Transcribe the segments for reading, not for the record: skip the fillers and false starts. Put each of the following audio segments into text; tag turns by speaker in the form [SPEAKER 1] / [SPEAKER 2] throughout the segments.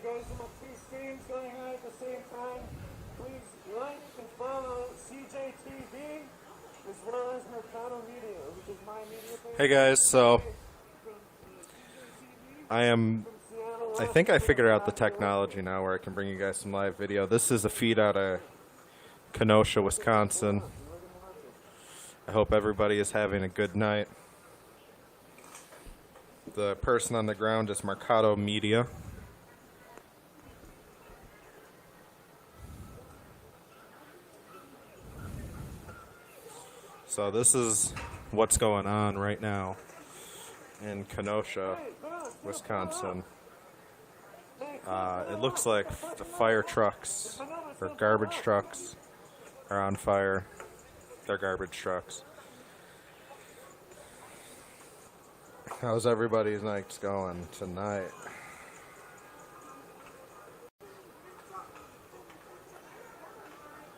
[SPEAKER 1] guys, I'm on 2 streams going on at the same time. Please like and follow CJTV as well as Mercado Media, which is my media page.
[SPEAKER 2] Hey guys, so I think I figured out the technology now where I can bring you guys some live video. This is a feed out of Kenosha, Wisconsin. I hope everybody is having a good night. The person on the ground is Mercado Media. So this is what's going on right now in Kenosha, Wisconsin. It looks like the fire trucks or garbage trucks are on fire. They're garbage trucks. How's everybody's nights going tonight?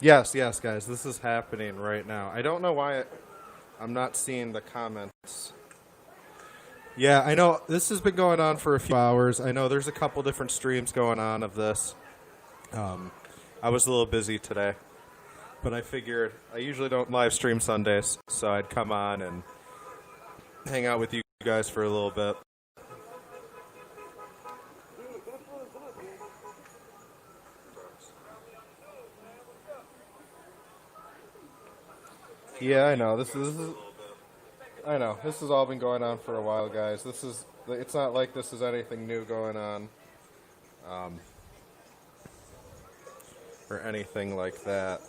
[SPEAKER 2] Yes, guys, this is happening right now. I don't know why I'm not seeing the comments. Yeah, I know this has been going on for a few hours. I know there's a couple different streams going on of this. I was a little busy today, but I figured I usually don't live stream Sundays, so I'd come on and hang out with you guys for a little bit. Yeah, I know. This is I know. This has all been going on for a while, guys. It's not like this is anything new going on. Or anything like that.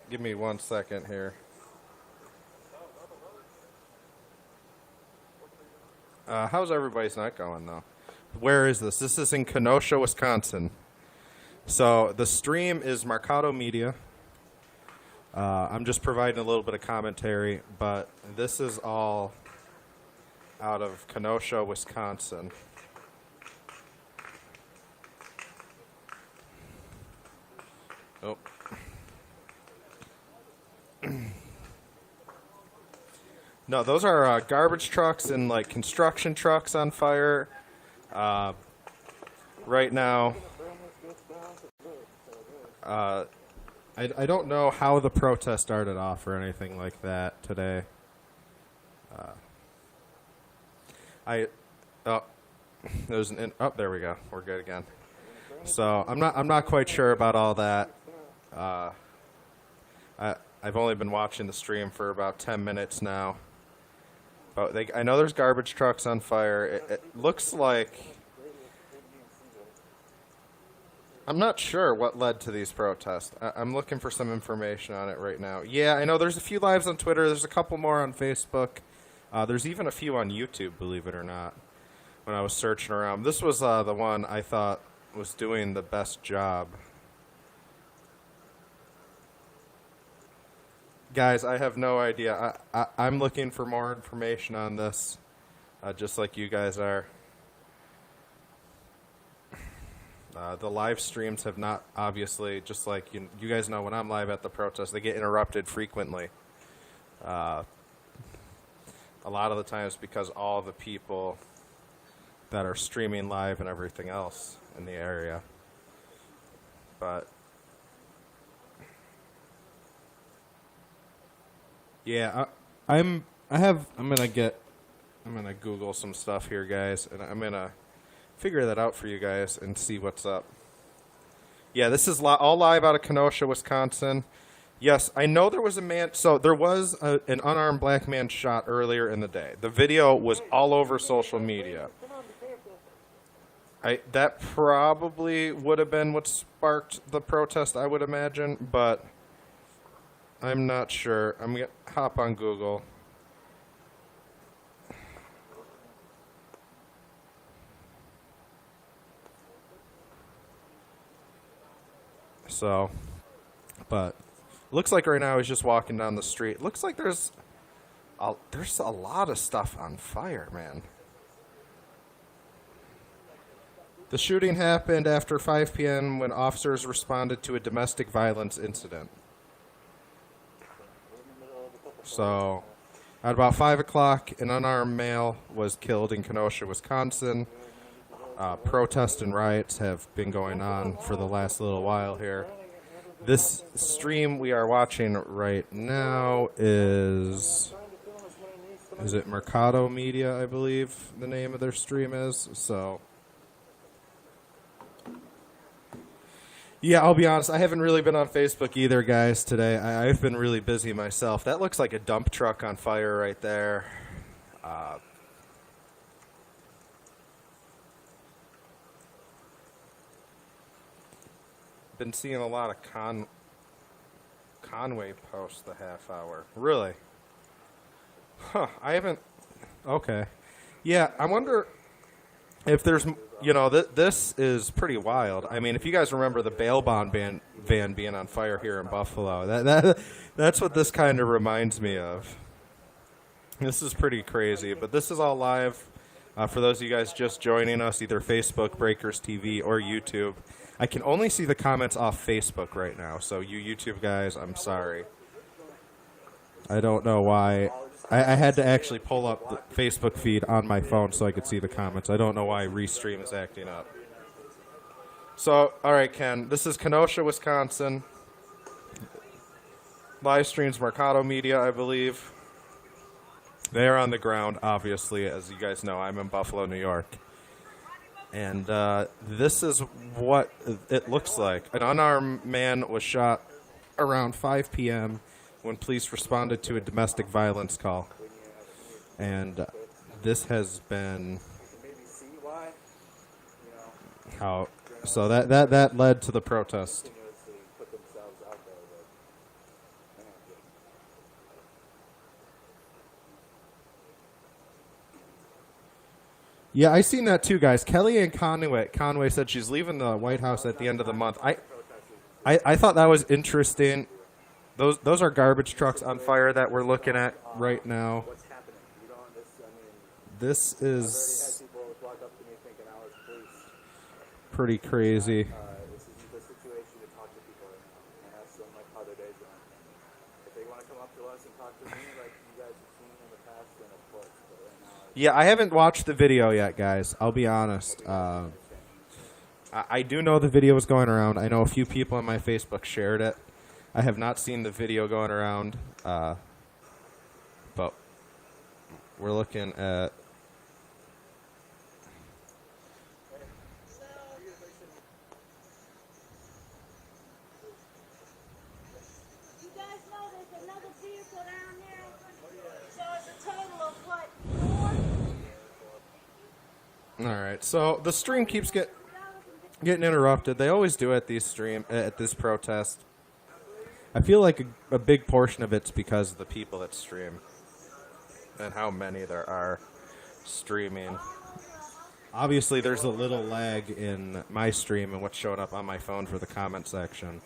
[SPEAKER 2] Give me 1 second here. How's everybody's night going, though? Where is this? This is in Kenosha, Wisconsin. So the stream is Mercado Media. I'm just providing a little bit of commentary, but this is all out of Kenosha, Wisconsin. Oh. No, those are garbage trucks and like construction trucks on fire right now. I don't know how the protest started off or anything like that today. There we go. We're good again. So I'm not quite sure about all that. I've only been watching the stream for about 10 minutes now. But I know there's garbage trucks on fire. It looks like... I'm not sure what led to these protests. I'm looking for some information on it right now. Yeah, I know there's a few lives on Twitter. There's a couple more on Facebook. There's even a few on YouTube, believe it or not, when I was searching around. This was the one I thought was doing the best job. Guys, I have no idea. I'm looking for more information on this, just like you guys are. The live streams have not, obviously, just like you guys know when I'm live at the protest, they get interrupted frequently. A lot of the times because all the people that are streaming live and everything else in the area. But yeah, I'm gonna Google some stuff here, guys, and I'm gonna figure that out for you guys and see what's up. Yeah, this is all live out of Kenosha, Wisconsin. Yes, I know there was a man. So there was an unarmed black man shot earlier in the day. The video was all over social media. That probably would have been what sparked the protest, I would imagine, but I'm not sure. I'm going to hop on Google. So, but looks like right now he's just walking down the street. Looks like there's a lot of stuff on fire, man. The shooting happened after 5 p.m. when officers responded to a domestic violence incident. So, at about 5 o'clock, an unarmed male was killed in Kenosha, Wisconsin. protests and riots have been going on for the last little while here. This stream we are watching right now is it Mercado Media, I believe the name of their stream is. So, yeah, I'll be honest, I haven't really been on Facebook either, guys, today. I've been really busy myself. That looks like a dump truck on fire right there. Been seeing a lot of Conway posts the half hour. Really? Huh, I haven't... Okay. Yeah, I wonder if there's... You know, this is pretty wild. I mean, if you guys remember the bail bond van being on fire here in Buffalo, that's what this kind of reminds me of. This is pretty crazy, but this is all live. For those of you guys just joining us, either Facebook, Breakers TV, or YouTube. I can only see the comments off Facebook right now, so you YouTube guys, I'm sorry. I don't know why. I had to actually pull up the Facebook feed on my phone so I could see the comments. I don't know why Restream is acting up. So, all right, Ken, this is Kenosha, Wisconsin. Live streams Mercado Media, I believe. They are on the ground, obviously. As you guys know, I'm in Buffalo, New York. And this is what it looks like. An unarmed man was shot around 5 p.m. when police responded to a domestic violence call. And this has been how... So that led to the protest. Yeah, I seen that too, guys. Kellyanne Conway said she's leaving the White House at the end of the month. I thought that was interesting. Those are garbage trucks on fire that we're looking at right now. This is pretty crazy. Yeah, I haven't watched the video yet, guys. I'll be honest. I do know the video is going around. I know a few people on my Facebook shared it. I have not seen the video going around, but we're looking at... All right, so the stream keeps getting interrupted. They always do at this protest. I feel like a big portion of it's because of the people that stream and how many there are streaming. Obviously, there's a little lag in my stream and what's showing up on my phone for the comment section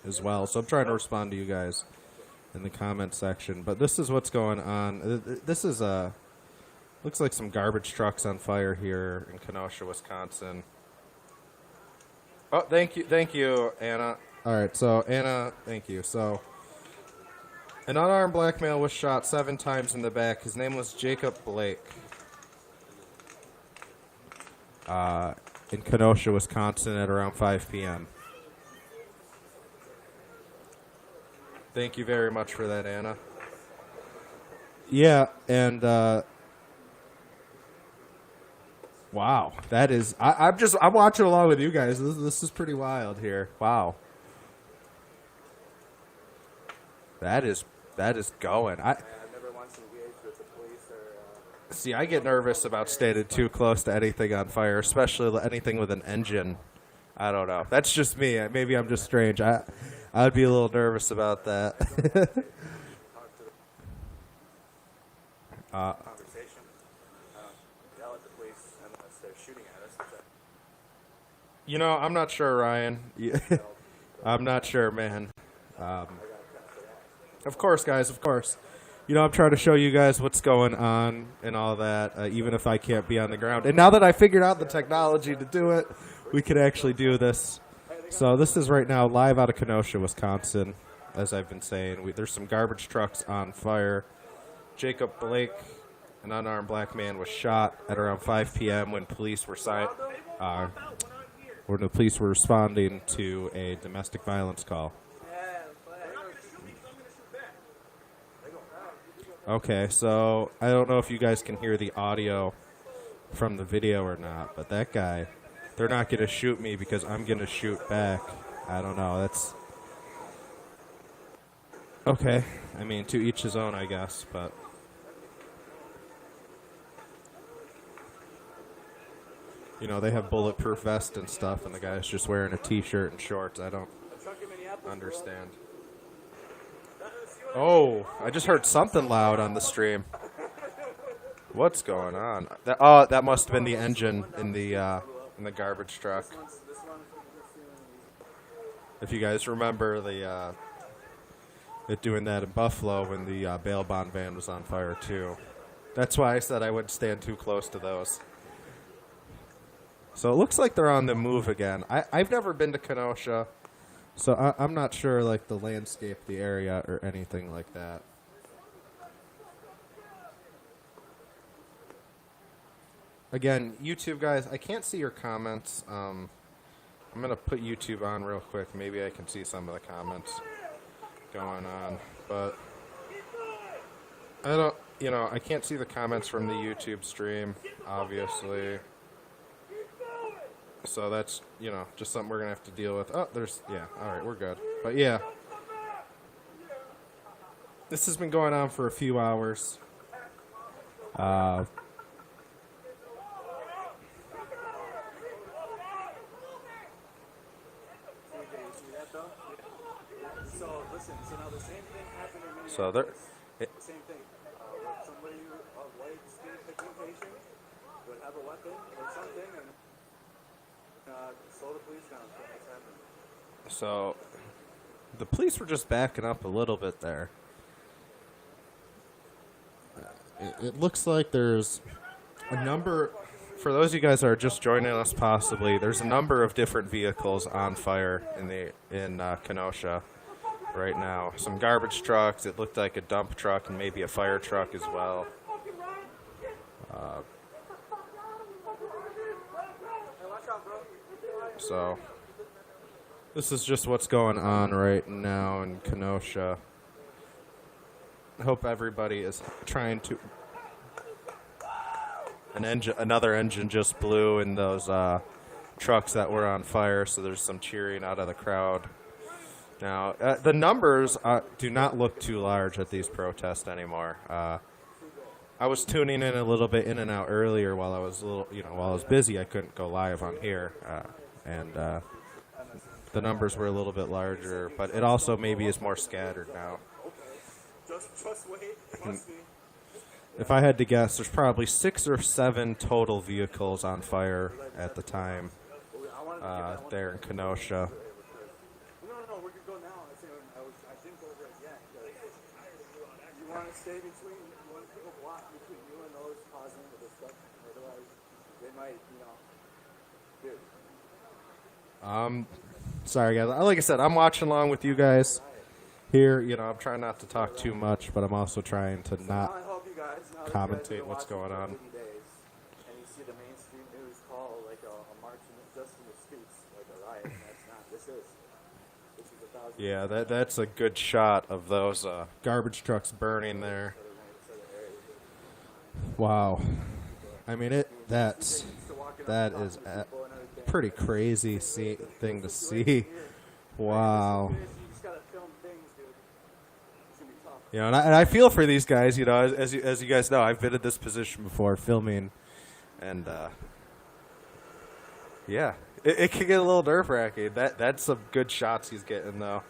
[SPEAKER 2] as well. So I'm trying to respond to you guys in the comment section. But this is what's going on. This is looks like some garbage trucks on fire here in Kenosha, Wisconsin. Oh, thank you, Anna. All right, so Anna, thank you. So, an unarmed black male was shot 7 times in the back. His name was Jacob Blake. In Kenosha, Wisconsin, at around 5 p.m. Thank you very much for that, Anna. Yeah, and wow, that is. I'm watching along with you guys. This is pretty wild here. Wow, that is going. I've never once engaged with the police or. See, I get nervous about standing too close to anything on fire, especially anything with an engine. I don't know. That's just me. Maybe I'm just strange. I'd be a little nervous about that.
[SPEAKER 3] Conversation. Yell at the police unless they're shooting at us.
[SPEAKER 2] You know, I'm not sure, Ryan. I'm not sure, man. Of course, guys, of course. You know, I'm trying to show you guys what's going on and all that, even if I can't be on the ground. And now that I figured out the technology to do it, we could actually do this. So this is right now live out of Kenosha, Wisconsin, as I've been saying. There's some garbage trucks on fire. Jacob Blake an unarmed black man was shot at around 5 p.m. when police were when the police were responding to a domestic violence call. Okay, so I don't know if you guys can hear the audio from the video or not, but that guy, they're not going to shoot me because I'm going to shoot back. I don't know. That's okay. I mean, to each his own, I guess, but you know, they have bulletproof vests and stuff, and the guy's just wearing a t-shirt and shorts. I don't understand. Oh, I just heard something loud on the stream. What's going on? That must have been the engine in the garbage truck. If you guys remember it doing that in Buffalo when the bail bond van was on fire too. That's why I said I wouldn't stand too close to those. So it looks like they're on the move again. I've never been to Kenosha. So I'm not sure, like, the landscape, the area, or anything like that. Again, YouTube guys, I can't see your comments. I'm going to put YouTube on real quick. Maybe I can see some of the comments going on. But I can't see the comments from the YouTube stream, obviously. So that's, just something we're going to have to deal with. Oh, all right, we're good. But yeah, this has been going on for a few hours. So there,
[SPEAKER 3] Same thing. Somebody of white skin pigmentation would have a weapon or something and slow the police down. So what's happening?
[SPEAKER 2] So the police were just backing up a little bit there. It looks like there's a number. For those of you guys that are just joining us, possibly there's a number of different vehicles on fire in Kenosha right now. Some garbage trucks. It looked like a dump truck and maybe a fire truck as well. So this is just what's going on right now in Kenosha. I hope everybody is trying to. Another engine just blew in those trucks that were on fire, so there's some cheering out of the crowd. Now, the numbers do not look too large at these protests anymore. I was tuning in a little bit in and out earlier while I was busy. I couldn't go live on here, and the numbers were a little bit larger, but it also maybe is more scattered now.
[SPEAKER 3] Just wait. Trust me.
[SPEAKER 2] If I had to guess, there's probably 6 or 7 total vehicles on fire at the time there in Kenosha.
[SPEAKER 3] No, we could go now. I didn't go over it yet. You want to stay between, you want to pick a block between you and those causing the destruction. Otherwise, they might,
[SPEAKER 2] Sorry, guys. Like I said, I'm watching along with you guys here. I'm trying not to talk too much, but I'm also trying to not commentate what's going on.
[SPEAKER 3] And you see the mainstream news call like a march just in the streets, like a riot, and that's not. This is 1,000.
[SPEAKER 2] Yeah, that's a good shot of those garbage trucks burning there. Wow. I mean, that is a pretty crazy thing to see. Wow. And I feel for these guys. As you guys know, I've been in this position before, filming, and yeah, it can get a little nerve-wracking. That's some good shots he's getting though,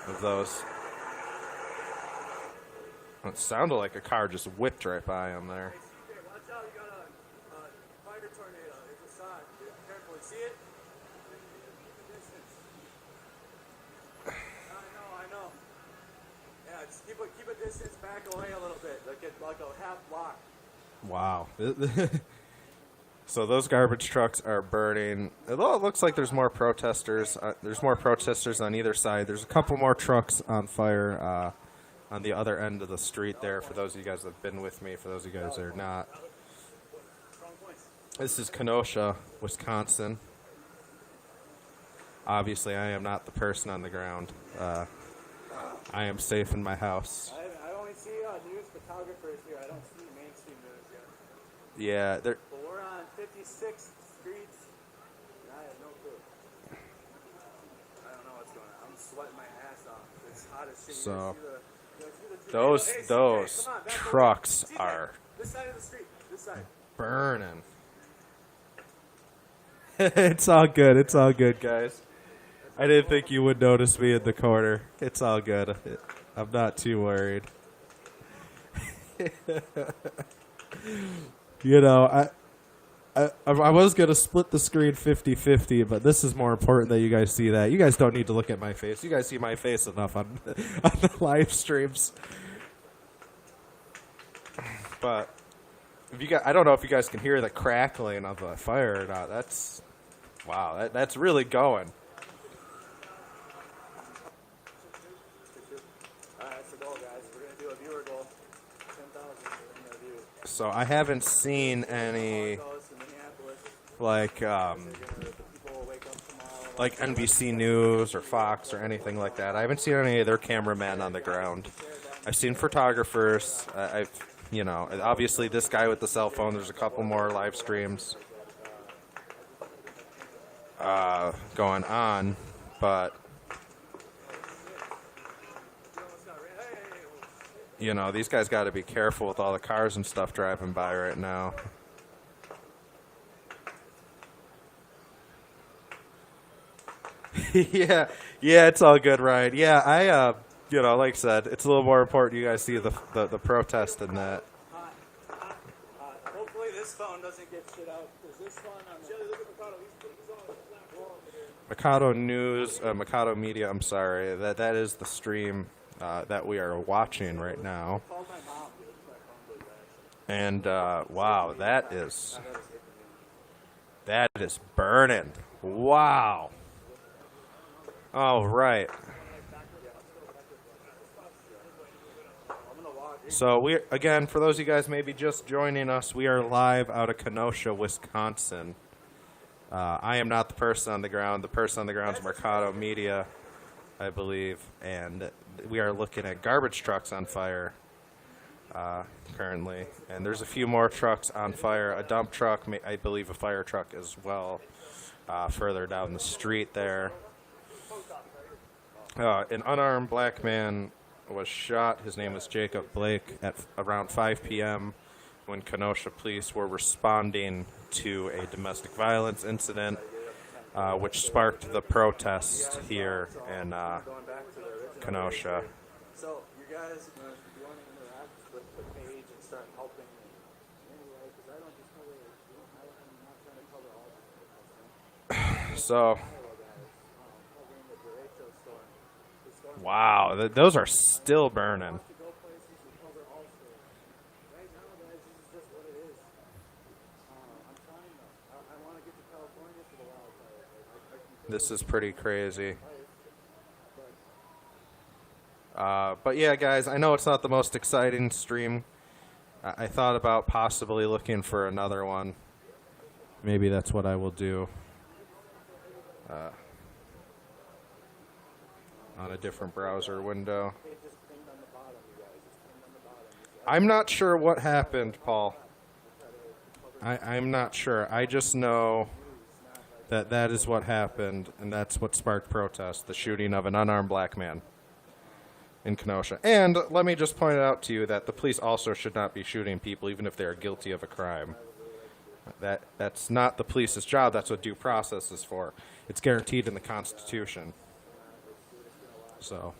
[SPEAKER 2] of those. It sounded like a car just whipped right by him there.
[SPEAKER 3] Watch out, you got a fire tornado. It's a sign. Carefully, see it? I know. Yeah, just keep a distance back away a little bit, like a half block.
[SPEAKER 2] Wow. So those garbage trucks are burning. Although it looks like there's more protesters. There's more protesters on either side. There's a couple more trucks on fire. on the other end of the street there. For those of you guys that have been with me, for those of you guys that are not, this is Kenosha, Wisconsin. Obviously, I am not the person on the ground. I am safe in my house.
[SPEAKER 3] I only see news photographers here. I don't see mainstream news yet.
[SPEAKER 2] Yeah, they're.
[SPEAKER 3] But we're on 56th Street, and I have no clue. I don't know what's going on. I'm sweating my ass off. It's hot as shit.
[SPEAKER 2] So,
[SPEAKER 3] Hey,
[SPEAKER 2] those
[SPEAKER 3] come on, back
[SPEAKER 2] trucks
[SPEAKER 3] over.
[SPEAKER 2] are
[SPEAKER 3] This side of the street. This side.
[SPEAKER 2] burning. It's all good. It's all good, guys. I didn't think you would notice me in the corner. It's all good. I'm not too worried. You know, I was going to split the screen 50-50, but this is more important that you guys see that. You guys don't need to look at my face. You guys see my face enough on the live streams. But if you guys, I don't know if you guys can hear the crackling of the fire or not. That's wow. That's really going. So I haven't seen any like NBC News or Fox or anything like that. I haven't seen any of their cameramen on the ground. I've seen photographers. Obviously this guy with the cell phone. There's a couple more live streams going on, but you know, these guys got to be careful with all the cars and stuff driving by right now. yeah, it's all good, Ryan. Yeah, like I said, it's a little more important you guys see the protest than that.
[SPEAKER 3] Hopefully this phone doesn't get shit out, because this one,
[SPEAKER 2] Mikado News, Mikado Media, I'm sorry, that is the stream that we are watching right now. And wow, that is burning. Wow. All right. So we again, for those of you guys maybe just joining us, we are live out of Kenosha, Wisconsin. I am not the person on the ground. The person on the ground is Mercado Media, I believe, and we are looking at garbage trucks on fire currently. And there's a few more trucks on fire. A dump truck, I believe a fire truck as well, further down the street there. An unarmed black man was shot. His name was Jacob Blake at around 5 p.m. when Kenosha police were responding to a domestic violence incident, which sparked the protest here in Kenosha.
[SPEAKER 3] So, you guys, if you want to interact with the page and start helping me anyway, because I don't just cover it. I'm not trying to cover all the
[SPEAKER 2] So, wow, those are still burning. This is pretty crazy. But yeah, guys, I know it's not the most exciting stream. I thought about possibly looking for another one. Maybe that's what I will do. On a different browser window. I'm not sure what happened, Paul. I'm not sure. I just know that is what happened, and that's what sparked protest, the shooting of an unarmed black man in Kenosha. And let me just point out to you that the police also should not be shooting people, even if they are guilty of a crime. That's not the police's job. That's what due process is for. It's guaranteed in the Constitution. So,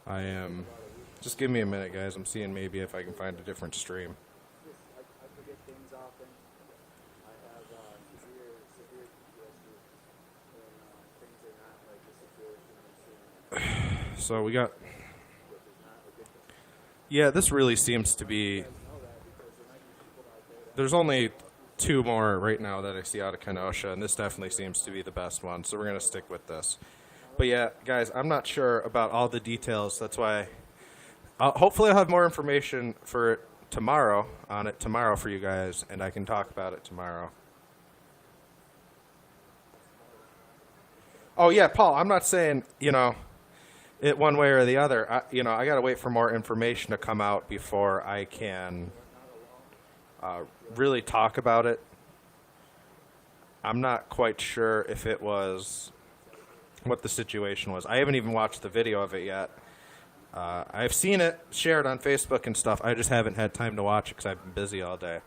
[SPEAKER 2] I am. Just give me a minute, guys. I'm seeing maybe if I can find a different stream. So we got. Yeah, this really seems to be. There's only two more right now that I see out of Kenosha, and this definitely seems to be the best one, so we're going to stick with this. But yeah, guys, I'm not sure about all the details. That's why hopefully I'll have more information for tomorrow for you guys, and I can talk about it tomorrow. Oh, yeah, Paul, I'm not saying, it one way or the other. I got to wait for more information to come out before I can really talk about it. I'm not quite sure if it was what the situation was. I haven't even watched the video of it yet. I've seen it shared on Facebook and stuff. I just haven't had time to watch it because I've been busy all day.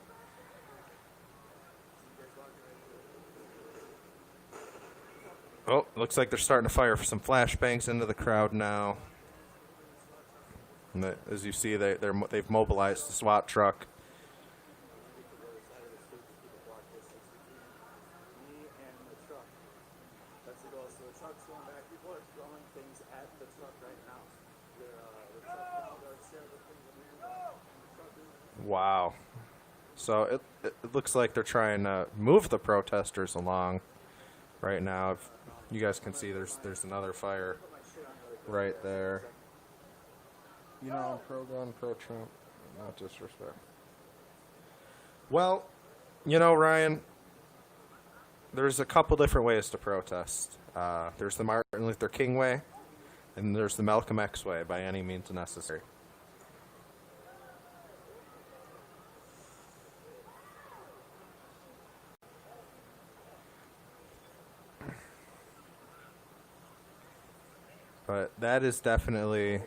[SPEAKER 2] Oh, looks like they're starting to fire some flashbangs into the crowd now. And as you see, they've mobilized the SWAT truck. Wow. So it looks like they're trying to move the protesters along right now. If you guys can see, there's another fire right there. I'm pro-gun, pro-Trump, not disrespect. Well, Ryan, there's a couple different ways to protest. There's the Martin Luther King way, and there's the Malcolm X way, by any means necessary. But that is definitely...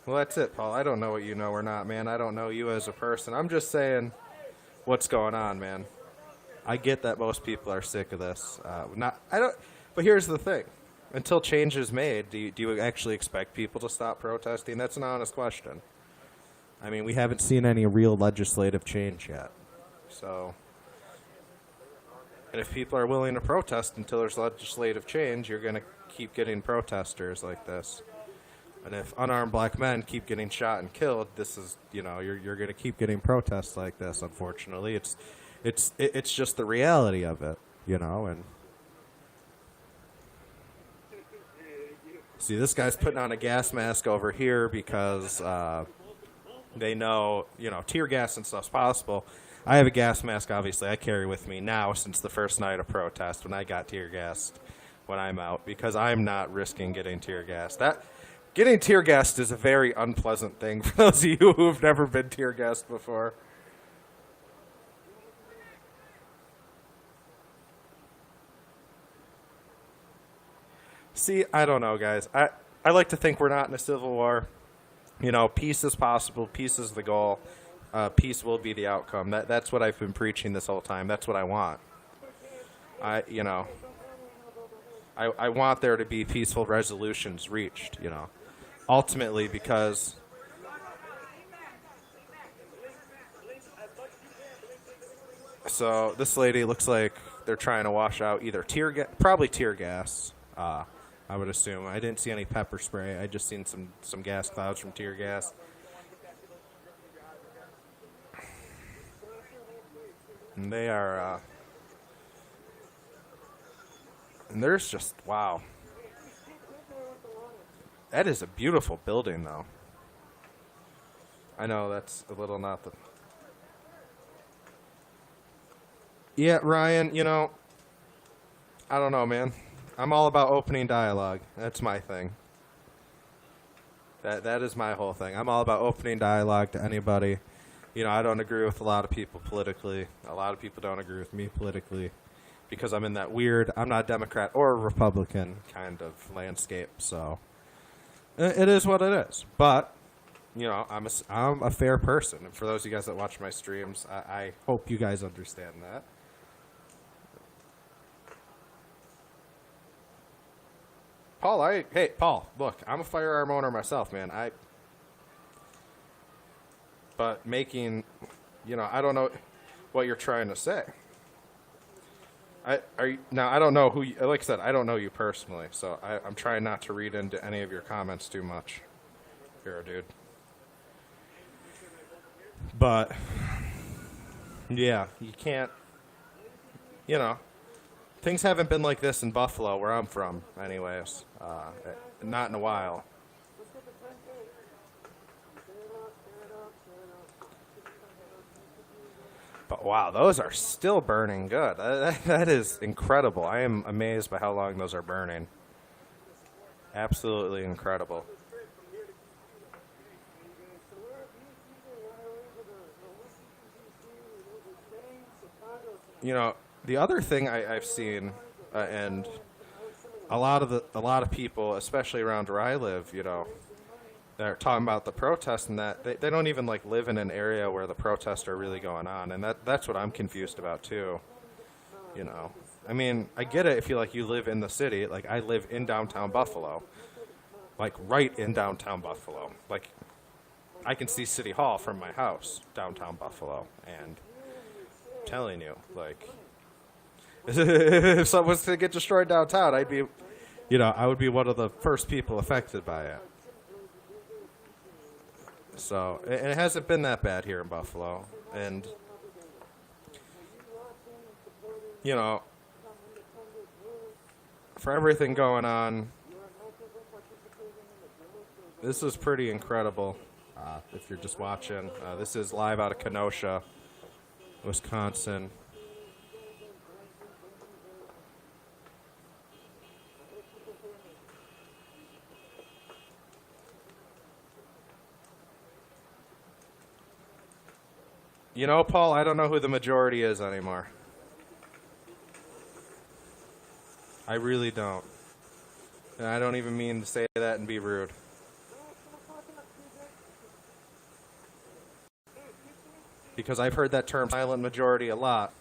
[SPEAKER 2] Well, that's it, Paul. I don't know what you know or not, man. I don't know you as a person. I'm just saying what's going on, man. I get that most people are sick of this. But here's the thing. Until change is made, do you actually expect people to stop protesting? That's an honest question. I mean, we haven't seen any real legislative change yet. So... And if people are willing to protest until there's legislative change, you're going to keep getting protesters like this. And if unarmed black men keep getting shot and killed, this is, you're going to keep getting protests like this. Unfortunately, it's just the reality of it, And see, this guy's putting on a gas mask over here because they know, tear gas and stuff's possible. I have a gas mask, obviously, I carry with me now since the first night of protest when I got tear gassed when I'm out, because I'm not risking getting tear gassed. Getting tear gassed is a very unpleasant thing for those of you who've never been tear gassed before. See, I don't know, guys. I like to think we're not in a civil war. Peace is possible. Peace is the goal. Peace will be the outcome. That's what I've been preaching this whole time. That's what I want. I want there to be peaceful resolutions reached, ultimately, because so this lady looks like they're trying to wash out either probably tear gas. I would assume. I didn't see any pepper spray. I just seen some gas clouds from tear gas. And they are, and there's just, wow. That is a beautiful building, though. I know that's a little not the... Yeah, Ryan, I don't know, man. I'm all about opening dialogue. That's my thing. That is my whole thing. I'm all about opening dialogue to anybody. I don't agree with a lot of people politically. A lot of people don't agree with me politically because I'm in that weird, I'm not a Democrat or a Republican kind of landscape. So it is what it is. But, I'm a fair person. And for those of you guys that watch my streams, I hope you guys understand that. Paul, look, I'm a firearm owner myself, man. But making, I don't know what you're trying to say. I don't know who, like I said, I don't know you personally, so I'm trying not to read into any of your comments too much. Here, dude. But, Yeah, you can't, you know, things haven't been like this in Buffalo, where I'm from, anyways. Not in a while.
[SPEAKER 1] Let's get the 10K. Stand up, stand up, stand up.
[SPEAKER 2] But wow, those are still burning good. That is incredible. I am amazed by how long those are burning. Absolutely incredible. You know, the other thing I've seen, and a lot of people, especially around where I live, you know, they're talking about the protests and that they don't even like live in an area where the protests are really going on, and that's what I'm confused about too. You know, I mean, I get it if you live in the city. Like I live in downtown Buffalo, like right in downtown Buffalo. Like I can see City Hall from my house, downtown Buffalo, and I'm telling you, like, if something was to get destroyed downtown, I'd be, you know, I would be one of the first people affected by it. So, and it hasn't been that bad here in Buffalo, and, you know, for everything going on, this is pretty incredible. If you're just watching, this is live out of Kenosha, Wisconsin. You know, Paul, I don't know who the majority is anymore. I really don't. And I don't even mean to say that and be rude. Because I've heard that term silent majority a lot.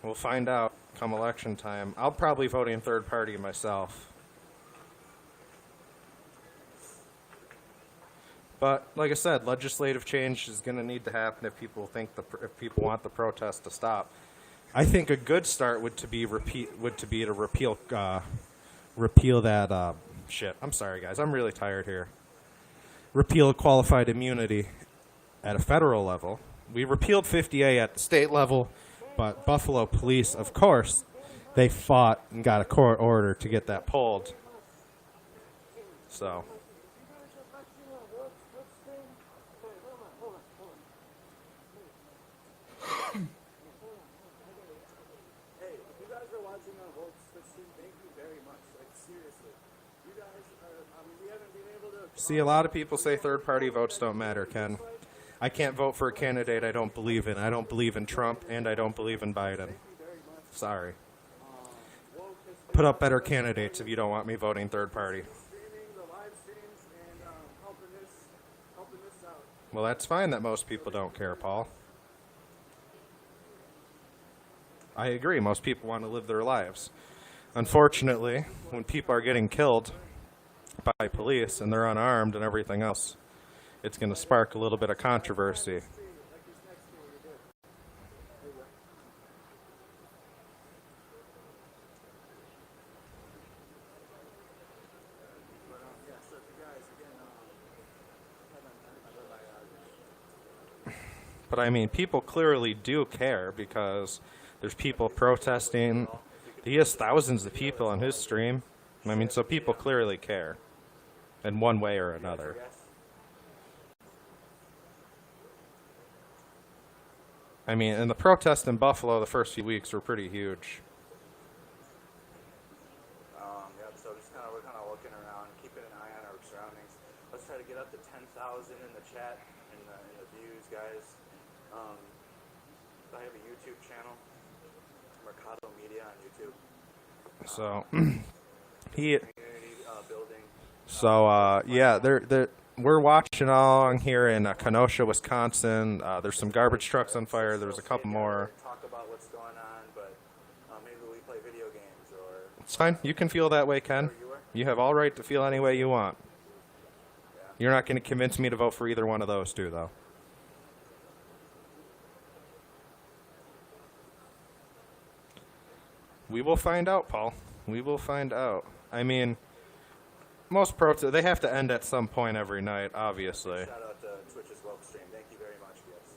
[SPEAKER 2] We'll find out come election time. I'll probably vote in third party myself. But like I said, legislative change is going to need to happen if people want the protest to stop. I think a good start would to repeal that shit. I'm sorry, guys. I'm really tired here. Repeal qualified immunity at a federal level. We repealed 50A at the state level, but Buffalo police, of course, they fought and got a court order to get that pulled. So. See, a lot of people say third-party votes don't matter, Ken. I can't vote for a candidate I don't believe in. I don't believe in Trump, and I don't believe in Biden. Sorry. Put up better candidates if you don't want me voting third-party. Well, that's fine that most people don't care, Paul. I agree. Most people want to live their lives. Unfortunately, when people are getting killed by police and they're unarmed and everything else, it's going to spark a little bit of controversy. But I mean, people clearly do care because there's people protesting. He has thousands of people on his stream. I mean, so people clearly care in one way or another. I mean, and the protests in Buffalo the first few weeks were pretty huge.
[SPEAKER 3] We're kind of looking around, keeping an eye on our surroundings. Let's try to get up to 10,000 in the chat and in the views, guys. I have a YouTube channel, Mercado Media on YouTube.
[SPEAKER 2] So we're watching along here in Kenosha, Wisconsin. There's some garbage trucks on fire. There's a couple more.
[SPEAKER 3] Talk about what's going on, but maybe we play video games or.
[SPEAKER 2] It's fine. You can feel that way, Ken. You have all right to feel any way you want.
[SPEAKER 3] Yeah.
[SPEAKER 2] You're not going to convince me to vote for either one of those two, though. We will find out, Paul. We will find out. I mean, most protests, they have to end at some point every night, obviously.
[SPEAKER 3] Shout out to Twitch as well, stream. Thank you very much, guys.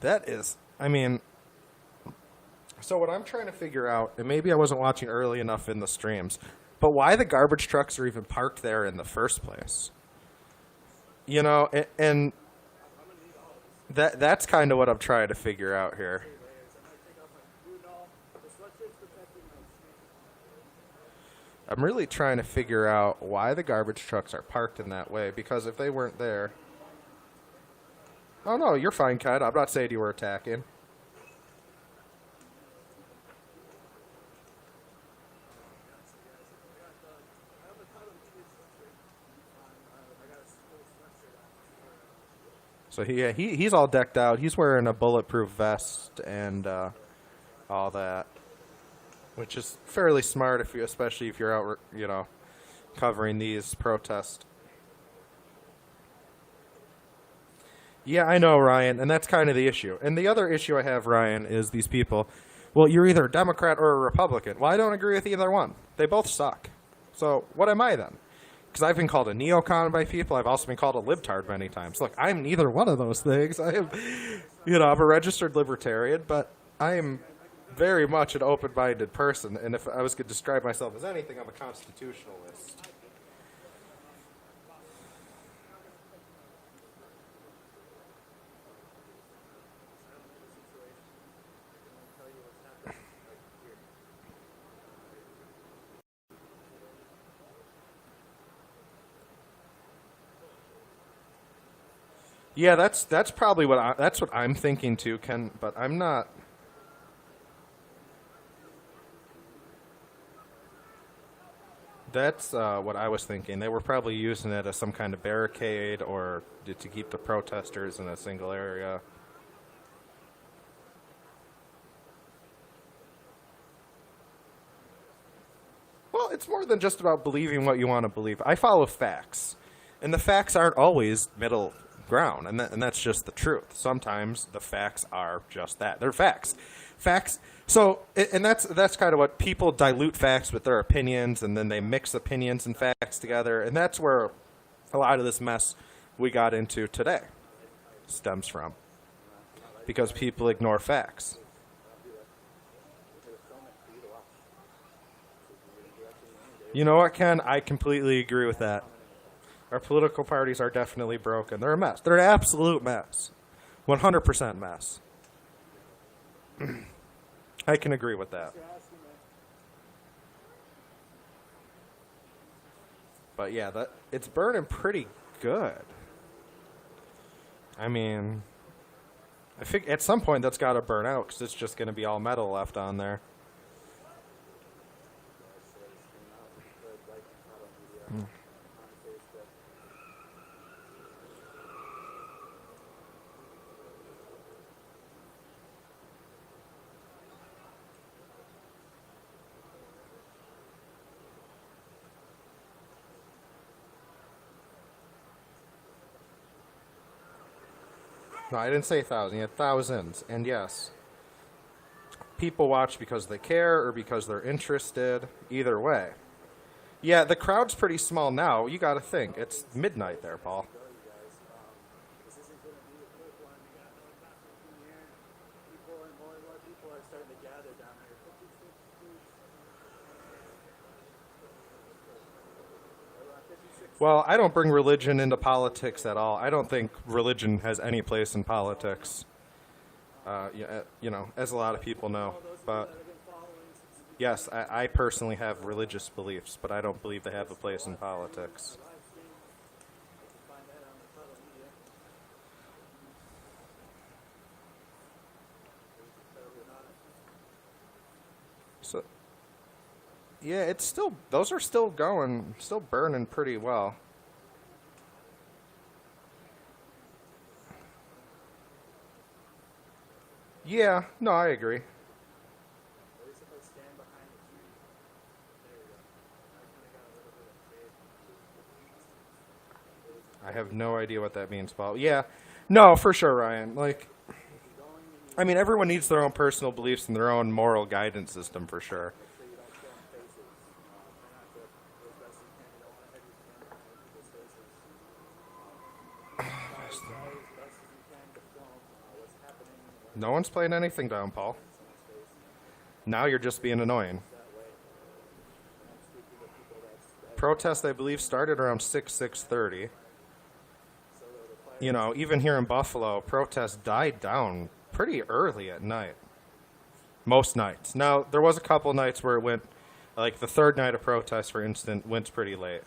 [SPEAKER 2] That is, I mean, so what I'm trying to figure out, and maybe I wasn't watching early enough in the streams, but why the garbage trucks are even parked there in the first place? You know, and that's kind of what I'm trying to figure out here. I'm really trying to figure out why the garbage trucks are parked in that way, because if they weren't there... Oh, no, you're fine, Ken. I'm not saying you were attacking. So he's all decked out. He's wearing a bulletproof vest and all that, which is fairly smart, especially if you're out, covering these protests. Yeah, I know, Ryan, and that's kind of the issue. And the other issue I have, Ryan, is these people. Well, you're either a Democrat or a Republican. Well, I don't agree with either one. They both suck. So what am I then? Because I've been called a neocon by people. I've also been called a libtard many times. Look, I'm neither one of those things. I'm a registered libertarian, but I am very much an open-minded person. And if I was going to describe myself as anything, I'm a constitutionalist. Yeah, that's probably that's what I'm thinking too, Ken. But I'm not. That's what I was thinking. They were probably using it as some kind of barricade or to keep the protesters in a single area. Well, it's more than just about believing what you want to believe. I follow facts, and the facts aren't always middle ground, and that's just the truth. Sometimes the facts are just that. They're facts. Facts. So, and that's kind of what people dilute facts with their opinions, and then they mix opinions and facts together, and that's where a lot of this mess we got into today stems from, because people ignore facts. You know what, Ken? I completely agree with that. Our political parties are definitely broken. They're a mess. They're an absolute mess. 100% mess. I can agree with that. But yeah, it's burning pretty good. I mean, I think at some point that's got to burn out because it's just going to be all metal left on there. No, I didn't say 1,000. You had thousands. And yes, people watch because they care or because they're interested. Either way. Yeah, the crowd's pretty small now. You got to think. It's midnight there, Paul. Well, I don't bring religion into politics at all. I don't think religion has any place in politics. As a lot of people know. But yes, I personally have religious beliefs, but I don't believe they have a place in politics. So, yeah, those are still going, still burning pretty well. Yeah, no, I agree. I have no idea what that means, Paul. Yeah, no, for sure, Ryan. I mean, everyone needs their own personal beliefs and their own moral guidance system, for sure. No one's playing anything down, Paul. Now you're just being annoying. Protest, I believe, started around 6:30. You know, even here in Buffalo, protests died down pretty early at night. Most nights. Now, there was a couple nights where it went, like the third night of protest, for instance, went pretty late.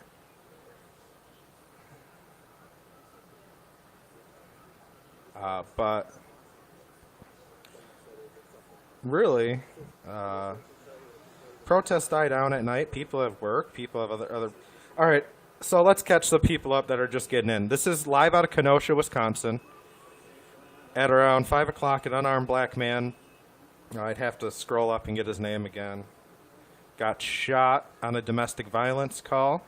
[SPEAKER 2] But really, protests die down at night. People have work. People have other. All right, so let's catch the people up that are just getting in. This is live out of Kenosha, Wisconsin. At around 5 o'clock, an unarmed black man, I'd have to scroll up and get his name again, got shot on a domestic violence call.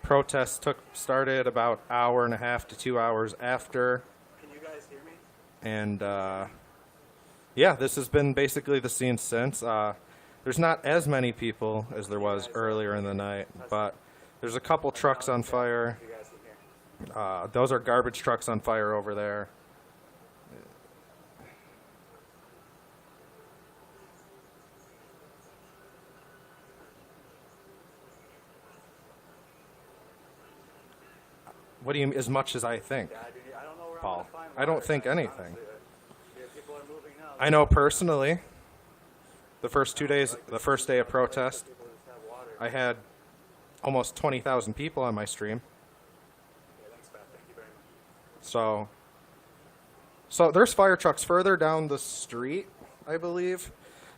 [SPEAKER 2] Protests started about an hour and a half to 2 hours after.
[SPEAKER 3] Can you guys hear me?
[SPEAKER 2] And, yeah, this has been basically the scene since. There's not as many people as there was earlier in the night, but there's a couple trucks on fire. Those are garbage trucks on fire over there. What do you mean, as much as I think, Paul? I don't think anything. I know personally, the first day of protest, I had almost 20,000 people on my stream. So there's fire trucks further down the street, I believe.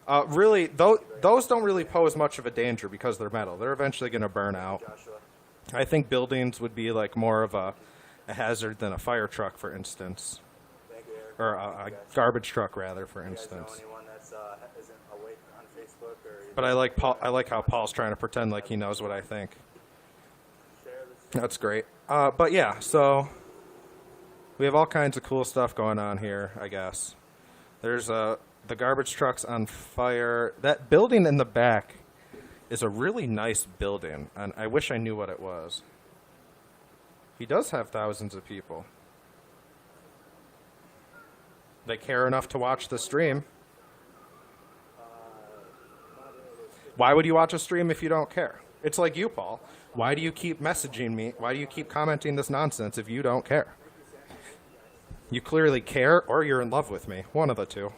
[SPEAKER 2] Really, those don't really pose much of a danger because they're metal. They're eventually going to burn out. I think buildings would be like more of a hazard than a fire truck, for instance, or a garbage truck, rather, for instance. But I like how Paul's trying to pretend like he knows what I think. That's great. But yeah, so we have all kinds of cool stuff going on here, I guess. There's the garbage trucks on fire. That building in the back is a really nice building, and I wish I knew what it was. He does have thousands of people. They care enough to watch the stream. Why would you watch a stream if you don't care? It's like you, Paul. Why do you keep messaging me? Why do you keep commenting this nonsense if you don't care? You clearly care, or you're in love with me. One of the two.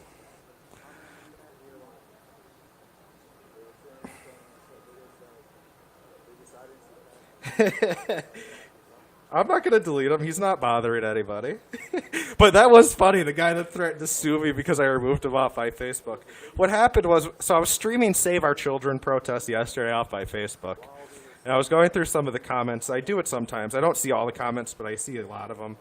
[SPEAKER 2] I'm not going to delete him. He's not bothering anybody. But that was funny, the guy that threatened to sue me because I removed him off my Facebook. What happened was, so I was streaming Save Our Children protest yesterday off my Facebook. And I was going through some of the comments. I do it sometimes. I don't see all the comments, but I see a lot of them.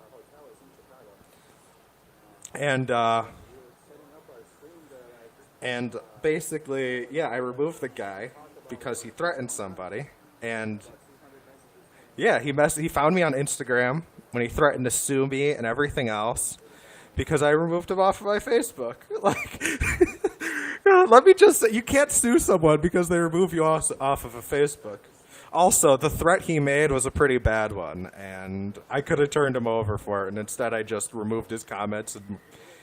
[SPEAKER 2] And basically, yeah, I removed the guy because he threatened somebody. And yeah, he found me on Instagram when he threatened to sue me and everything else because I removed him off of my Facebook. Like, let me just say, you can't sue someone because they remove you off of a Facebook. Also, the threat he made was a pretty bad one, and I could have turned him over for it, and instead I just removed his comments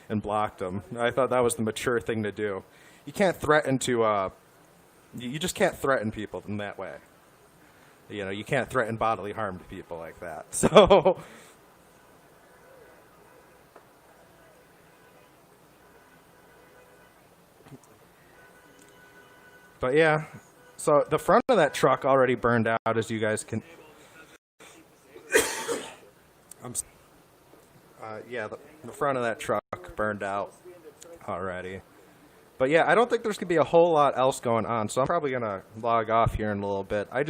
[SPEAKER 2] and blocked him. I thought that was the mature thing to do. You can't threaten to, you just can't threaten people in that way. You know, you can't threaten bodily harm to people like that. So, but yeah, so the front of that truck already burned out, as you guys can. Yeah, the front of that truck burned out already. But yeah, I don't think there's going to be a whole lot else going on, so I'm probably going to log off here in a little bit. I'm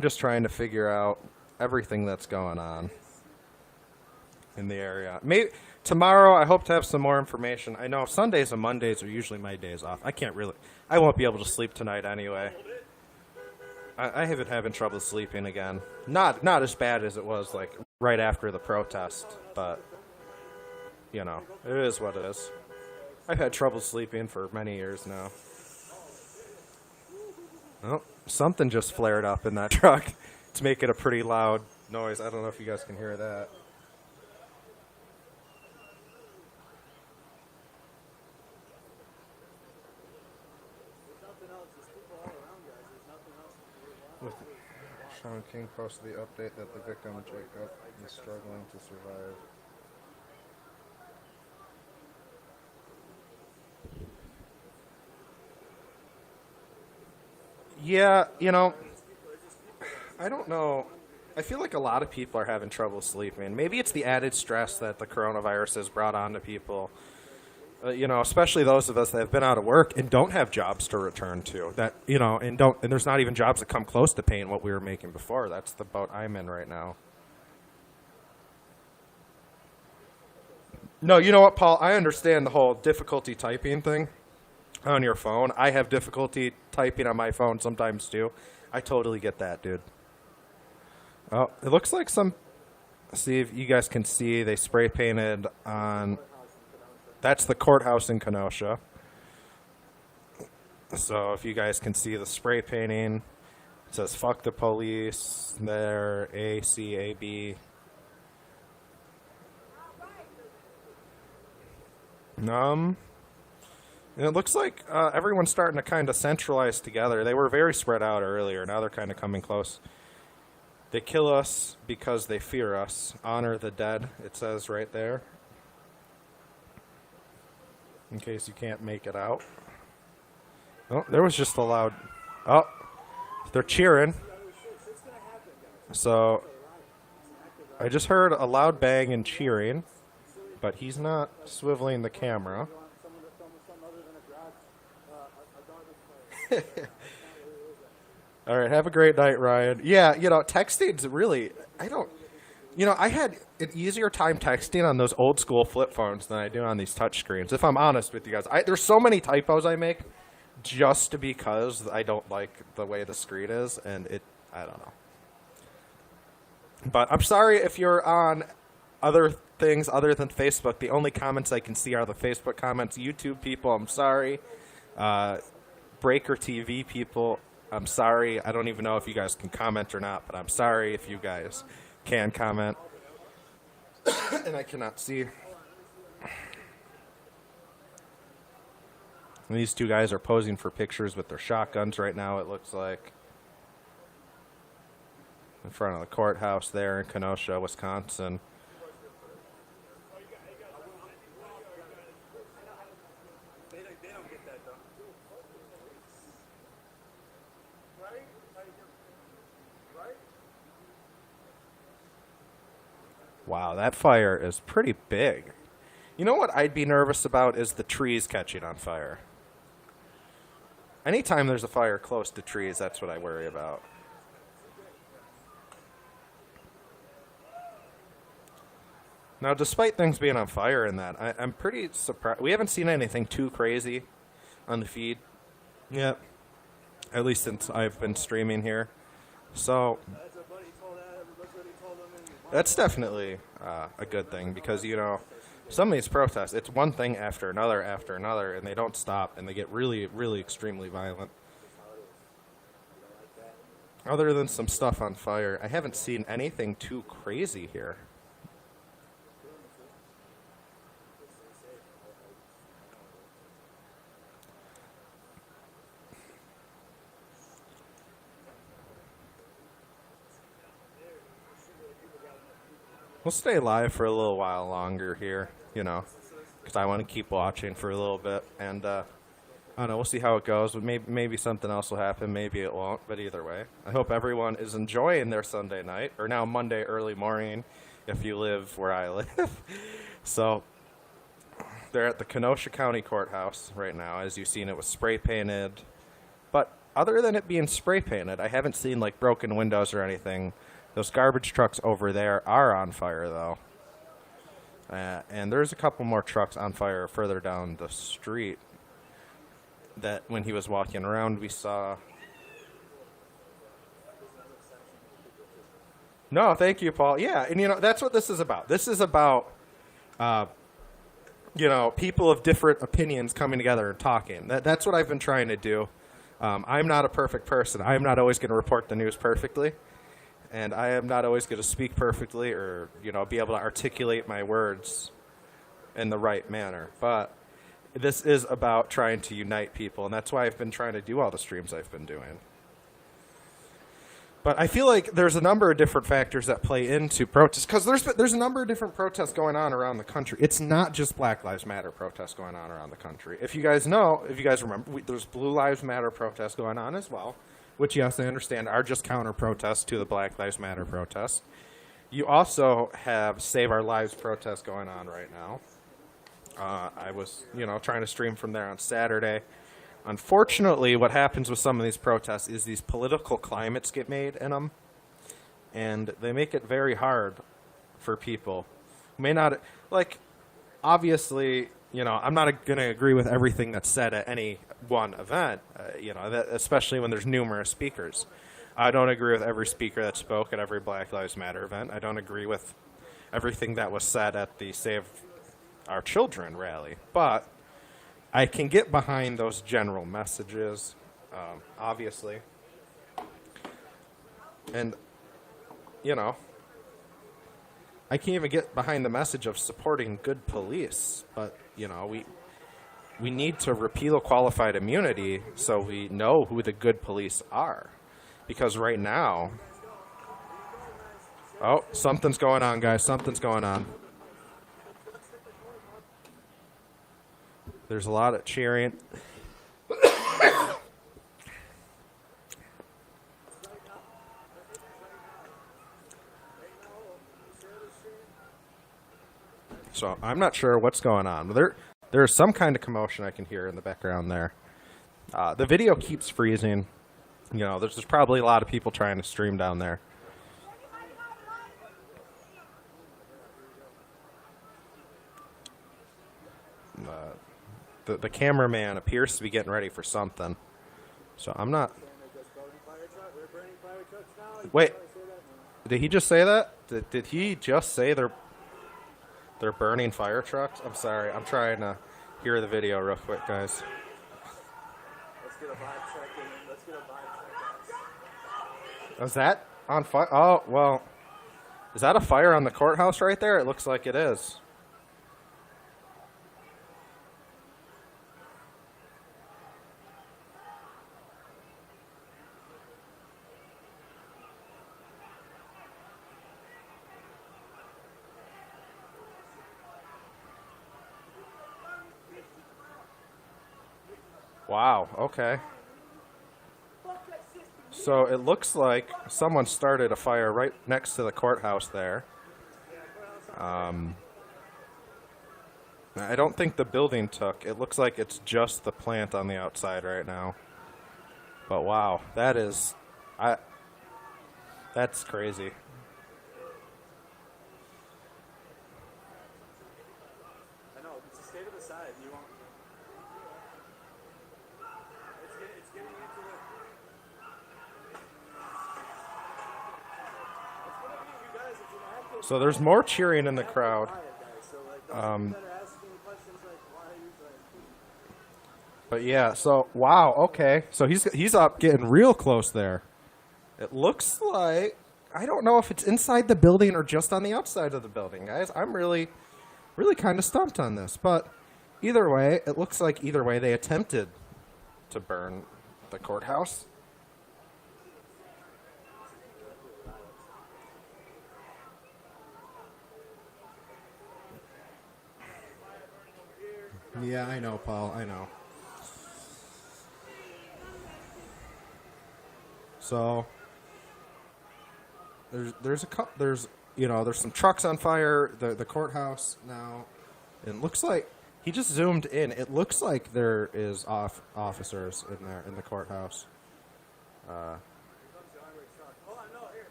[SPEAKER 2] just trying to figure out everything that's going on in the area. Maybe tomorrow I hope to have some more information. I know Sundays and Mondays are usually my days off. I won't be able to sleep tonight anyway. I have been having trouble sleeping again. Not as bad as it was like right after the protest, but you know, it is what it is. I've had trouble sleeping for many years now. Oh, something just flared up in that truck. It's making a pretty loud noise. I don't know if you guys can hear that. Sean King posted the update that the victim, Jacob, is struggling to survive. Yeah, I don't know. I feel like a lot of people are having trouble sleeping. Maybe it's the added stress that the coronavirus has brought on to people. Especially those of us that have been out of work and don't have jobs to return to. And there's not even jobs that come close to paying what we were making before. That's the boat I'm in right now. No, you know what, Paul? I understand the whole difficulty typing thing on your phone. I have difficulty typing on my phone sometimes too. I totally get that, dude. Oh, it looks like see if you guys can see, they spray painted on, that's the courthouse in Kenosha. So if you guys can see the spray painting, it says fuck the police there, ACAB. And it looks like everyone's starting to kind of centralize together. They were very spread out earlier. Now they're kind of coming close. They kill us because they fear us. Honor the dead, it says right there. In case you can't make it out. Oh, there was just a loud... Oh, they're cheering. So, I just heard a loud bang and cheering. But he's not swiveling the camera. All right, have a great night, Ryan. Yeah, texting's really, I had an easier time texting on those old school flip phones than I do on these touch screens, if I'm honest with you guys. There's so many typos I make just because I don't like the way the screen is, and I don't know. But I'm sorry if you're on other things other than Facebook. The only comments I can see are the Facebook comments. YouTube people, I'm sorry. Breaker TV people, I'm sorry. I don't even know if you guys can comment or not, but I'm sorry if you guys can comment. And I cannot see. And these two guys are posing for pictures with their shotguns right now, it looks like. In front of the courthouse there in Kenosha, Wisconsin. Wow, that fire is pretty big. You know what I'd be nervous about is the trees catching on fire. Anytime there's a fire close to trees, that's what I worry about. Now, despite things being on fire and that, I'm pretty surprised. We haven't seen anything too crazy on the feed yet, at least since I've been streaming here. So that's definitely a good thing because, some of these protests, it's one thing after another, and they don't stop, and they get really, really extremely violent. Other than some stuff on fire, I haven't seen anything too crazy here. We'll stay live for a little while longer here, because I want to keep watching for a little bit. And, I don't know, we'll see how it goes. But maybe something else will happen. Maybe it won't. But either way, I hope everyone is enjoying their Sunday night, or now Monday early morning, if you live where I live. So, they're at the Kenosha County Courthouse right now. As you've seen, it was spray painted. But other than it being spray painted, I haven't seen, broken windows or anything. Those garbage trucks over there are on fire, though. And there's a couple more trucks on fire further down the street that when he was walking around we saw. No, thank you, Paul. Yeah, and that's what this is about. This is about, people of different opinions coming together and talking. That's what I've been trying to do. I'm not a perfect person. I'm not always going to report the news perfectly. And I am not always going to speak perfectly or, be able to articulate my words in the right manner. But this is about trying to unite people, and that's why I've been trying to do all the streams I've been doing. But I feel like there's a number of different factors that play into protests, because there's a number of different protests going on around the country. It's not just Black Lives Matter protests going on around the country. If you guys remember, there's Blue Lives Matter protests going on as well, which, yes, I understand are just counter-protests to the Black Lives Matter protests. You also have Save Our Lives protests going on right now. I was, trying to stream from there on Saturday. Unfortunately, what happens with some of these protests is these political climates get made in them, and they make it very hard for people who may not, obviously, I'm not going to agree with everything that's said at any one event, especially when there's numerous speakers. I don't agree with every speaker that spoke at every Black Lives Matter event. I don't agree with everything that was said at the Save Our Children rally, but I can get behind those general messages, obviously. And, I can't even get behind the message of supporting good police. But, we need to repeal qualified immunity so we know who the good police are. Because right now... Oh, something's going on, guys. Something's going on. There's a lot of cheering. So I'm not sure what's going on. There's some kind of commotion I can hear in the background there. The video keeps freezing. There's probably a lot of people trying to stream down there. The cameraman appears to be getting ready for something. So I'm not... Wait. Did he just say that? Did he just say they're burning fire trucks? I'm sorry. I'm trying to hear the video real quick, guys.
[SPEAKER 3] Let's get a vibe check in. Let's get a vibe check.
[SPEAKER 2] Is that on fire? Oh, well. Is that a fire on the courthouse right there? It looks like it is. Wow, okay. So it looks like someone started a fire right next to the courthouse there. I don't think the building took. It looks like it's just the plant on the outside right now. But wow, that's crazy.
[SPEAKER 3] I know, it's a state of the side. You won't... It's getting into the... It's going to be, you guys, it's an active...
[SPEAKER 2] So there's more cheering in the crowd. But yeah, so wow, okay. So he's up getting real close there. It looks like, I don't know if it's inside the building or just on the outside of the building, guys. I'm really kind of stumped on this. But either way, it looks like they attempted to burn the courthouse. Yeah, I know, Paul. I know. So there's some trucks on fire. The courthouse now. It looks like he just zoomed in. It looks like there is officers in there in the courthouse. I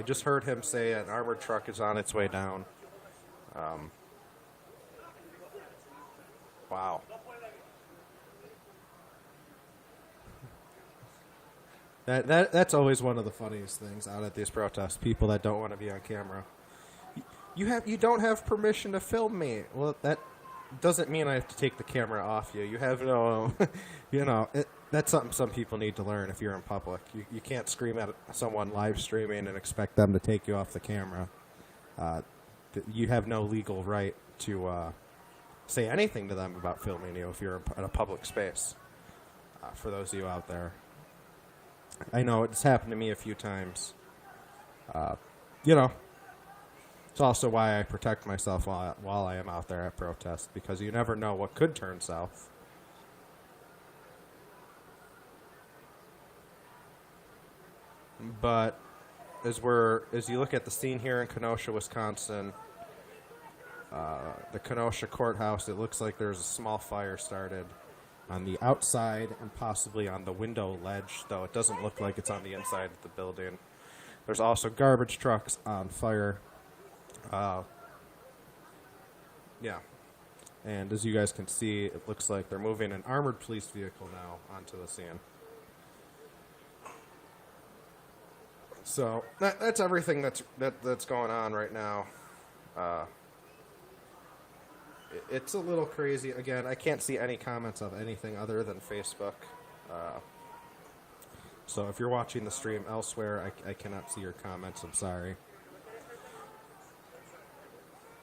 [SPEAKER 2] just heard him say an armored truck is on its way down. Wow. That's always one of the funniest things out at these protests. People that don't want to be on camera. You don't have permission to film me. Well, that doesn't mean I have to take the camera off you. You have no, that's something some people need to learn if you're in public. You can't scream at someone live streaming and expect them to take you off the camera. You have no legal right to say anything to them about filming you if you're in a public space. For those of you out there. I know it's happened to me a few times. You know, it's also why I protect myself while I am out there at protests, because you never know what could turn south. But as you look at the scene here in Kenosha, Wisconsin, the Kenosha courthouse, it looks like there's a small fire started on the outside and possibly on the window ledge, though it doesn't look like it's on the inside of the building. There's also garbage trucks on fire. Yeah. And as you guys can see, it looks like they're moving an armored police vehicle now onto the scene. So that's everything that's going on right now. It's a little crazy. Again, I can't see any comments of anything other than Facebook. So if you're watching the stream elsewhere, I cannot see your comments. I'm sorry.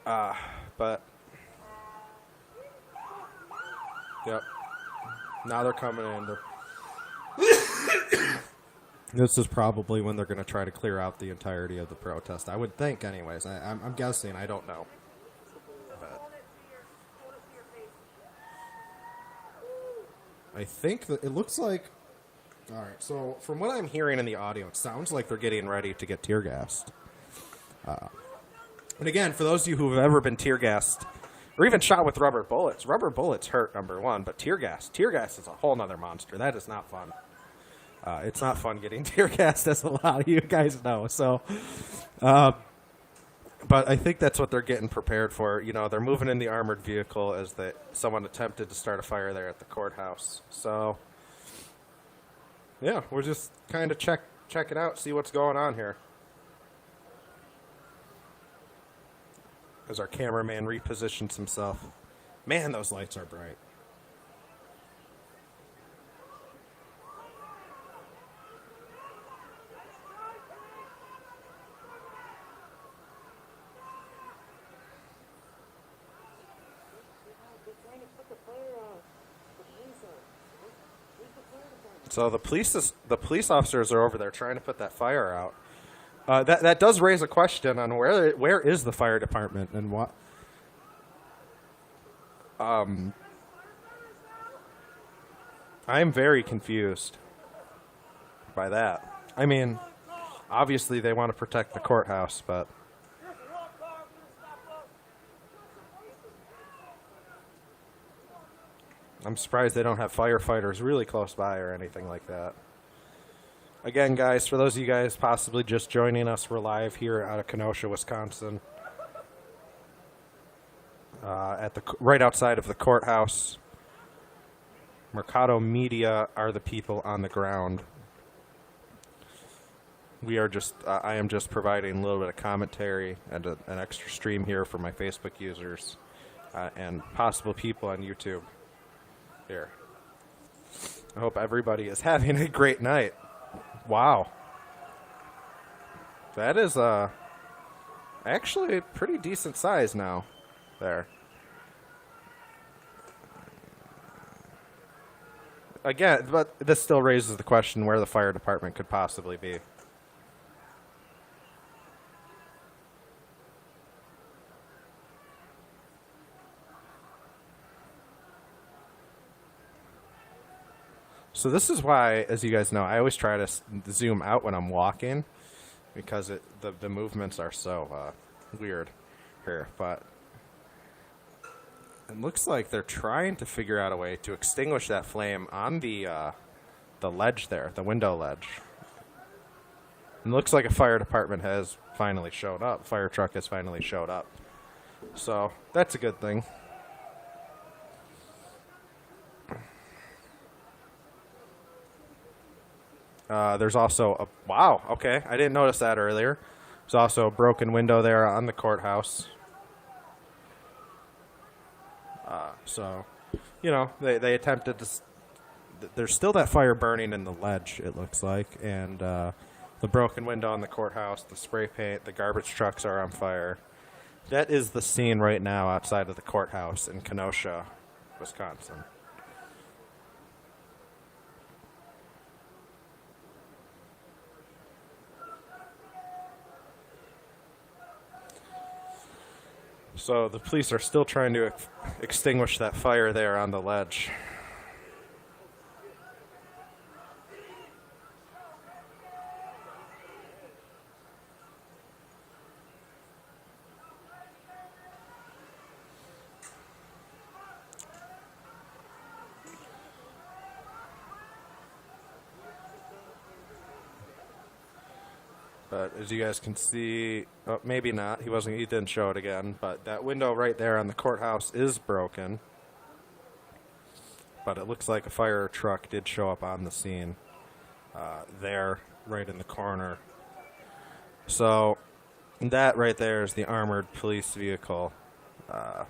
[SPEAKER 2] But yep. Now they're coming in. This is probably when they're going to try to clear out the entirety of the protest. I would think, anyways. I'm guessing. I don't know. But I think that it looks like. All right. So from what I'm hearing in the audio, it sounds like they're getting ready to get tear gassed. And again, for those of you who have ever been tear gassed, or even shot with rubber bullets hurt, number one. But tear gas is a whole nother monster. That is not fun. It's not fun getting tear gassed, as a lot of you guys know. So, but I think that's what they're getting prepared for. You know, they're moving in the armored vehicle as someone attempted to start a fire there at the courthouse. So, yeah, we're just kind of check it out, see what's going on here. As our cameraman repositions himself. Man, those lights are bright. So the police officers are over there trying to put that fire out. That does raise a question on where is the fire department and what. I'm very confused by that. I mean, obviously they want to protect the courthouse, but I'm surprised they don't have firefighters really close by or anything like that. Again, guys, for those of you guys possibly just joining us, we're live here out of Kenosha, Wisconsin, right outside of the courthouse. Mercado Media are the people on the ground. I am just providing a little bit of commentary and an extra stream here for my Facebook users and possible people on YouTube here. I hope everybody is having a great night. Wow. That is actually a pretty decent size now there. Again, but this still raises the question where the fire department could possibly be. So this is why, as you guys know, I always try to zoom out when I'm walking because the movements are so weird here. But it looks like they're trying to figure out a way to extinguish that flame on the ledge there, the window ledge. And it looks like a fire department has finally showed up. Fire truck has finally showed up. So that's a good thing. There's also wow, okay, I didn't notice that earlier. There's also a broken window there on the courthouse. So, you know, they attempted to. There's still that fire burning in the ledge, it looks like, and the broken window on the courthouse, the spray paint, the garbage trucks are on fire. That is the scene right now outside of the courthouse in Kenosha, Wisconsin. So the police are still trying to extinguish that fire there on the ledge. But as you guys can see, oh, maybe not. He didn't show it again. But that window right there on the courthouse is broken. But it looks like a fire truck did show up on the scene. There, right in the corner. So that right there is the armored police vehicle. And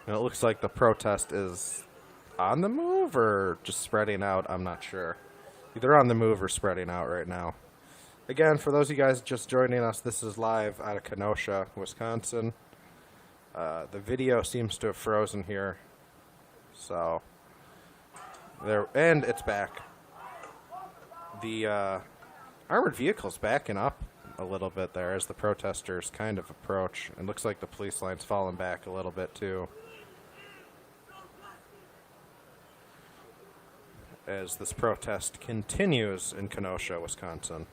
[SPEAKER 2] it looks like the protest is on the move or just spreading out. I'm not sure. Either on the move or spreading out right now. Again, for those of you guys just joining us, this is live out of Kenosha, Wisconsin. The video seems to have frozen here. So, there, and it's back. The armored vehicle's backing up a little bit there as the protesters kind of approach. It looks like the police line's falling back a little bit too. As this protest continues in Kenosha, Wisconsin.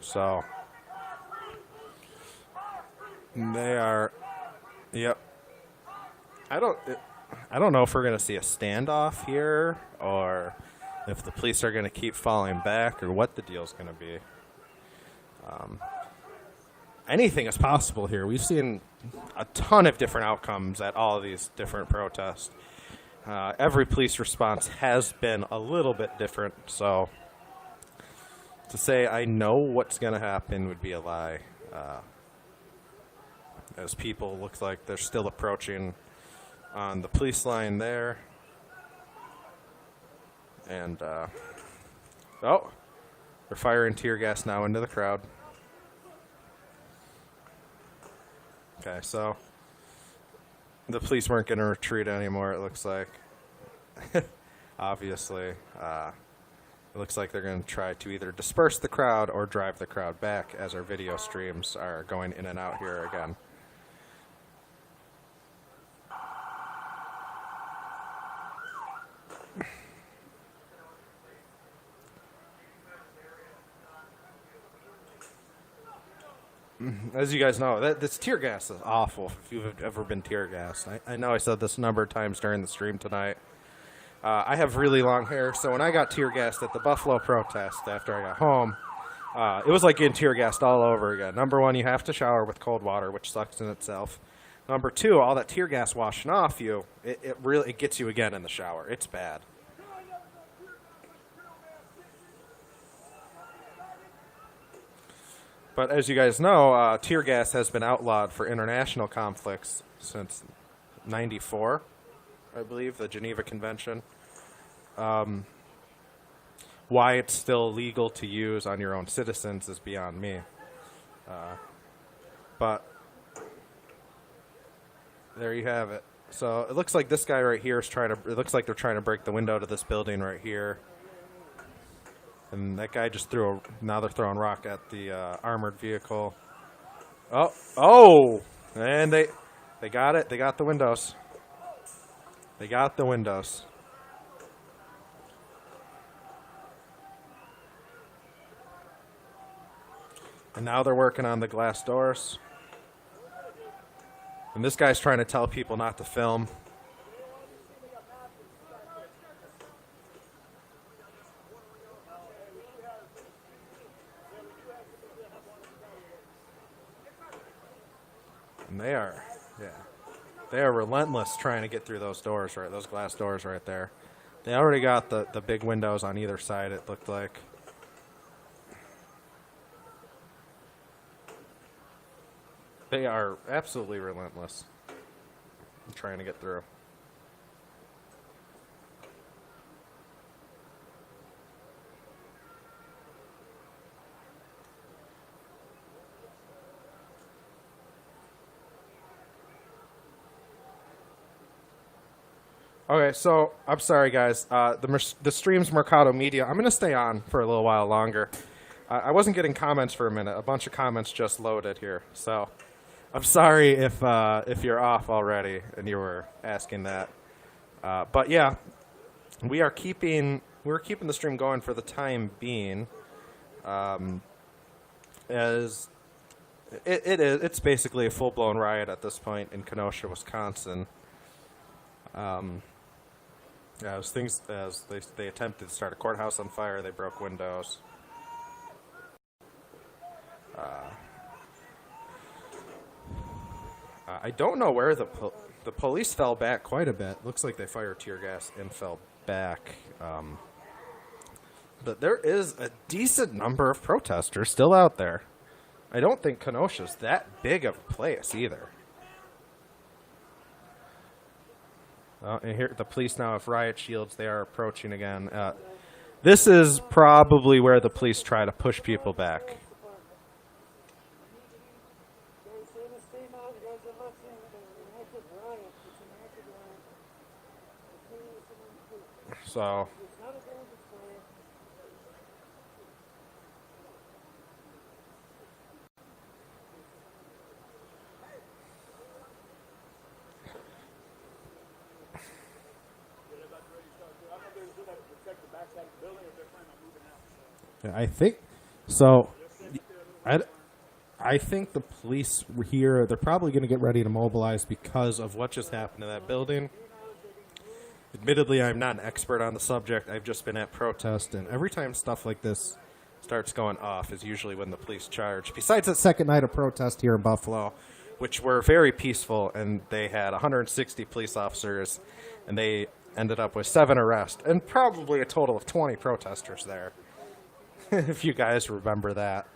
[SPEAKER 2] So, they are, yep. I don't know if we're going to see a standoff here or if the police are going to keep falling back or what the deal's going to be. Anything is possible here. We've seen a ton of different outcomes at all of these different protests. Every police response has been a little bit different, so to say I know what's going to happen would be a lie. As people look like they're still approaching on the police line there. And, oh, they're firing tear gas now into the crowd. Okay, so the police weren't going to retreat anymore, it looks like. Obviously. It looks like they're going to try to either disperse the crowd or drive the crowd back as our video streams are going in and out here again. As you guys know, this tear gas is awful if you've ever been tear gassed. I know I said this a number of times during the stream tonight. I have really long hair, so when I got tear gassed at the Buffalo protest after I got home, it was like getting tear gassed all over again. Number one, you have to shower with cold water, which sucks in itself. Number two, all that tear gas washing off you, it gets you again in the shower. It's bad. But as you guys know, tear gas has been outlawed for international conflicts since '94, I believe, the Geneva Convention. Why it's still legal to use on your own citizens is beyond me. But there you have it. So it looks like this guy right here is it looks like they're trying to break the window to this building right here. And that guy just now they're throwing rock at the armored vehicle. Oh! And they got it. They got the windows. They got the windows. And now they're working on the glass doors. And this guy's trying to tell people not to film. And they are relentless trying to get through those doors, right? Those glass doors right there. They already got the big windows on either side, it looked like. They are absolutely relentless trying to get through. Okay, so I'm sorry, guys. The stream's Mercado Media. I'm going to stay on for a little while longer. I wasn't getting comments for a minute. A bunch of comments just loaded here, so I'm sorry if you're off already and you were asking that. But yeah, we're keeping the stream going for the time being, as it's basically a full blown riot at this point in Kenosha, Wisconsin. As they attempted to start a courthouse on fire, they broke windows. I don't know where the police fell back quite a bit. Looks like they fired tear gas and fell back. But there is a decent number of protesters still out there. I don't think Kenosha's that big of a place either. And here, the police now have riot shields. They are approaching again. This is probably where the police try to push people back. So, I think so. I think the police here, they're probably going to get ready to mobilize because of what just happened to that building. Admittedly, I'm not an expert on the subject. I've just been at protest, and every time stuff like this starts going off is usually when the police charge. Besides that second night of protest here in Buffalo, which were very peaceful, and they had 160 police officers, and they ended up with 7 arrests, and probably a total of 20 protesters there. If you guys remember that.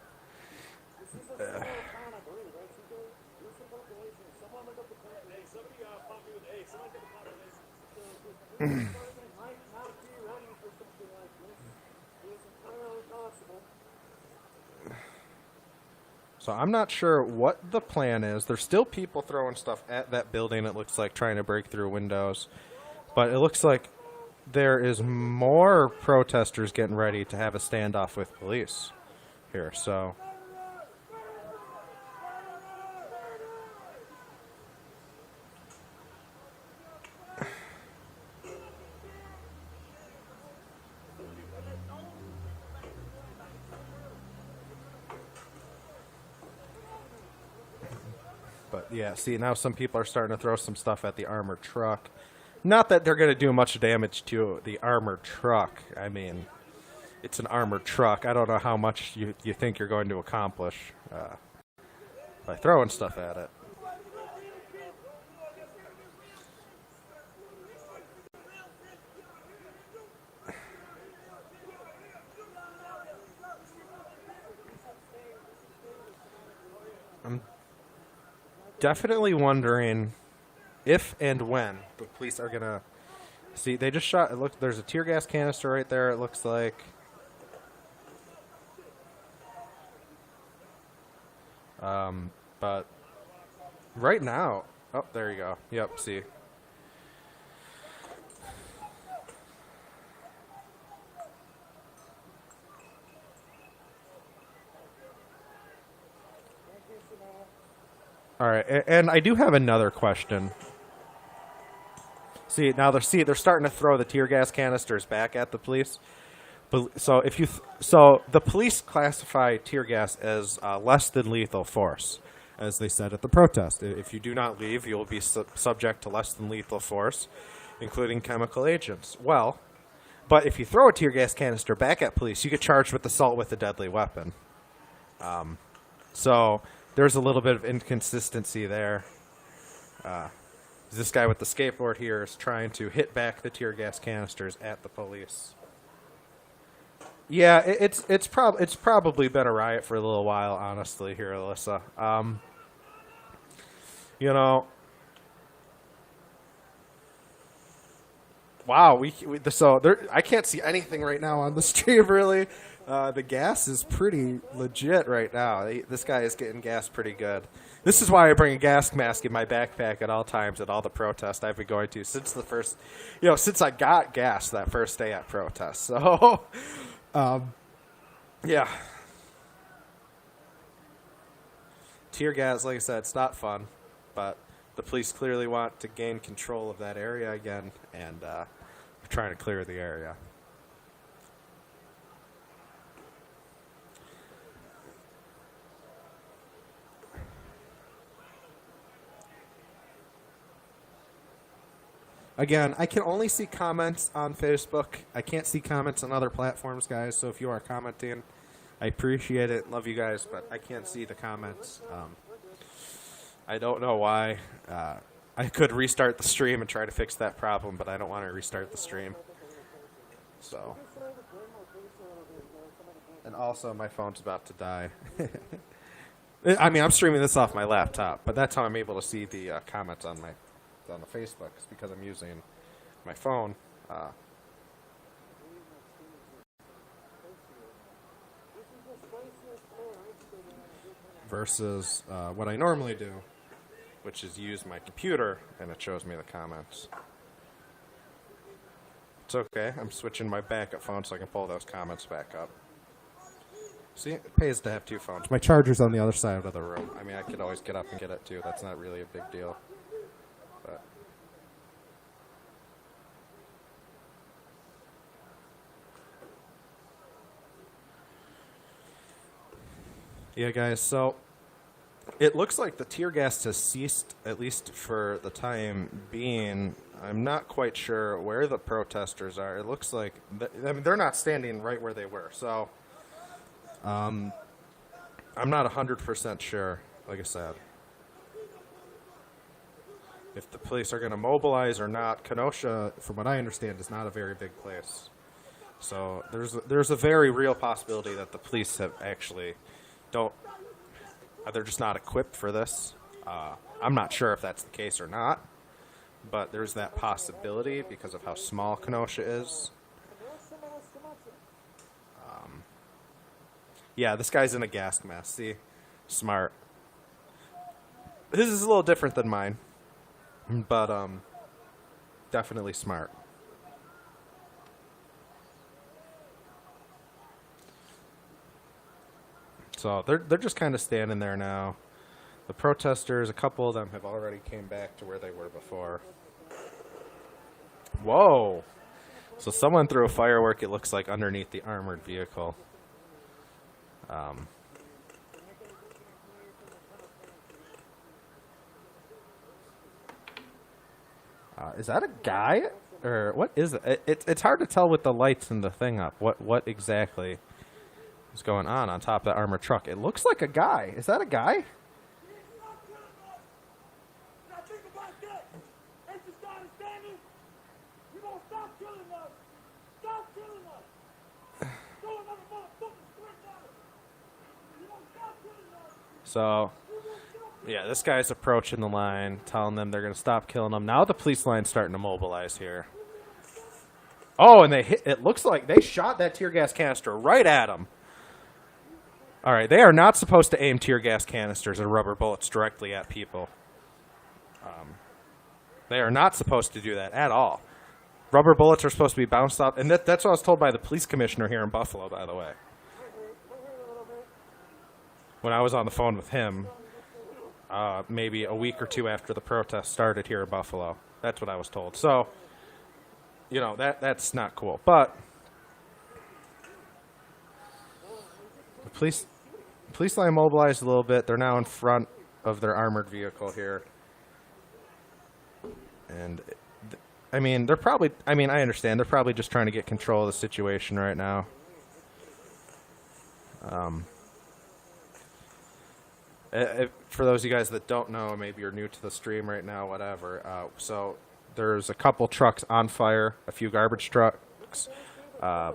[SPEAKER 2] So I'm not sure what the plan is. There's still people throwing stuff at that building, it looks like, trying to break through windows. But it looks like there is more protesters getting ready to have a standoff with police here. So but yeah, see, now some people are starting to throw some stuff at the armored truck. Not that they're going to do much damage to the armored truck. I mean, it's an armored truck. I don't know how much you think you're going to accomplish by throwing stuff at it. I'm definitely wondering if and when the police are gonna see. They just shot. Look, there's a tear gas canister right there. It looks like. But right now, oh, there you go. Yep. See. All right, and I do have another question. See, now they're starting to throw the tear gas canisters back at the police. But so the police classify tear gas as less than lethal force, as they said at the protest. If you do not leave, you will be subject to less than lethal force, including chemical agents. Well, but if you throw a tear gas canister back at police, you get charged with assault with a deadly weapon. So there's a little bit of inconsistency there. This guy with the skateboard here is trying to hit back the tear gas canisters at the police. Yeah, it's probably been a riot for a little while, honestly, here, Alyssa. You know, wow, so there, I can't see anything right now on the stream, really. The gas is pretty legit right now. This guy is getting gas pretty good. This is why I bring a gas mask in my backpack at all times at all the protests I've been going to since the first, since I got gas that first day at protests. So, yeah. Tear gas, like I said, it's not fun, but the police clearly want to gain control of that area again, and we're trying to clear the area. Again, I can only see comments on Facebook. I can't see comments on other platforms, guys. So if you are commenting, I appreciate it. Love you guys, but I can't see the comments. I don't know why. I could restart the stream and try to fix that problem, but I don't want to restart the stream. So. And also, my phone's about to die. I mean, I'm streaming this off my laptop, but that's how I'm able to see the comments on the Facebook. It's because I'm using my phone. Versus what I normally do, which is use my computer, and it shows me the comments. It's okay. I'm switching my backup phone so I can pull those comments back up. See, it pays to have two phones. My charger's on the other side of the room. I mean, I could always get up and get it, too. That's not really a big deal. But yeah, guys, so it looks like the tear gas has ceased, at least for the time being. I'm not quite sure where the protesters are. It looks like they're not standing right where they were. So I'm not 100% sure, like I said, if the police are going to mobilize or not. Kenosha, from what I understand, is not a very big place. So there's a very real possibility that the police have actually they're just not equipped for this. I'm not sure if that's the case or not, but there's that possibility because of how small Kenosha is. Yeah, this guy's in a gas mask. See? Smart. His is a little different than mine, but definitely smart. So they're just kind of standing there now. The protesters, a couple of them have already came back to where they were before. Whoa! So someone threw a firework, it looks like, underneath the armored vehicle. Is that a guy? Or what is it? It's hard to tell with the lights and the thing up. What exactly is going on top of the armored truck? It looks like a guy. Is that a guy? So, yeah, this guy's approaching the line, telling them they're going to stop killing them. Now the police line's starting to mobilize here. Oh, and it looks like they shot that tear gas canister right at him. All right, they are not supposed to aim tear gas canisters and rubber bullets directly at people. They are not supposed to do that at all. Rubber bullets are supposed to be bounced off, and that's what I was told by the police commissioner here in Buffalo, by the way. When I was on the phone with him, maybe a week or two after the protest started here in Buffalo. That's what I was told. So, that's not cool. But the police line mobilized a little bit. They're now in front of their armored vehicle here. And, I mean, I understand. They're probably just trying to get control of the situation right now. For those of you guys that don't know, maybe you're new to the stream right now, whatever. So there's a couple trucks on fire, a few garbage trucks. I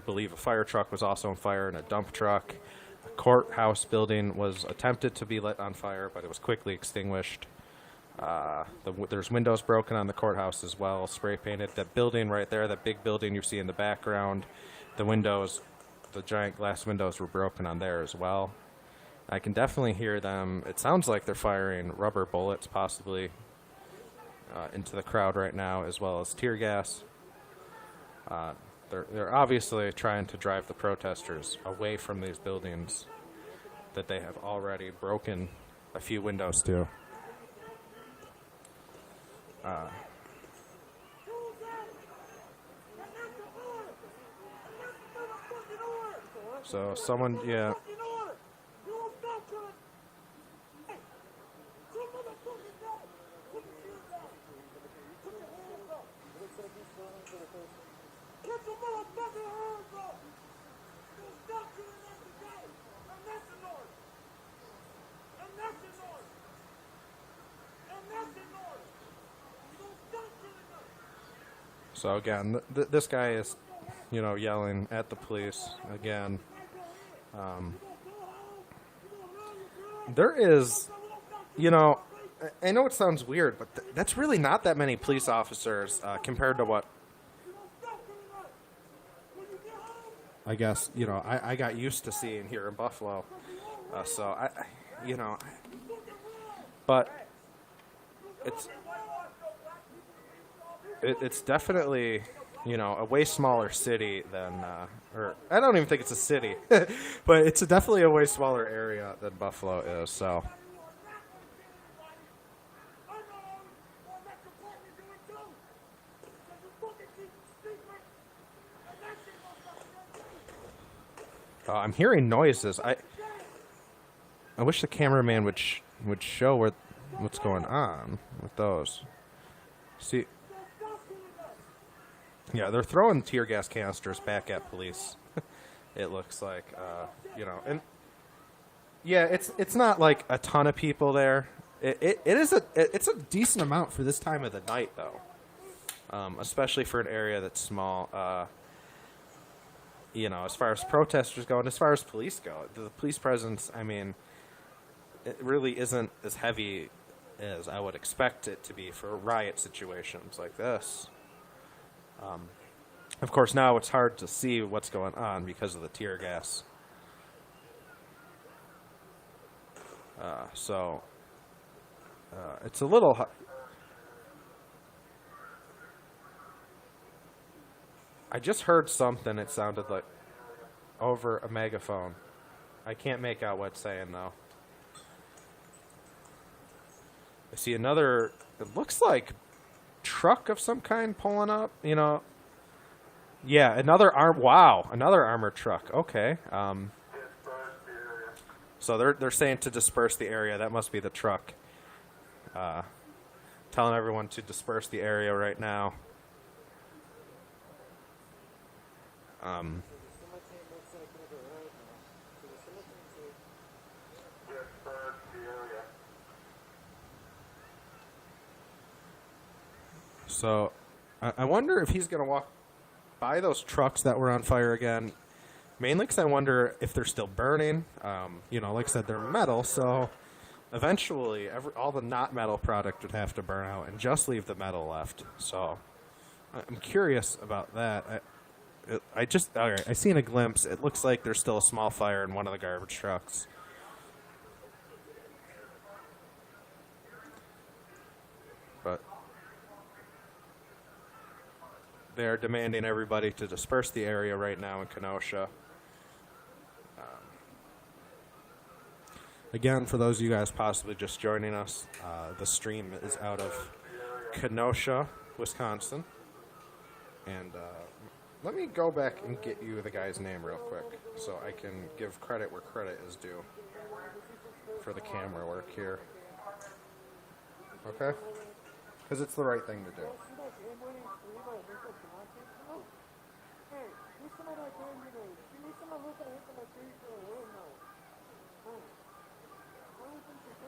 [SPEAKER 2] believe a fire truck was also on fire and a dump truck. A courthouse building was attempted to be lit on fire, but it was quickly extinguished. There's windows broken on the courthouse as well, spray painted. That building right there, that big building you see in the background, the windows the giant glass windows were broken on there as well. I can definitely hear them. It sounds like they're firing rubber bullets, possibly, into the crowd right now, as well as tear gas. They're obviously trying to drive the protesters away from these buildings that they have already broken a few windows to. So someone, yeah. So again, this guy is, yelling at the police again. There is, I know it sounds weird, but that's really not that many police officers compared to what I guess, I got used to seeing here in Buffalo. So but it's definitely, a way smaller city than, or I don't even think it's a city, but it's definitely a way smaller area than Buffalo is, so. I'm hearing noises. I wish the cameraman would show what's going on with those. See, yeah, they're throwing tear gas canisters back at police. It looks like, and yeah, it's not like a ton of people there. It's a decent amount for this time of the night though, especially for an area that's small. As far as protesters go and as far as police go, the police presence, I mean, it really isn't as heavy as I would expect it to be for riot situations like this. Of course, now it's hard to see what's going on because of the tear gas. It's a little... I just heard something, it sounded like, over a megaphone. I can't make out what it's saying, though. I see another, it looks like truck of some kind pulling up, Yeah, another armored truck. Okay. So they're saying to disperse the area. That must be the truck. Telling everyone to disperse the area right now. So I wonder if he's going to walk by those trucks that were on fire again. Mainly because I wonder if they're still burning. Like I said, they're metal, so eventually all the not metal product would have to burn out and just leave the metal left. So I'm curious about that. I seen a glimpse. It looks like there's still a small fire in one of the garbage trucks. But they're demanding everybody to disperse the area right now in Kenosha. Again, for those of you guys possibly just joining us, the stream is out of Kenosha, Wisconsin. And let me go back and get you the guy's name real quick so I can give credit where credit is due for the camera work here. Okay? Because it's the right thing to do.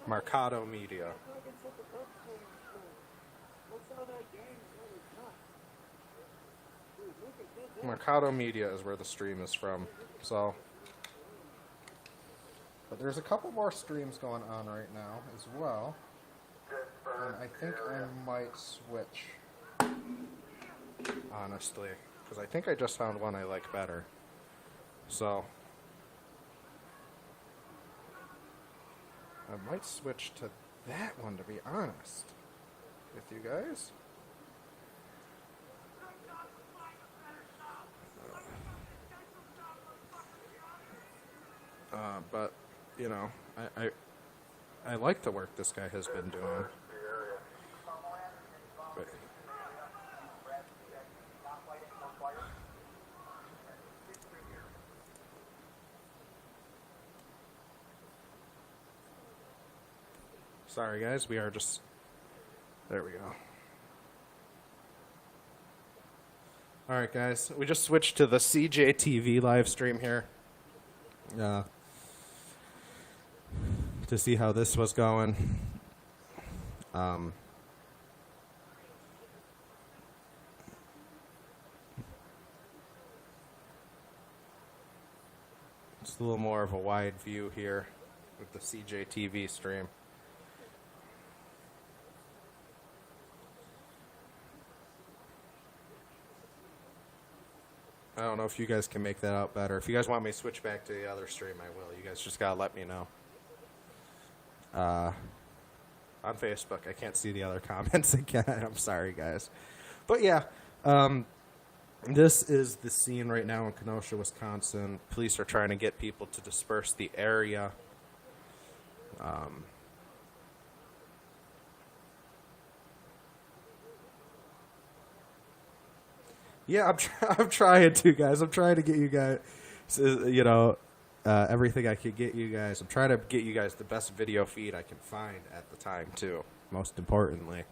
[SPEAKER 2] Mercado Media. Mercado Media is where the stream is from. So, but there's a couple more streams going on right now as well. And I think I might switch, honestly, because I think I just found one I like better. So I might switch to that one, to be honest with you guys. But you know, I like the work this guy has been doing. But, sorry guys, we are just, there we go. Alright guys, we just switched to the CJTV live stream here. To see how this was going. It's a little more of a wide view here with the CJTV stream. I don't know if you guys can make that out better. If you guys want me to switch back to the other stream, I will. You guys just gotta let me know. On Facebook, I can't see the other comments again. I'm sorry, guys. But yeah, this is the scene right now in Kenosha, Wisconsin. Police are trying to get people to disperse the area. Yeah, I'm trying to, guys. I'm trying to get you guys, you know, everything I could get you guys. I'm trying to get you guys the best video feed I can find at the time, too, most importantly.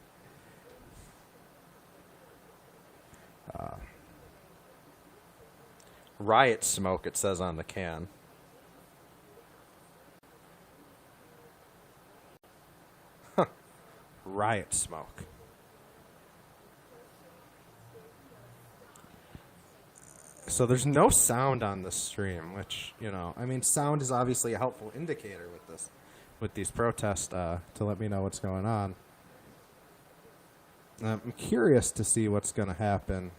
[SPEAKER 2] Riot smoke, it says on the can. Huh. Riot smoke. So there's no sound on this stream, which, you know, I mean, sound is obviously a helpful indicator with these protests, to let me know what's going on. I'm curious to see what's going to happen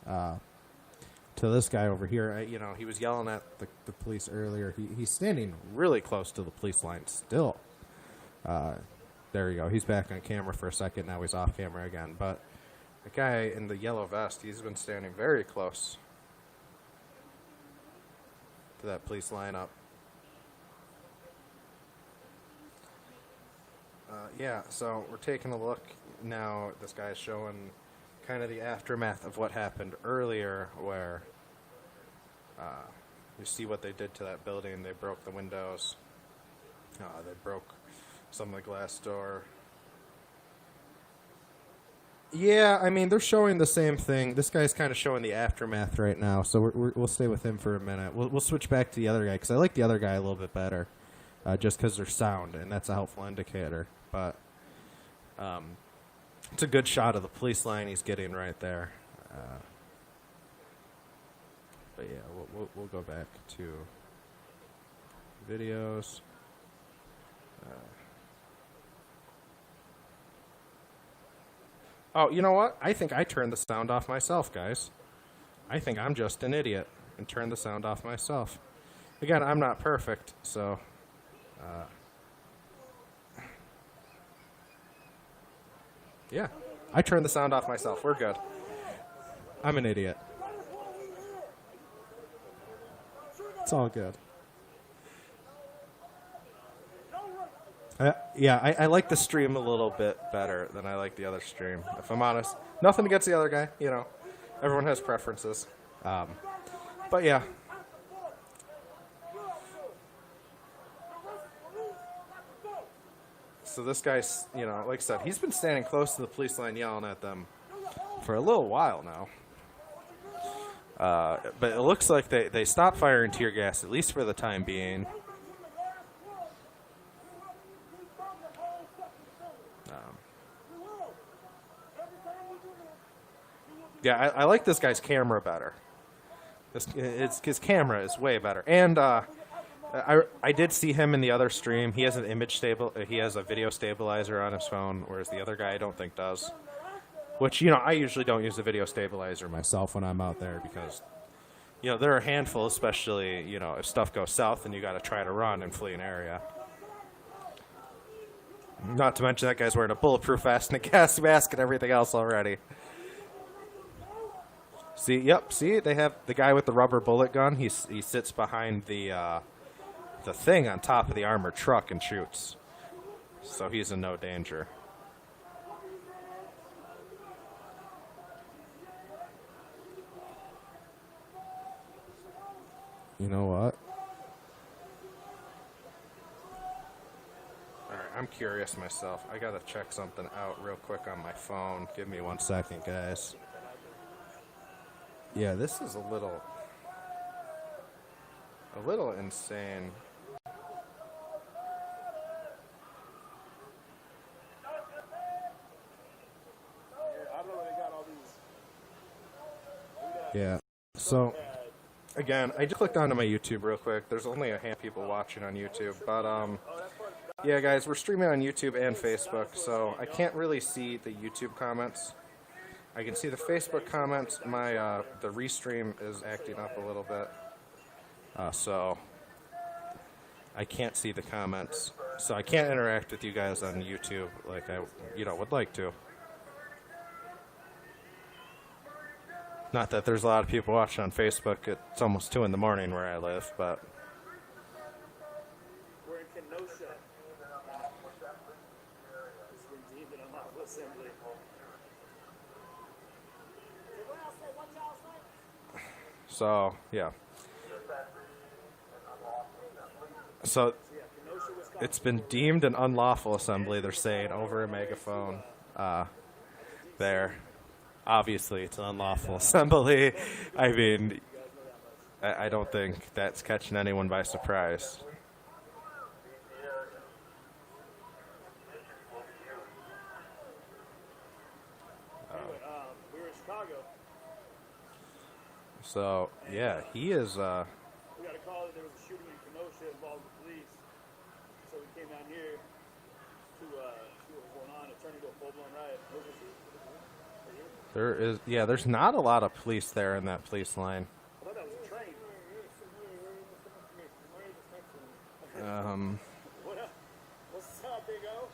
[SPEAKER 2] to this guy over here. You know, he was yelling at the police earlier. He's standing really close to the police line still. There you go. He's back on camera for a second. Now he's off camera again. But the guy in the yellow vest, he's been standing very close to that police lineup. Yeah, so we're taking a look now. This guy's showing kind of the aftermath of what happened earlier, where you see what they did to that building. They broke the windows. They broke some of the glass door. Yeah, I mean, they're showing the same thing. This guy's kind of showing the aftermath right now, so we'll stay with him for a minute. We'll switch back to the other guy, because I like the other guy a little bit better, just because there's sound, and that's a helpful indicator. But it's a good shot of the police line he's getting right there. But yeah, we'll go back to videos. Oh, you know what? I think I turned the sound off myself, guys. I think I'm just an idiot and turned the sound off myself. Again, I'm not perfect, so... yeah, I turned the sound off myself. We're good. I'm an idiot. It's all good. Yeah, I like the stream a little bit better than I like the other stream, if I'm honest. Nothing against the other guy, you know. Everyone has preferences. But yeah. So this guy's, you know, like I said, he's been standing close to the police line yelling at them for a little while now. But it looks like they stopped firing tear gas, at least for the time being. Yeah, I like this guy's camera better. His camera is way better. And I did see him in the other stream. He has he has a video stabilizer on his phone, whereas the other guy I don't think does. Which, you know, I usually don't use a video stabilizer myself when I'm out there, because you know, there are a handful, especially, you know, if stuff goes south and you got to try to run and flee an area. Not to mention that guy's wearing a bulletproof vest and a gas mask and everything else already. See, yep, see, they have the guy with the rubber bullet gun. He sits behind the thing on top of the armored truck and shoots. So he's in no danger. You know what? Alright, I'm curious myself. I gotta check something out real quick on my phone. Give me 1 second, guys. Yeah, this is a little insane. Yeah. So, again, I just clicked onto my YouTube real quick. There's only a handful of people watching on YouTube, but yeah, guys, we're streaming on YouTube and Facebook, so I can't really see the YouTube comments. I can see the Facebook comments. My the restream is acting up a little bit, so I can't see the comments. So I can't interact with you guys on YouTube like I, would like to. Not that there's a lot of people watching on Facebook. It's almost 2 in the morning where I live, but
[SPEAKER 3] We're in Kenosha. It's been deemed an unlawful assembly.
[SPEAKER 2] so yeah. So it's been deemed an unlawful assembly, they're saying over a megaphone there. Obviously, it's an unlawful assembly. I mean, I don't think that's catching anyone by surprise.
[SPEAKER 3] We were in Chicago.
[SPEAKER 2] So, yeah, he is...
[SPEAKER 3] We got a call that there was a shooting in Kenosha involving the police. So we came down here to see what was going on. It turned into a full-blown riot.
[SPEAKER 2] There's not a lot of police there in that police line.
[SPEAKER 3] I thought that was a train. What's up, Big O?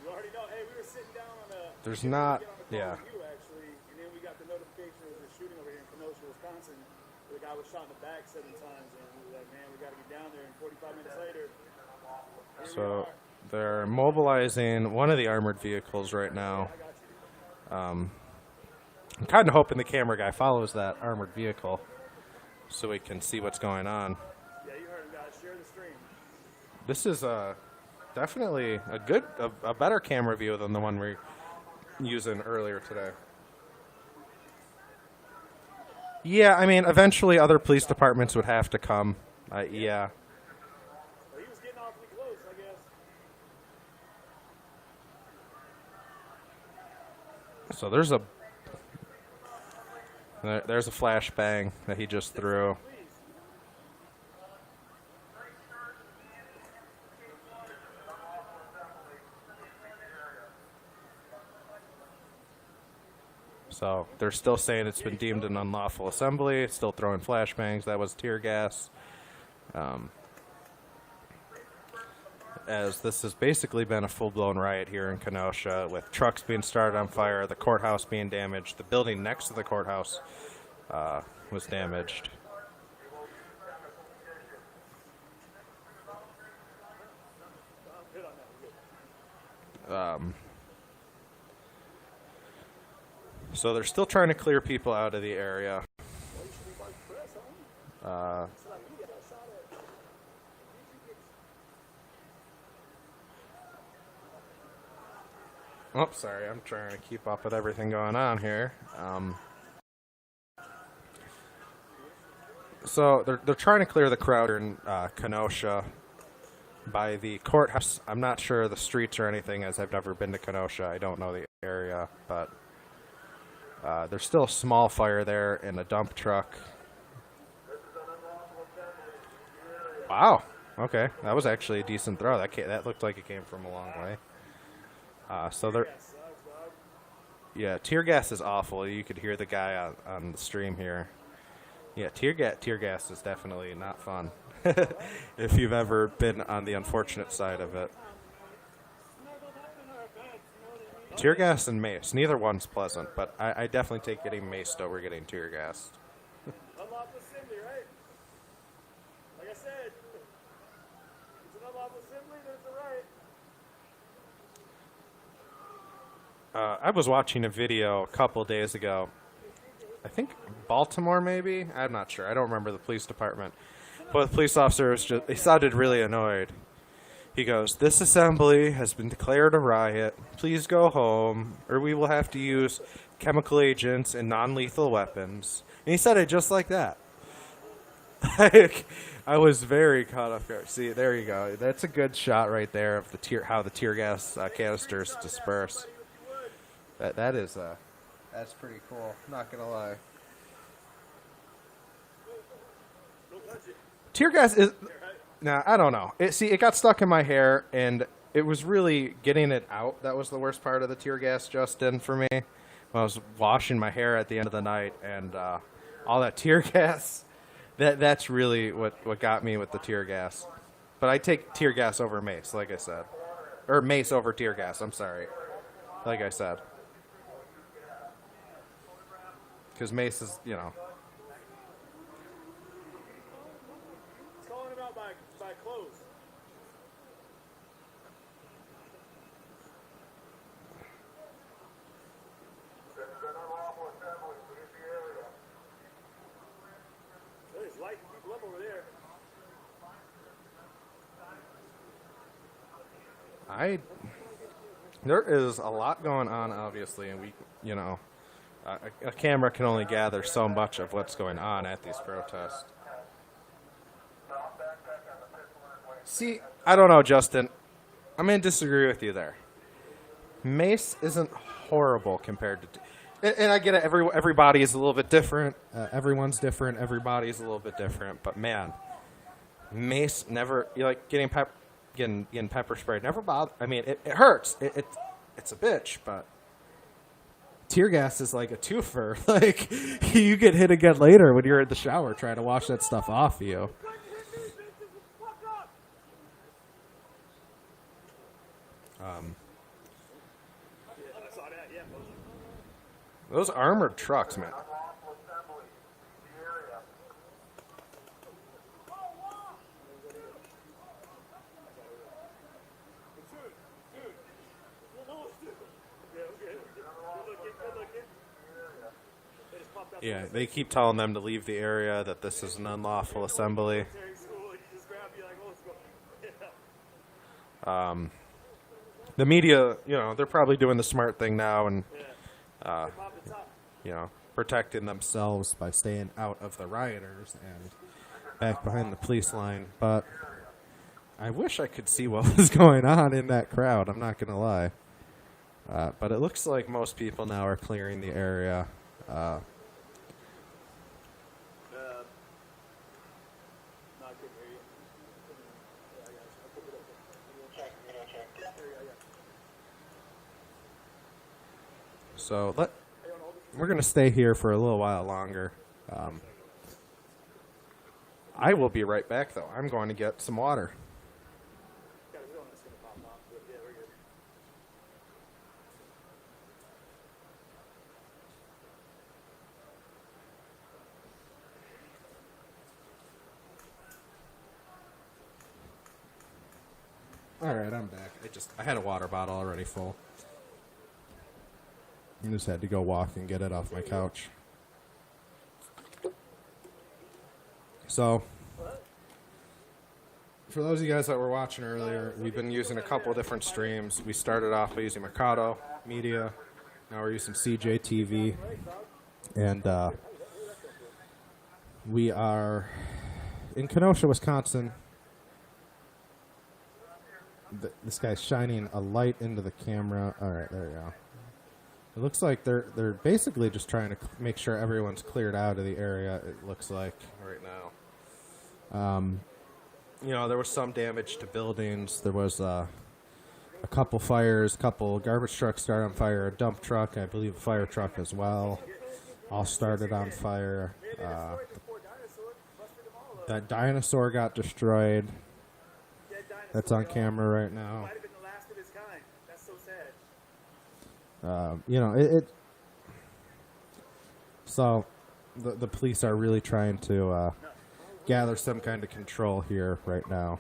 [SPEAKER 3] You already know. Hey, we were sitting down on a...
[SPEAKER 2] There's not...
[SPEAKER 3] Yeah.
[SPEAKER 2] Yeah.
[SPEAKER 3] You actually, and then we got the notification there was a shooting over here in Kenosha, Wisconsin. The guy was shot in the back 7 times, and we were like, man, we got to get down there. And 45 minutes later,
[SPEAKER 2] So they're mobilizing one of the armored vehicles right now. I'm kind of hoping the camera guy follows that armored vehicle so we can see what's going on.
[SPEAKER 3] yeah, you heard him, guys. Share the stream.
[SPEAKER 2] This is definitely a better camera view than the one we're using earlier today. Yeah, I mean, eventually other police departments would have to come. Yeah.
[SPEAKER 3] Well, he was getting awfully close, I guess.
[SPEAKER 2] So there's a flashbang that he just threw. So they're still saying it's been deemed an unlawful assembly, still throwing flashbangs. That was tear gas. As this has basically been a full-blown riot here in Kenosha, with trucks being started on fire, the courthouse being damaged, the building next to the courthouse was damaged. So they're still trying to clear people out of the area. Oh, sorry, I'm trying to keep up with everything going on here. So they're trying to clear the crowd in Kenosha by the courthouse. I'm not sure the streets or anything, as I've never been to Kenosha. I don't know the area, but there's still a small fire there in a dump truck. Wow. Okay, that was actually a decent throw. That looked like it came from a long way. So they're... Yeah, tear gas is awful. You could hear the guy on the stream here. Yeah, tear gas is definitely not fun. If you've ever been on the unfortunate side of it. Tear gas and mace, neither one's pleasant, but I definitely take getting maced over getting tear gassed.
[SPEAKER 3] Unlawful assembly, right? Like I said, it's an unlawful assembly, there's a right.
[SPEAKER 2] I was watching a video a couple days ago. I think Baltimore, maybe? I'm not sure. I don't remember the police department. But the police officer was he sounded really annoyed. He goes, "This assembly has been declared a riot. Please go home, or we will have to use chemical agents and non-lethal weapons." And he said it just like that. Like, I was very caught off guard. See, there you go. That's a good shot right there of the how the tear gas canisters disperse. That's pretty cool. Not gonna lie. Tear gas is. Now, I don't know. It got stuck in my hair, and it was really getting it out. That was the worst part of the tear gas, Justin, for me. When I was washing my hair at the end of the night, and all that tear gas, that's really what got me with the tear gas. But I take tear gas over mace, like I said. Or mace over tear gas, I'm sorry. Like I said. Because mace is, you know.
[SPEAKER 3] It's calling him out by clothes. There's lighting people up over there.
[SPEAKER 2] There is a lot going on, obviously, and a camera can only gather so much of what's going on at these protests. See, I don't know, Justin. I'm going to disagree with you there. Mace isn't horrible compared to... And I get it, everybody is a little bit different. Everyone's different. Everybody's a little bit different. But, man, mace never... getting pepper sprayed never bothered... I mean, it hurts. It's a bitch, but... Tear gas is like a twofer. Like, you get hit again later when you're in the shower trying to wash that stuff off you. Those armored trucks, man. Yeah, they keep telling them to leave the area, that this is an unlawful assembly. The media, they're probably doing the smart thing now and, protecting themselves by staying out of the rioters and back behind the police line. But I wish I could see what was going on in that crowd. I'm not going to lie. But it looks like most people now are clearing the area. So we're going to stay here for a little while longer. I will be right back, though. I'm going to get some water. All right, I'm back. I had a water bottle already full. I just had to go walk and get it off my couch. So, for those of you guys that were watching earlier, we've been using a couple of different streams. We started off by using Mercado Media. Now we're using CJTV. And we are in Kenosha, Wisconsin. This guy's shining a light into the camera. All right, there we go. It looks like they're basically just trying to make sure everyone's cleared out of the area, it looks like, right now. There was some damage to buildings. There was a couple fires, couple garbage trucks started on fire, a dump truck, I believe a fire truck as well, all started on fire. That dinosaur got destroyed.
[SPEAKER 3] Dead dinosaur,
[SPEAKER 2] That's on
[SPEAKER 3] y'all.
[SPEAKER 2] camera right now.
[SPEAKER 3] Might have been the last of his kind. That's so sad.
[SPEAKER 2] You know, it so the police are really trying to gather some kind of control here right now.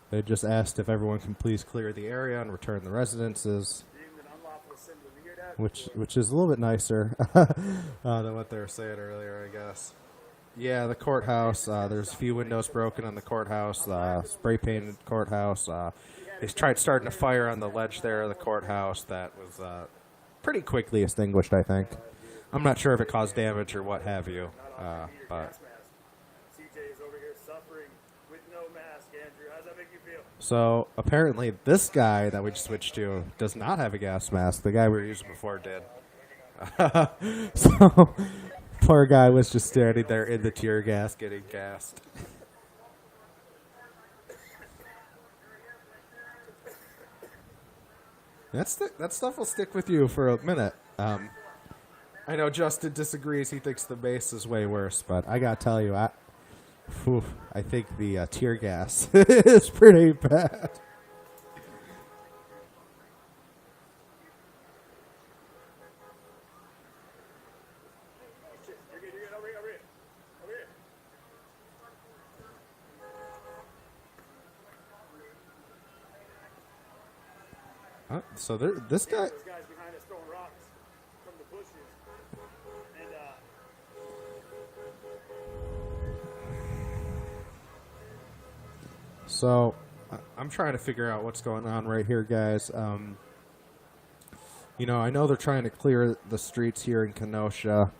[SPEAKER 2] They just asked if everyone can please clear the area and return the residences,
[SPEAKER 3] Deemed an unlawful assembly. We hear that?
[SPEAKER 2] which is a little bit nicer than what they were saying earlier, I guess. Yeah, the courthouse. There's a few windows broken on the courthouse. Spray painted courthouse. They tried starting a fire on the ledge there of the courthouse that was pretty quickly extinguished, I think. I'm not sure if it caused damage or what have you, but
[SPEAKER 3] CJ is over here suffering with no mask. Andrew, how does that make you feel?
[SPEAKER 2] so apparently this guy that we switched to does not have a gas mask. The guy we were using before did. So poor guy was just standing there in the tear gas getting gassed. That stuff will stick with you for a minute. I know Justin disagrees. He thinks the bass is way worse, but I gotta tell you, I think the tear gas is pretty bad.
[SPEAKER 3] You're good. Over here. Over here.
[SPEAKER 2] So this guy.
[SPEAKER 3] Those guys behind us throwing rocks from the bushes. And,
[SPEAKER 2] So I'm trying to figure out what's going on right here, guys. You know, I know they're trying to clear the streets here in Kenosha.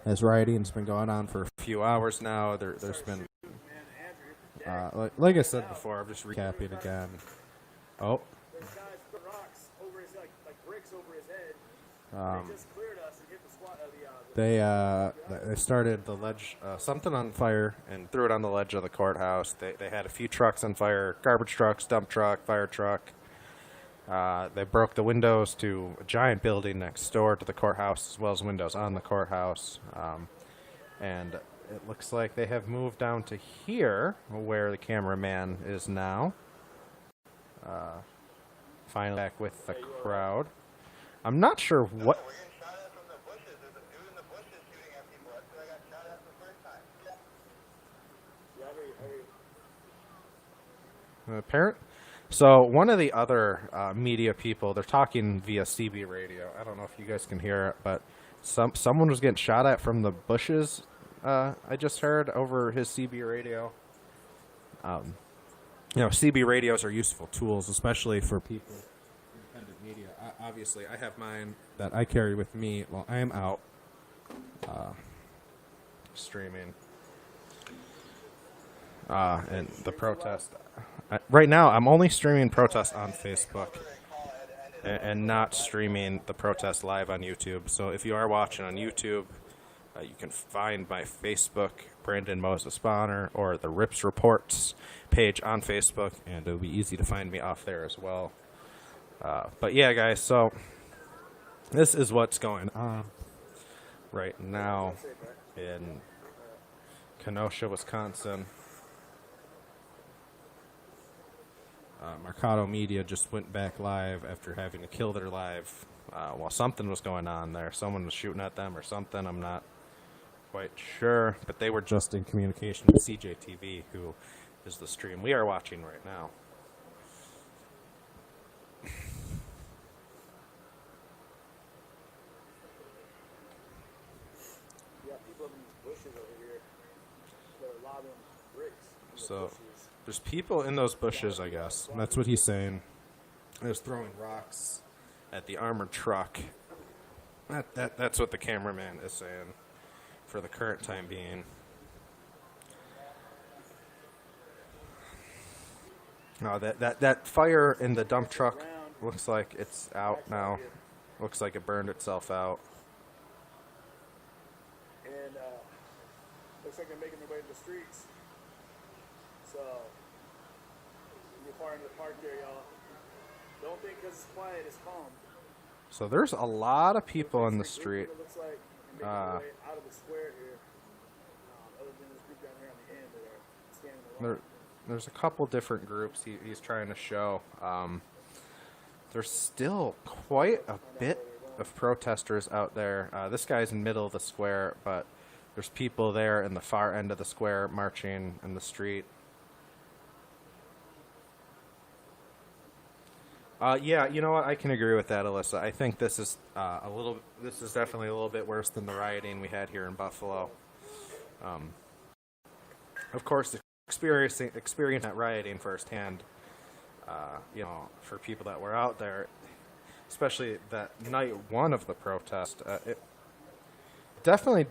[SPEAKER 2] As rioting's been going on for a few hours now. There's been, like I said before, I'm just recapping again. Oh.
[SPEAKER 3] those guys throw rocks over his, like bricks over his head. They just cleared us and hit the squad.
[SPEAKER 2] They started the ledge, something on fire and threw it on the ledge of the courthouse. They had a few trucks on fire, garbage trucks, dump truck, fire truck. They broke the windows to a giant building next door to the courthouse, as well as windows on the courthouse. And it looks like they have moved down to here, where the cameraman is now. Finally back with the crowd. I'm not sure what...
[SPEAKER 4] We're getting shot at from the bushes. There's a dude in the bushes shooting at people. That's where I got shot at the first time.
[SPEAKER 3] Yeah, I hear you.
[SPEAKER 2] Parent. So one of the other media people, they're talking via CB radio. I don't know if you guys can hear it, but someone was getting shot at from the bushes. I just heard over his CB radio. You know, CB radios are useful tools, especially for people independent media. Obviously, I have mine that I carry with me while I am out streaming. And the protest. Right now, I'm only streaming protest on Facebook and not streaming the protest live on YouTube. So if you are watching on YouTube, you can find my Facebook, Brandon Moses Bonner, or the Rips Reports page on Facebook, and it'll be easy to find me off there as well. But yeah, guys, so this is what's going on right now in Kenosha, Wisconsin. Mercado Media just went back live after having to kill their live while something was going on there. Someone was shooting at them or something. I'm not quite sure, but they were just in communication with CJTV, who is the stream we are watching right now.
[SPEAKER 3] Yeah, people in these bushes over here. They're lobbing bricks. In the
[SPEAKER 2] So
[SPEAKER 3] bushes.
[SPEAKER 2] there's people in those bushes, I guess. That's what he's saying. He was throwing rocks at the armored truck. That's what the cameraman is saying for the current time being. No, that fire in the dump truck looks like it's out now. Looks like it burned itself out.
[SPEAKER 3] And looks like they're making their way to the streets. So, you're far into the park there, y'all. Don't think because it's quiet, it's calm.
[SPEAKER 2] So there's a lot of people in the street.
[SPEAKER 3] It looks like, and making their way out of the square here. Other than this group down here on the end that are standing along.
[SPEAKER 2] There's a couple different groups he's trying to show. There's still quite a bit of protesters out there. This guy's in the middle of the square, but there's people there in the far end of the square marching in the street. Yeah, you know what? I can agree with that, Alyssa. I think this is this is definitely a little bit worse than the rioting we had here in Buffalo. Of course, experiencing that rioting firsthand, you know, for people that were out there, especially that night one of the protest, it definitely,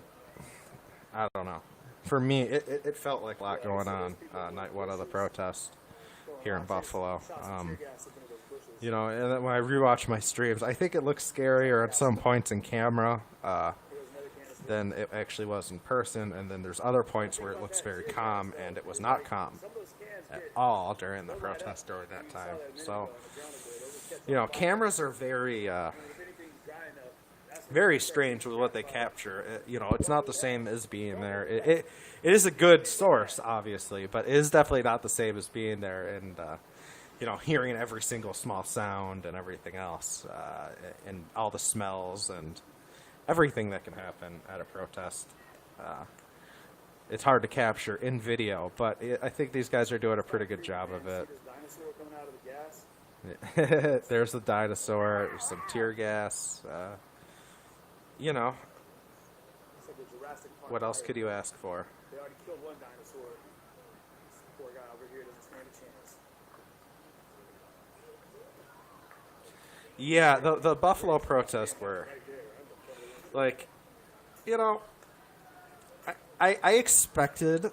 [SPEAKER 2] I don't know. For me, it felt like a lot going on night one of the protest here in Buffalo. You know, and then when I rewatch my streams, I think it looks scarier at some points in camera than it actually was in person. And then there's other points where it looks very calm, and it was not calm at all during the protest during that time. So, you know, cameras are very, very strange with what they capture. You know, it's not the same as being there. It is a good source, obviously, but it is definitely not the same as being there and, you know, hearing every single small sound and everything else, and all the smells and everything that can happen at a protest. It's hard to capture in video, but I think these guys are doing a pretty good job of it. There's the dinosaur, there's some tear gas. You know, what else could you ask for?
[SPEAKER 3] They already killed one dinosaur. This poor guy over here doesn't stand a chance.
[SPEAKER 2] Yeah, the Buffalo protests were, like, you know, I expected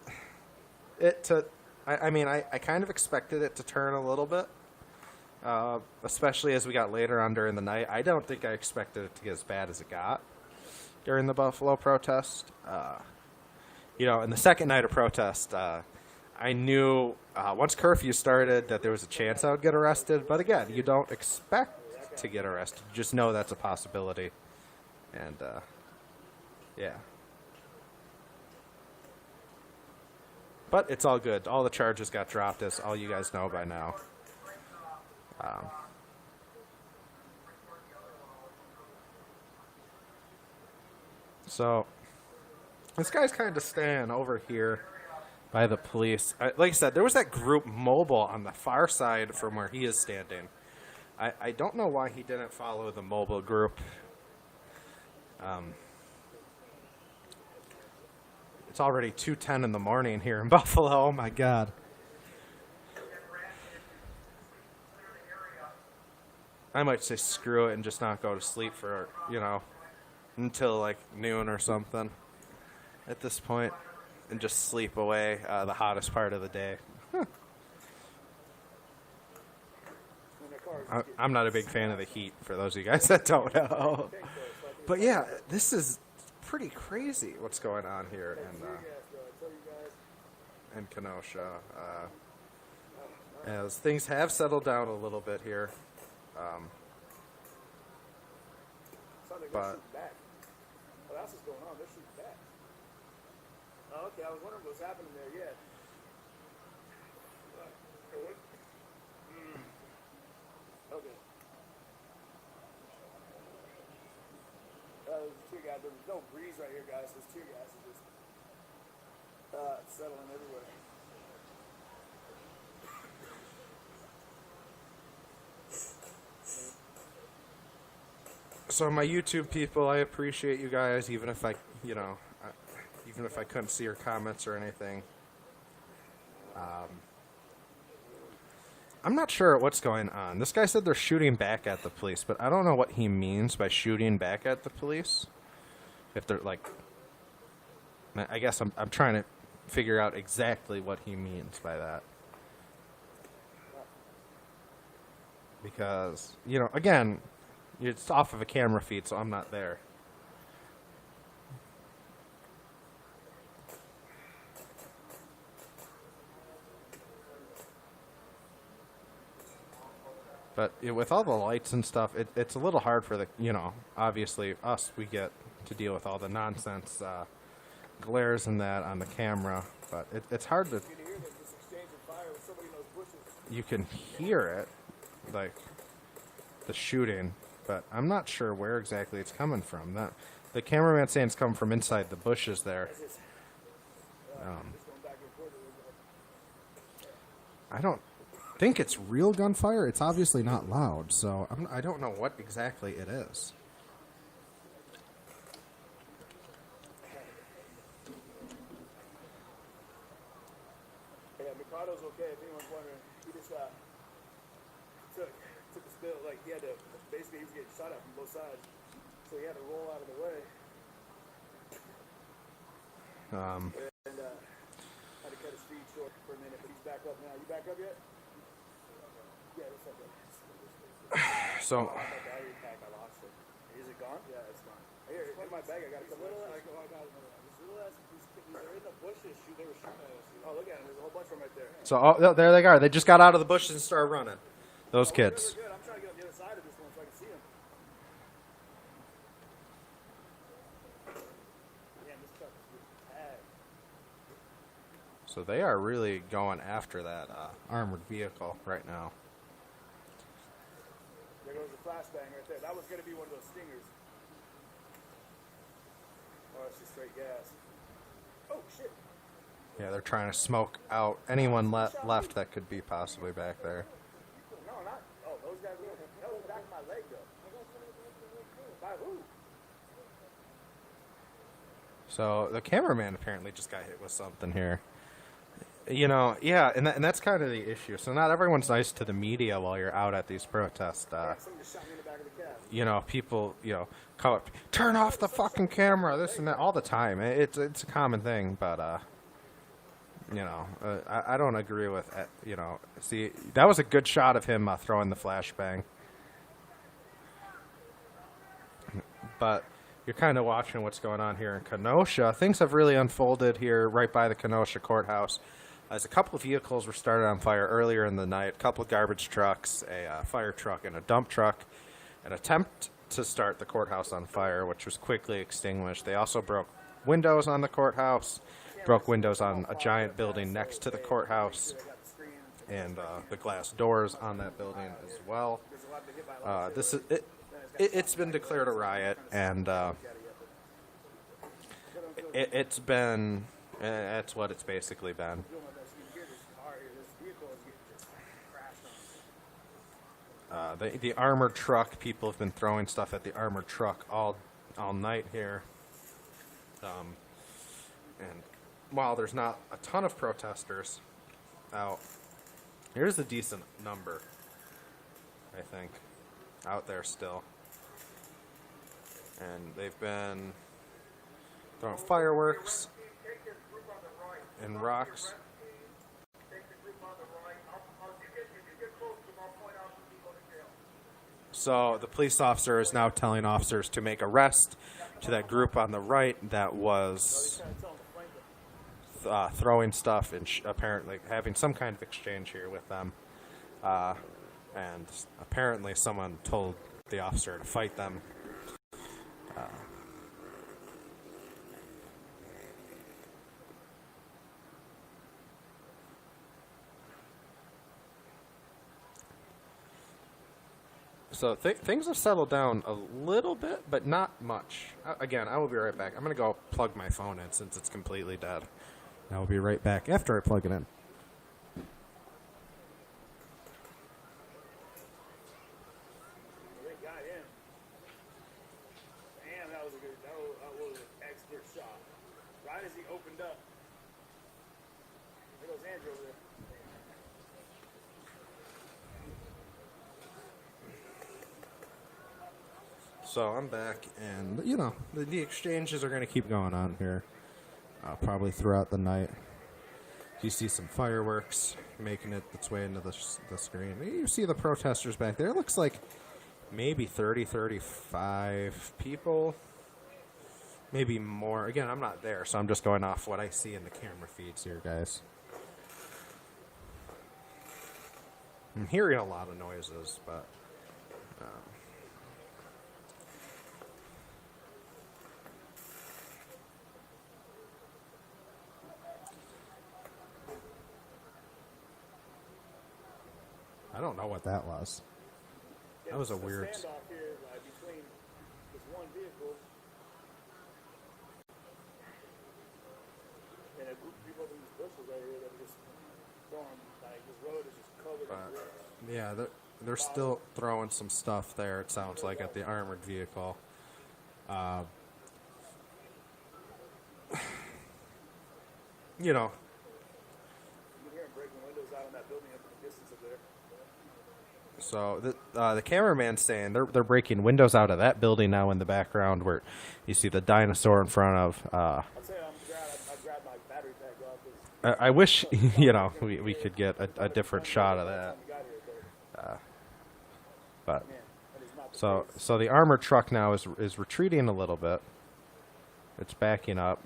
[SPEAKER 2] it to, I mean, I kind of expected it to turn a little bit, especially as we got later on during the night. I don't think I expected it to get as bad as it got during the Buffalo protest. You know, in the second night of protest, I knew once curfew started that there was a chance I would get arrested. But again, you don't expect to get arrested. You just know that's a possibility. And, yeah. But it's all good. All the charges got dropped, as all you guys know by now. So, this guy's kind of staying over here by the police. Like I said, there was that group mobile on the far side from where he is standing. I don't know why he didn't follow the mobile group. It's already 2:10 in the morning here in Buffalo. Oh, my God. I might say screw it and just not go to sleep for, you know, until like noon or something at this point, and just sleep away the hottest part of the day. I'm not a big fan of the heat, for those of you guys that don't know. But yeah, this is pretty crazy what's going on here in Kenosha. As things have settled down a little bit here. But
[SPEAKER 3] what else is going on? They're shooting back. Oh, okay, I was wondering what's happening there. Yeah. Okay. There's tear gas. There's no breeze right here, guys. This tear gas is just settling everywhere.
[SPEAKER 2] So my YouTube people, I appreciate you guys, even if I, you know, even if I couldn't see your comments or anything. I'm not sure what's going on. This guy said they're shooting back at the police, but I don't know what he means by shooting back at the police. If they're like, I guess I'm trying to figure out exactly what he means by that. Because, you know, again, it's off of a camera feed, so I'm not there. But with all the lights and stuff, it's a little hard for the, you know, obviously us, we get to deal with all the nonsense glares and that on the camera, but it's hard to.
[SPEAKER 3] You can hear them just exchanging fire with somebody in those bushes.
[SPEAKER 2] You can hear it, like the shooting, but I'm not sure where exactly it's coming from. The cameraman's saying it's coming from inside the bushes there. I don't think it's real gunfire. It's obviously not loud, so I don't know what exactly it is.
[SPEAKER 3] Yeah, Mikado's okay. If anyone's wondering, he just took the spill. Like he had to basically he was getting shot at from both sides, so he had to roll out of the way. And had to cut his feet short for a minute, but he's back up now. You back up yet? Yeah, it's up.
[SPEAKER 2] So.
[SPEAKER 3] My battery pack, I lost it. Is it gone? Yeah, it's gone. Here, in my bag, I got a couple. I got another one. These little ass, they're in the bushes. They were shooting at us. Oh, look at them. There's a whole bunch of them right there.
[SPEAKER 2] So there they are. They just got out of the bushes and started running. Those kids.
[SPEAKER 3] Good. I'm trying to get on the other side of this one so I can see them. Damn, this truck is getting tagged.
[SPEAKER 2] So they are really going after that armored vehicle right now.
[SPEAKER 3] There goes the flashbang right there. That was going to be one of those stingers. Oh, it's just straight gas. Oh, shit.
[SPEAKER 2] Yeah, they're trying to smoke out anyone left that could be possibly back there.
[SPEAKER 3] No, not. Oh, those guys were. That was the back of my leg, though. By who?
[SPEAKER 2] So the cameraman apparently just got hit with something here. You know, yeah, and that's kind of the issue. So not everyone's nice to the media while you're out at these protests.
[SPEAKER 3] Someone just shot me in the back of the cab.
[SPEAKER 2] You know, people, call up, turn off the fucking camera, this and that, all the time. It's a common thing, but, I don't agree with, see, that was a good shot of him throwing the flashbang. But you're kind of watching what's going on here in Kenosha. Things have really unfolded here right by the Kenosha courthouse. As a couple of vehicles were started on fire earlier in the night, a couple of garbage trucks, a fire truck, and a dump truck. An attempt to start the courthouse on fire, which was quickly extinguished. They also broke windows on the courthouse, broke windows on a giant building next to the courthouse, and the glass doors on that building as well. This is it's been declared a riot, and it's been that's what it's basically been. The armored truck, people have been throwing stuff at the armored truck all night here. And while there's not a ton of protesters out, here's a decent number, I think, out there still. And they've been throwing fireworks and rocks. So the police officer is now telling officers to make arrest to that group on the right that was throwing stuff and apparently having some kind of exchange here with them. And apparently someone told the officer to fight them. So things have settled down a little bit, but not much. Again, I will be right back. I'm going to go plug my phone in since it's completely dead. I will be right back after I plug it in.
[SPEAKER 3] They got him. Damn, that was an expert shot. Right as he opened up. There goes Andrew over there.
[SPEAKER 2] So I'm back, and the exchanges are going to keep going on here, probably throughout the night. You see some fireworks making its way into the screen. You see the protesters back there. It looks like maybe 30, 35 people, maybe more. Again, I'm not there, so I'm just going off what I see in the camera feeds here, guys. I'm hearing a lot of noises, but I don't know what that was. That was a weird.
[SPEAKER 3] Standoff here between this one vehicle and a group of people in these bushes right here that are just throwing, like, this road is just covered in bricks.
[SPEAKER 2] Yeah, they're still throwing some stuff there, it sounds like, at the armored vehicle. You know.
[SPEAKER 3] You can hear them breaking windows out on that building up in the distance up there.
[SPEAKER 2] So the cameraman's saying they're breaking windows out of that building now in the background where you see the dinosaur in front of.
[SPEAKER 3] I'll tell you, I'm glad I grabbed my battery pack off.
[SPEAKER 2] I wish, you know, we could get a different shot of that. But so the armored truck now is retreating a little bit. It's backing up.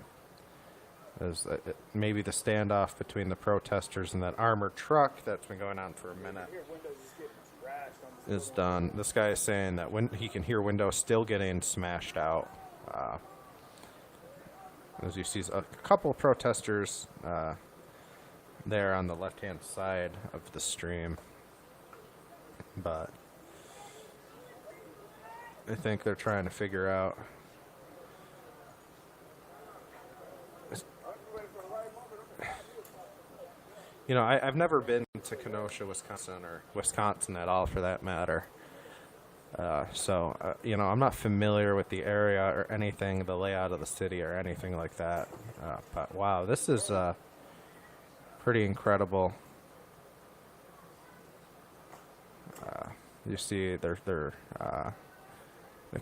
[SPEAKER 2] As maybe the standoff between the protesters and that armored truck that's been going on for a minute is done. This guy is saying that when he can hear windows still getting smashed out. As you see, a couple of protesters there on the left-hand side of the stream, but I think they're trying to figure out. You know, I've never been to Kenosha, Wisconsin, or Wisconsin at all, for that matter. So, you know, I'm not familiar with the area or anything, the layout of the city or anything like that. But, wow, this is pretty incredible. You see, the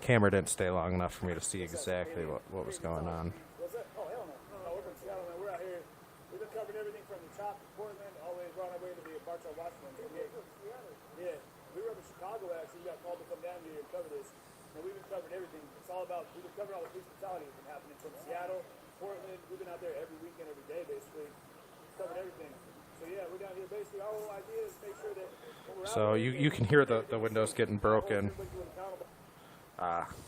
[SPEAKER 2] camera didn't stay long enough for me to see exactly what was going on.
[SPEAKER 3] What's that? Oh, hell no. No, we're from Seattle, man. We're out here. We've been covering everything from the top to Portland all the way around our way to the Bartow, Washington. Yeah. We were up in Chicago, actually. We got called to come down here and cover this. And we've been covering everything. It's all about, we've been covering all the police brutality that's been happening from Seattle, Portland. We've been out there every weekend, every day, basically. Covering everything. So, yeah, we're down here. Basically, our whole idea is to make sure that when we're out
[SPEAKER 2] So you can hear the windows getting broken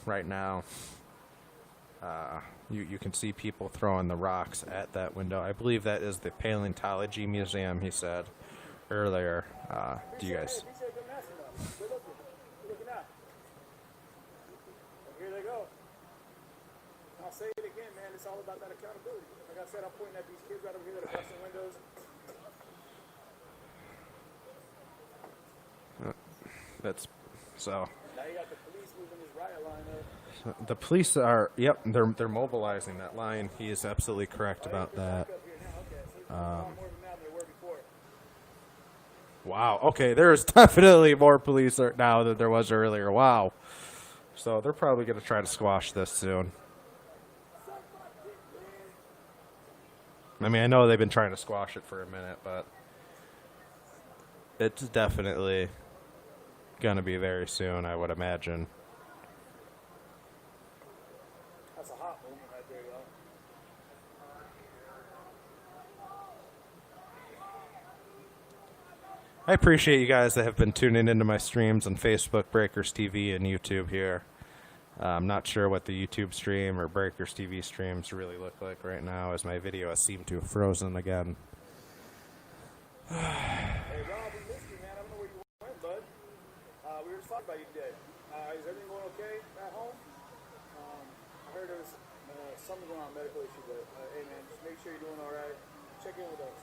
[SPEAKER 2] right now. You can see people throwing the rocks at that window. I believe that is the Paleontology Museum, he said earlier. Do you guys?
[SPEAKER 3] Here they go. I'll say it again, man. It's all about that accountability. Like I said, I'm pointing at these kids right over here that are busting windows.
[SPEAKER 2] That's so.
[SPEAKER 3] Now you got the police moving this riot line up.
[SPEAKER 2] The police are, yep, they're mobilizing that line. He is absolutely correct about that. Wow. Okay, there's definitely more police now than there was earlier. Wow. So they're probably going to try to squash this soon. I mean, I know they've been trying to squash it for a minute, but it's definitely going to be very soon, I would imagine.
[SPEAKER 3] That's a hot moment right there, y'all.
[SPEAKER 2] I appreciate you guys that have been tuning into my streams on Facebook, Breakers TV, and YouTube here. I'm not sure what the YouTube stream or Breakers TV streams really look like right now, as my video has seemed to have frozen again.
[SPEAKER 3] Hey, Rob, we missed you, man. I don't know where you went, bud. We were just talking about you today. Is everything going okay at home? I heard there was something going on, medical issue, but hey, man, just make sure you're doing all right. Check in with us.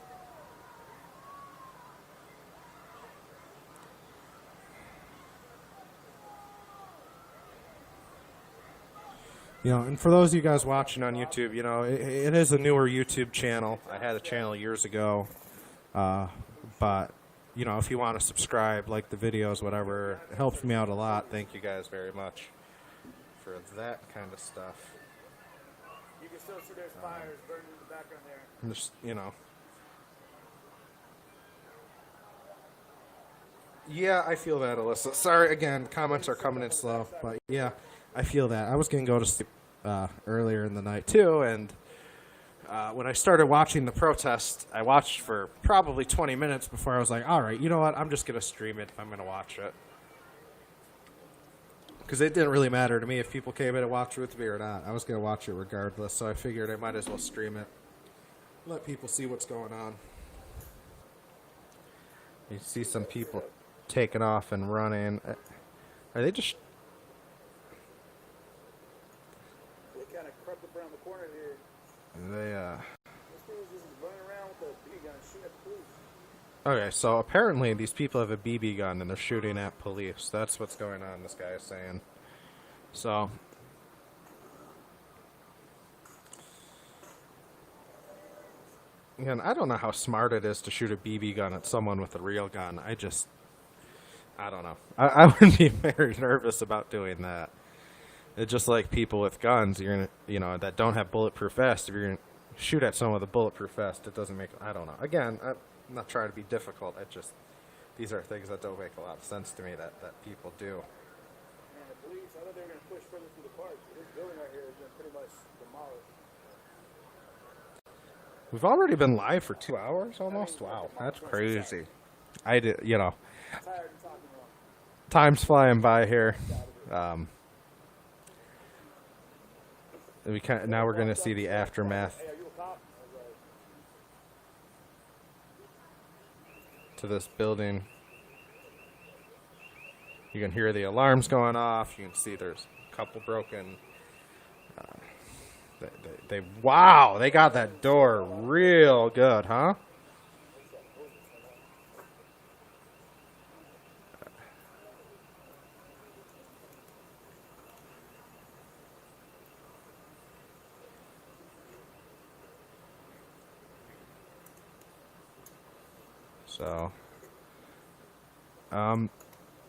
[SPEAKER 2] You know, and for those of you guys watching on YouTube, you know, it is a newer YouTube channel. I had a channel years ago, but, you know, if you want to subscribe, like the videos, whatever, it helps me out a lot. Thank you guys very much for that kind of stuff.
[SPEAKER 3] You can still see there's fires burning in the background there.
[SPEAKER 2] Just, you know. Yeah, I feel that, Alyssa. Sorry, again, comments are coming in slow, but yeah, I feel that. I was going to go to sleep earlier in the night, too, and when I started watching the protest, I watched for probably 20 minutes before I was like, all right, you know what, I'm just going to stream it if I'm going to watch it. Because it didn't really matter to me if people came in and watched with me or not. I was going to watch it regardless, so I figured I might as well stream it. Let people see what's going on. You see some people taking off and running. Are they just...
[SPEAKER 3] They kind of crept up around the corner here.
[SPEAKER 2] They,
[SPEAKER 3] This dude was just running around with a BB gun shooting at the police.
[SPEAKER 2] Okay, so apparently these people have a BB gun and they're shooting at police. That's what's going on, this guy is saying. So... Again, I don't know how smart it is to shoot a BB gun at someone with a real gun. I don't know. I would be very nervous about doing that. It's just like people with guns, you're gonna, that don't have bulletproof vests. If you're gonna shoot at someone with a bulletproof vest, it doesn't make. I don't know. Again, I'm not trying to be difficult. These are things that don't make a lot of sense to me that people do.
[SPEAKER 3] Man, the police, I thought they were going to push further through the park. This building right here has been pretty much demolished.
[SPEAKER 2] We've already been live for 2 hours almost. Wow, that's crazy. I did,
[SPEAKER 3] I'm tired of talking wrong.
[SPEAKER 2] time's flying by here. Now we're going to see the aftermath
[SPEAKER 3] Hey, are you a cop? I was
[SPEAKER 2] to this building. You can hear the alarms going off. You can see there's a couple broken. Wow, they got that door real good, huh? So, it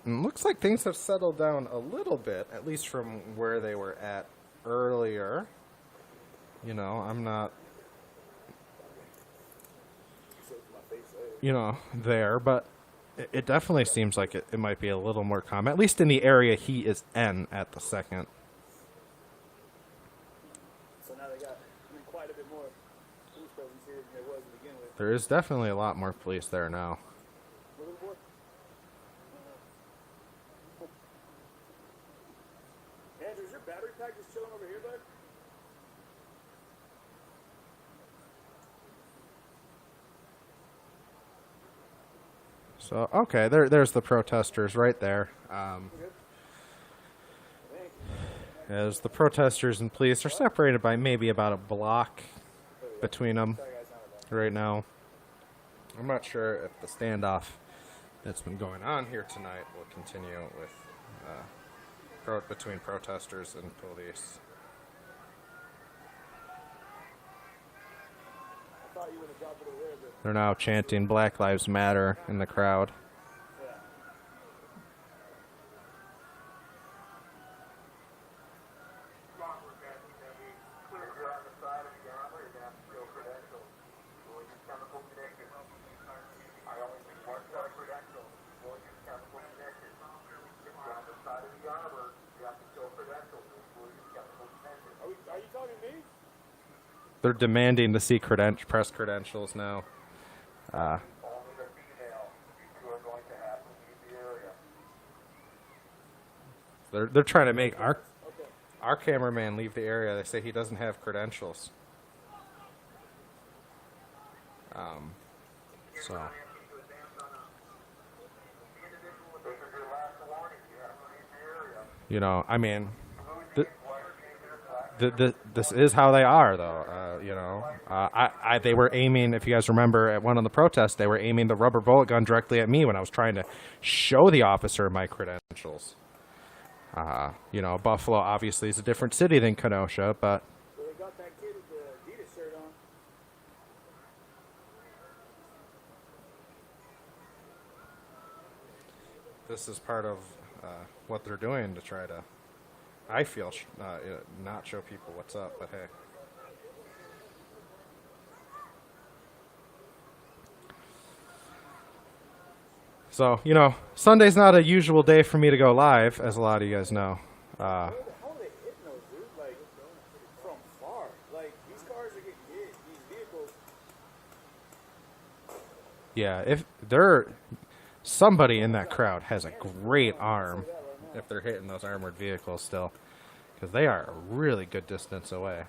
[SPEAKER 2] looks like things have settled down a little bit, at least from where they were at earlier. I'm not, there, but it definitely seems like it might be a little more calm, at least in the area he is in at the second.
[SPEAKER 3] So now they got quite a bit more police presence here than there was to begin with.
[SPEAKER 2] There is definitely a lot more police there now.
[SPEAKER 3] Little boy? Andrew, is your battery pack just chilling over here, bud?
[SPEAKER 2] So, okay, there's the protesters right there. As the protesters and police are separated by maybe about a block between them right now. I'm not sure if the standoff that's been going on here tonight will continue with between protesters and police.
[SPEAKER 3] I thought you would have dropped it over there, but
[SPEAKER 2] They're now chanting Black Lives Matter in the crowd.
[SPEAKER 3] yeah. Are you talking to me?
[SPEAKER 2] They're demanding to see press credentials now. They're trying to make our cameraman leave the area. They say he doesn't have credentials. So. I mean, this is how they are, though. They were aiming. If you guys remember, at one of the protests, they were aiming the rubber bullet gun directly at me when I was trying to show the officer my credentials. Buffalo obviously is a different city than Kenosha, but
[SPEAKER 3] Well, they got that kid with the Adidas shirt on.
[SPEAKER 2] this is part of what they're doing to try to, I feel, not show people what's up. But hey. So, Sunday's not a usual day for me to go live, as a lot of you guys know.
[SPEAKER 3] How are they hitting those, dude? Like, from far. Like, these cars are getting hit. These vehicles.
[SPEAKER 2] Yeah, somebody in that crowd has a great arm if they're hitting those armored vehicles still, because they are a really good distance away.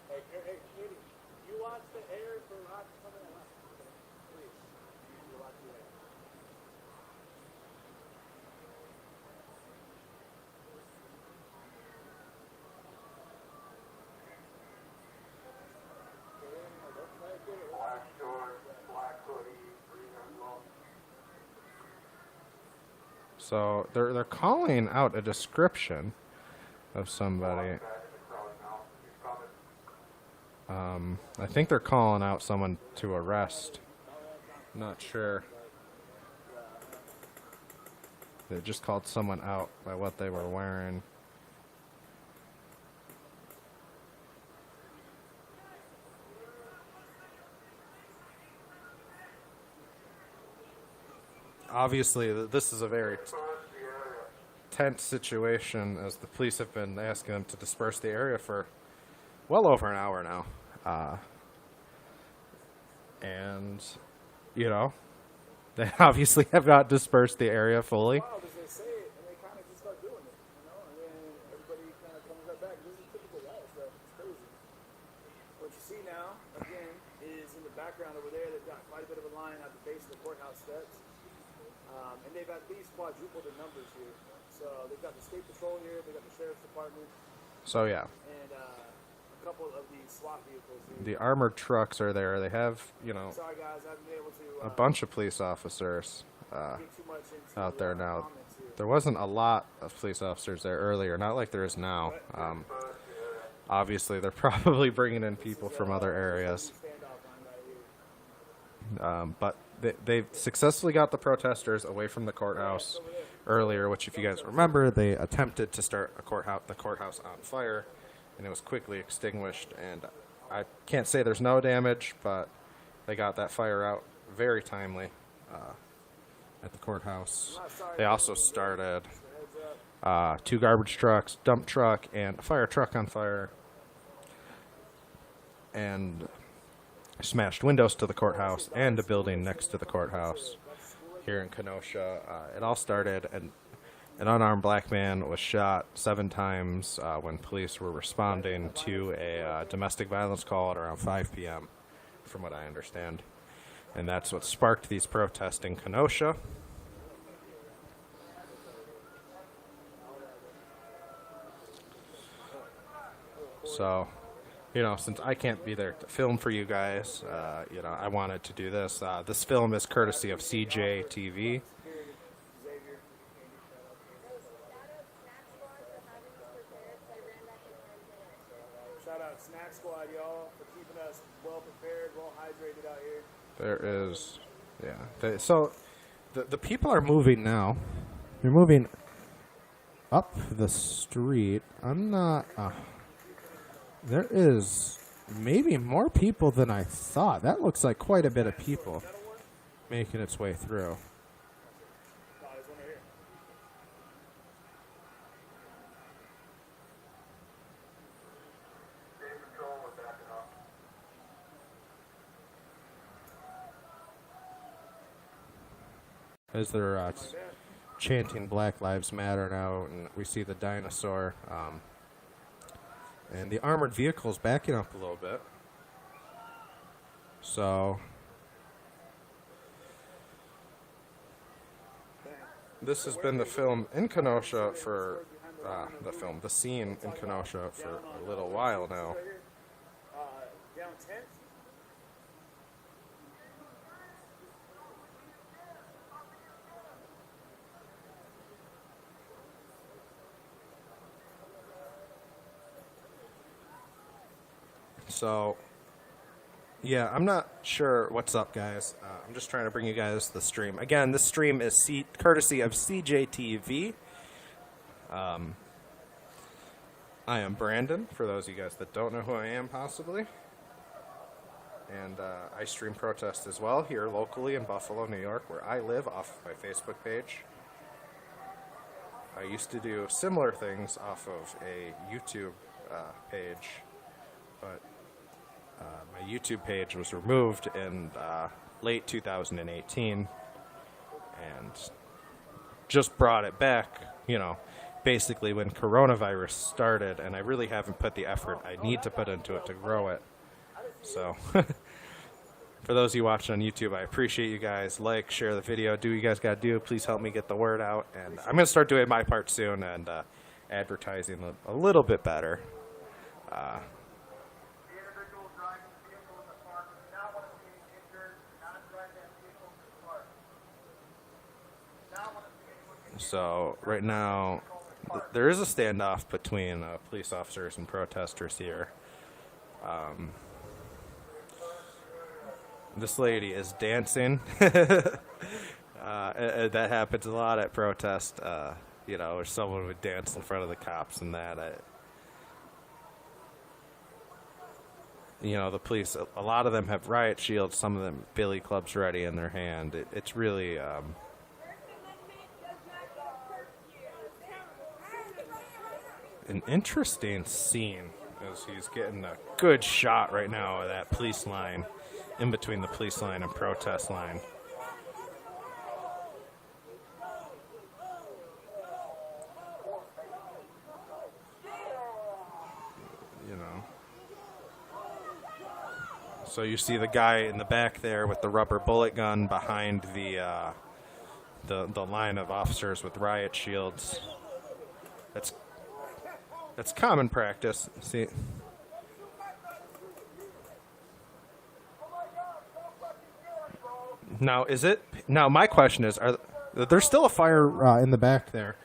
[SPEAKER 3] Hey, Hey, Katie, you watch the air for rocks coming in. Please, you watch the air.
[SPEAKER 4] Black shorts, black hoodie, green envelope.
[SPEAKER 2] So they're calling out a description of somebody.
[SPEAKER 4] Back in the crowd now. He's coming.
[SPEAKER 2] I think they're calling out someone to arrest. Not sure. They just called someone out by what they were wearing. Obviously, this is a very tense situation, as the police have been asking them to disperse the area for well over an hour now. And, you know, they obviously have not dispersed the area fully.
[SPEAKER 3] Wow, because they say it and they kind of just start doing it, you know, and then everybody kind of comes right back. This is typical wild stuff. It's crazy. What you see now, again, is in the background over there, they've got quite a bit of a line at the base of the courthouse steps. And they've at least quadrupled the numbers here. So they've got the state patrol here, they've got the sheriff's department,
[SPEAKER 2] So, yeah,
[SPEAKER 3] and a couple of these SWAT vehicles here.
[SPEAKER 2] the armored trucks are there. They have, you know,
[SPEAKER 3] Sorry guys, I haven't been able to
[SPEAKER 2] a bunch of police officers
[SPEAKER 3] get too much into
[SPEAKER 2] out there now.
[SPEAKER 3] comments here.
[SPEAKER 2] There wasn't a lot of police officers there earlier, not like there is now. Obviously, they're probably bringing in people from other areas.
[SPEAKER 3] Standoff line right here.
[SPEAKER 2] But they successfully got the protesters away from the courthouse earlier, which, if you guys remember, they attempted to start the courthouse on fire, and it was quickly extinguished. And I can't say there's no damage, but they got that fire out very timely at the courthouse. They also started 2 garbage trucks, dump truck, and a fire truck on fire, and smashed windows to the courthouse and a building next to the courthouse here in Kenosha. It all started, and an unarmed black man was shot 7 times when police were responding to a domestic violence call at around 5 p.m., from what I understand. And that's what sparked these protests in Kenosha. So, you know, since I can't be there to film for you guys, you know, I wanted to do this. This film is courtesy of CJ TV.
[SPEAKER 3] Shout out Snack Squad, y'all, for keeping us well prepared, well hydrated out here.
[SPEAKER 2] There is, yeah. So, the people are moving now. They're moving up the street. I'm not. There is maybe more people than I thought. That looks like quite a bit of people making its way through. As they're chanting Black Lives Matter now, and we see the dinosaur. And the armored vehicle's backing up a little bit. So, this has been the film in Kenosha for, the scene in Kenosha for a little while now.
[SPEAKER 3] Down 10th.
[SPEAKER 2] So, yeah, I'm not sure what's up, guys. I'm just trying to bring you guys the stream. Again, this stream is courtesy of CJTV. I am Brandon, for those of you guys that don't know who I am, possibly. And I stream protest as well here locally in Buffalo, New York, where I live, off of my Facebook page. I used to do similar things off of a YouTube page, but my YouTube page was removed in late 2018, and just brought it back, you know, basically when coronavirus started, and I really haven't put the effort I need to put into it to grow it. So for those of you watching on YouTube, I appreciate you guys. Like, share the video, do what you guys got to do. Please help me get the word out. And I'm going to start doing my part soon and advertising a little bit better. So right now, there is a standoff between police officers and protesters here. This lady is dancing. That happens a lot at protest. Or someone would dance in front of the cops and that. The police, a lot of them have riot shields, some of them billy clubs ready in their hand. It's really an interesting scene as he's getting a good shot right now of that police line, in between the police line and protest line. So you see the guy in the back there with the rubber bullet gun behind the line of officers with riot shields. That's common practice. See. Now my question is, there's still a fire in the back there.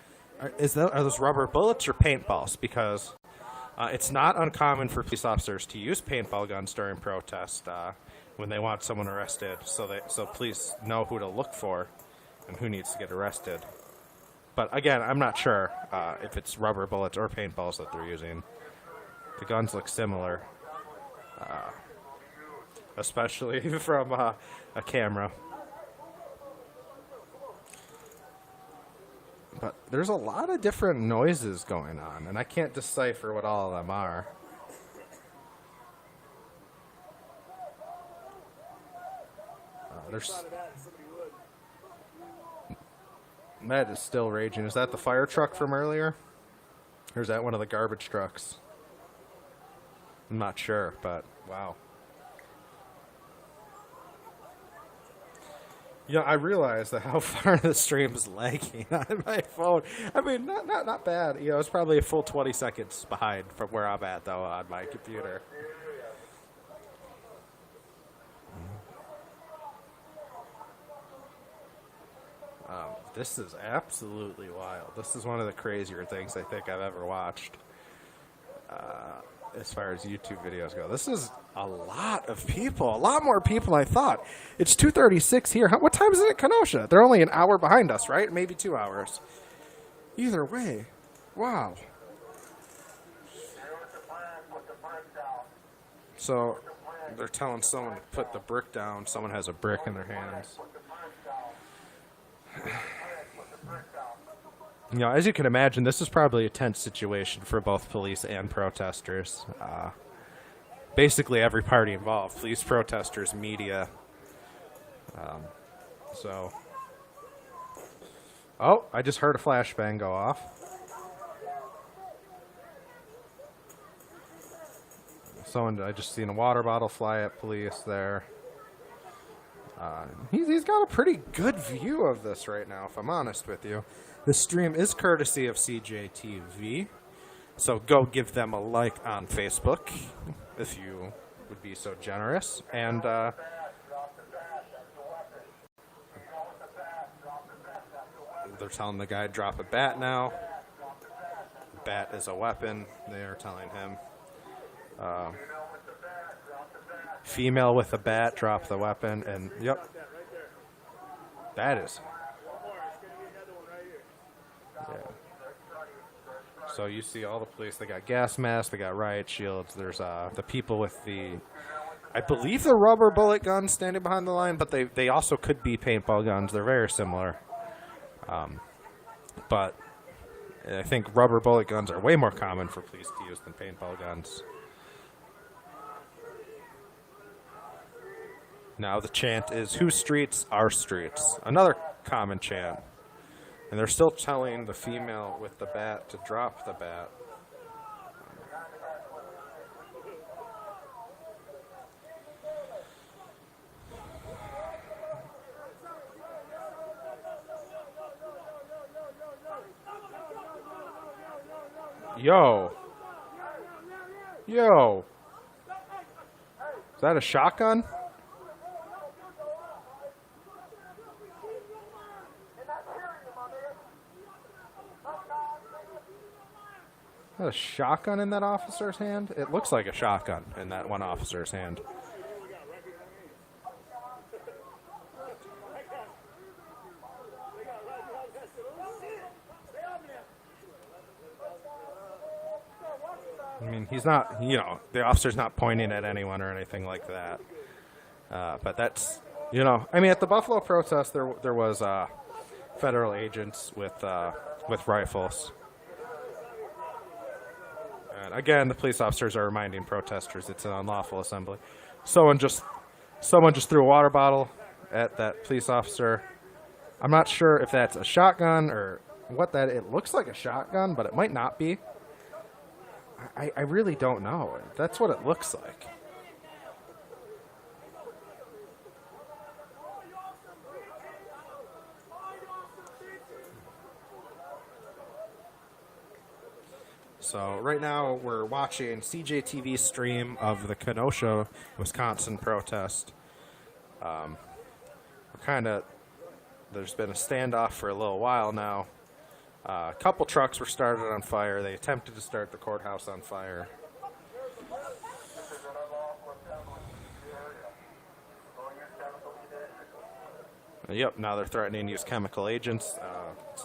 [SPEAKER 2] Are those rubber bullets or paintballs? Because it's not uncommon for police officers to use paintball guns during protest when they want someone arrested, so police know who to look for and who needs to get arrested. But again, I'm not sure if it's rubber bullets or paintballs that they're using. The guns look similar, especially from a camera. But there's a lot of different noises going on, and I can't decipher what all of them are. That is still raging. Is that the fire truck from earlier? Or is that one of the garbage trucks? I'm not sure, but wow. I realized that how far the stream is lagging on my phone. I mean, not bad. It's probably a full 20 seconds behind from where I'm at, though, on my computer. This is absolutely wild. This is one of the crazier things I think I've ever watched. As far as YouTube videos go, this is a lot of people, a lot more people than I thought. It's 2:36 here. What time is it at Kenosha? They're only an hour behind us, right? Maybe 2 hours. Either way, wow. So they're telling someone to put the brick down. Someone has a brick in their hands. As you can imagine, this is probably a tense situation for both police and protesters. Basically, every party involved: police, protesters, media. Oh, I just heard a flashbang go off. I just seen a water bottle fly at police there. He's got a pretty good view of this right now, if I'm honest with you. This stream is courtesy of CJTV, so go give them a like on Facebook if you would be so generous. And they're telling the guy drop a bat now. Bat is a weapon, they are telling him. Female with a bat, drop the weapon, and yep. That is. Yeah. So you see all the police, they got gas masks, they got riot shields, there's the people with I believe the rubber bullet guns standing behind the line, but they also could be paintball guns. They're very similar. But I think rubber bullet guns are way more common for police to use than paintball guns. Now the chant is, "Whose streets? Our streets." Another common chant. And they're still telling the female with the bat to drop the bat. Yo. Yo. Is that a shotgun? Is that a shotgun in that officer's hand? It looks like a shotgun in that one officer's hand. I mean, he's not, the officer's not pointing at anyone or anything like that. But that's, I mean, at the Buffalo protest, there was federal agents with rifles. And again, the police officers are reminding protesters it's an unlawful assembly. Someone just threw a water bottle at that police officer. I'm not sure if that's a shotgun or what it looks like a shotgun, but it might not be. I really don't know. That's what it looks like. So right now we're watching CJTV's stream of the Kenosha, Wisconsin protest. There's been a standoff for a little while now. A couple trucks were started on fire. They attempted to start the courthouse on fire. Yep, now they're threatening to use chemical agents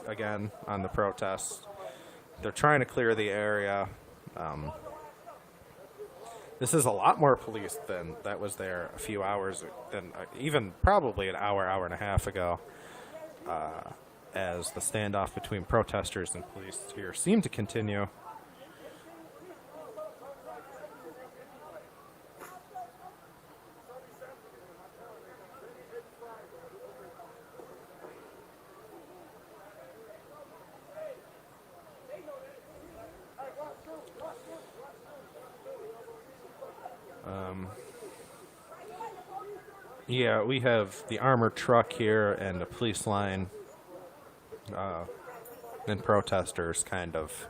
[SPEAKER 2] again on the protest. They're trying to clear the area. This is a lot more police than that was there a few hours, than even probably an hour and a half ago. As the standoff between protesters and police here seemed to continue. Yeah, we have the armored truck here and a police line. And protesters kind of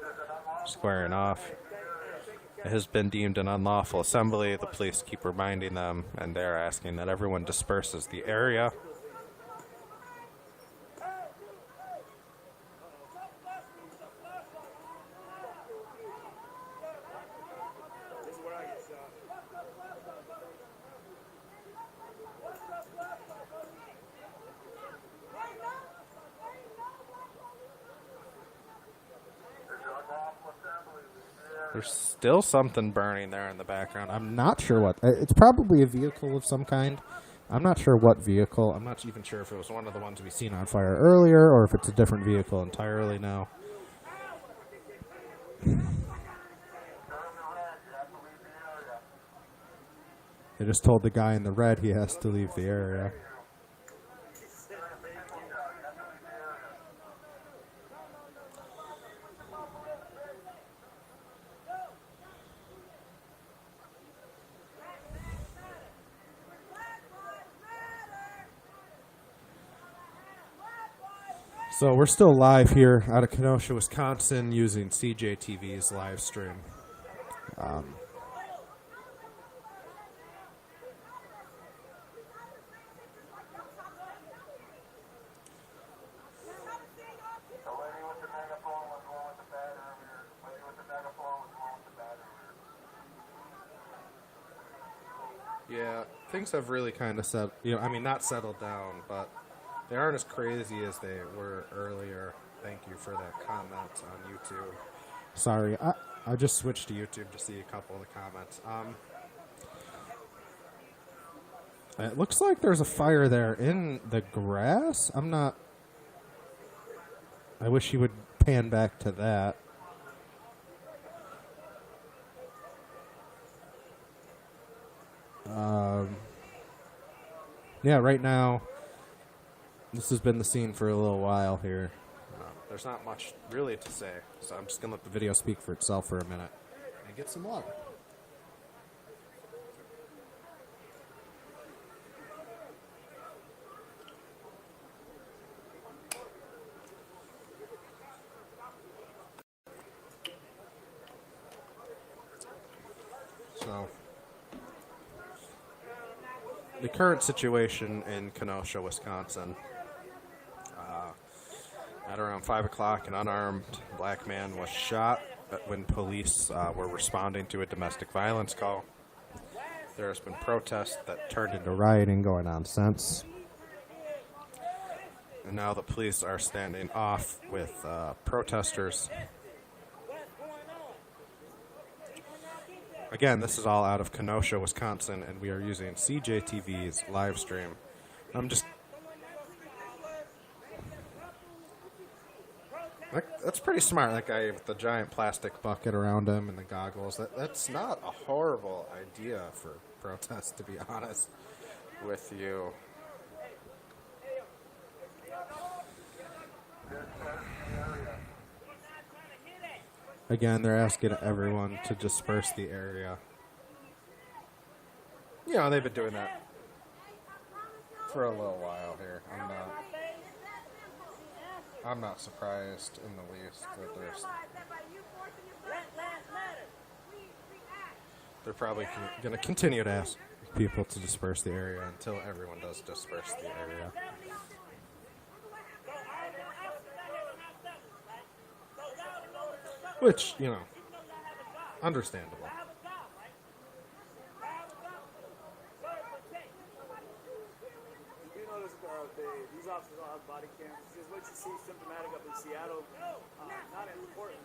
[SPEAKER 2] squaring off. It has been deemed an unlawful assembly. The police keep reminding them, and they're asking that everyone disperses the area. There's still something burning there in the background. I'm not sure what. It's probably a vehicle of some kind. I'm not sure what vehicle. I'm not even sure if it was one of the ones we seen on fire earlier or if it's a different vehicle entirely now. They just told the guy in the red he has to leave the area. So we're still live here out of Kenosha, Wisconsin, using CJTV's live stream. Yeah, things have really kind of settled, not settled down, but they aren't as crazy as they were earlier. Thank you for that comment on YouTube. Sorry, I just switched to YouTube to see a couple of the comments. It looks like there's a fire there in the grass. I wish you would pan back to that. Yeah, right now, this has been the scene for a little while here. There's not much really to say, so I'm just going to let the video speak for itself for a minute and get some water. So, the current situation in Kenosha, Wisconsin, at around 5 o'clock, an unarmed black man was shot when police were responding to a domestic violence call. There has been protests that turned into rioting going on since. And now the police are standing off with protesters. Again, this is all out of Kenosha, Wisconsin, and we are using CJTV's live stream. That's pretty smart, that guy with the giant plastic bucket around him and the goggles. That's not a horrible idea for protests, to be honest with you. Again, they're asking everyone to disperse the area. You know, they've been doing that for a little while here. I'm not surprised in the least that they're probably going to continue to ask people to disperse the area until everyone does disperse the area. Which, you know, understandable.
[SPEAKER 3] You notice these officers all have body cams. This is what you see symptomatic up in Seattle. Not important.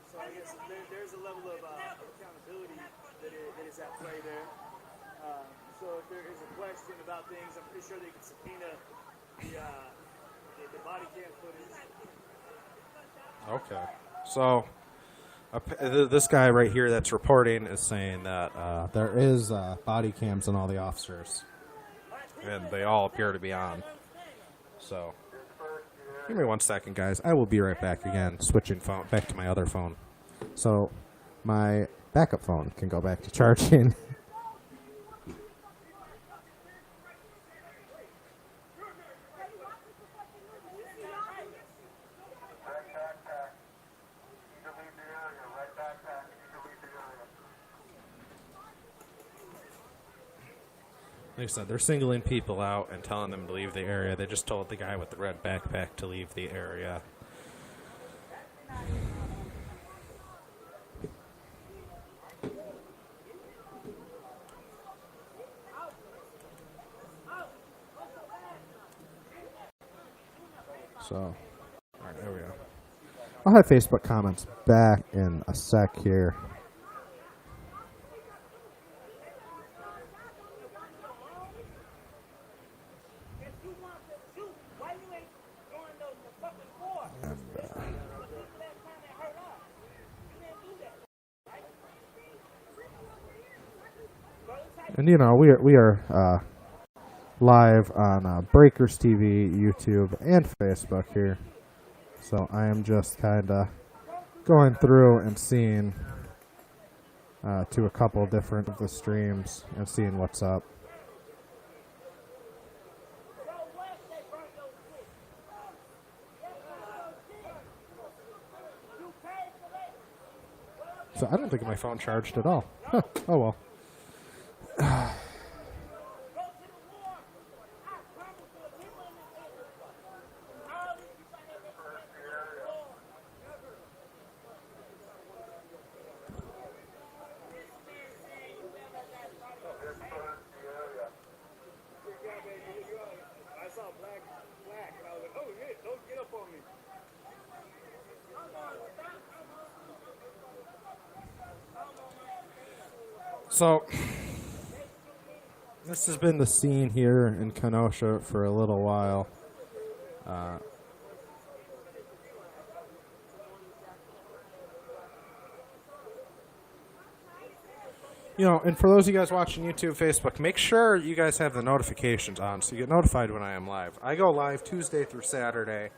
[SPEAKER 3] So I guess there's a level of accountability that is at play there. So if there is a question about things, I'm pretty sure they can subpoena the body cam footage.
[SPEAKER 2] Okay. So, this guy right here that's reporting is saying that there is body cams on all the officers. And they all appear to be on. So, give me 1 second, guys. I will be right back again, switching phone back to my other phone. So, my backup phone can go back to charging. Like I said, they're singling people out and telling them to leave the area. They just told the guy with the red backpack to leave the area. So, all right, there we go. I'll have Facebook comments back in a sec here. And you know, we are live on Breakers TV, YouTube, and Facebook here. So I am just kind of going through and seeing to a couple different of the streams and seeing what's up. So I don't think my phone charged at all. Huh. Oh well.
[SPEAKER 3] I saw black, and I was like, oh, yeah, don't get up on me.
[SPEAKER 2] So, this has been the scene here in Kenosha for a little while. And for those of you guys watching YouTube, Facebook, make sure you guys have the notifications on so you get notified when I am live. I go live Tuesday through Saturday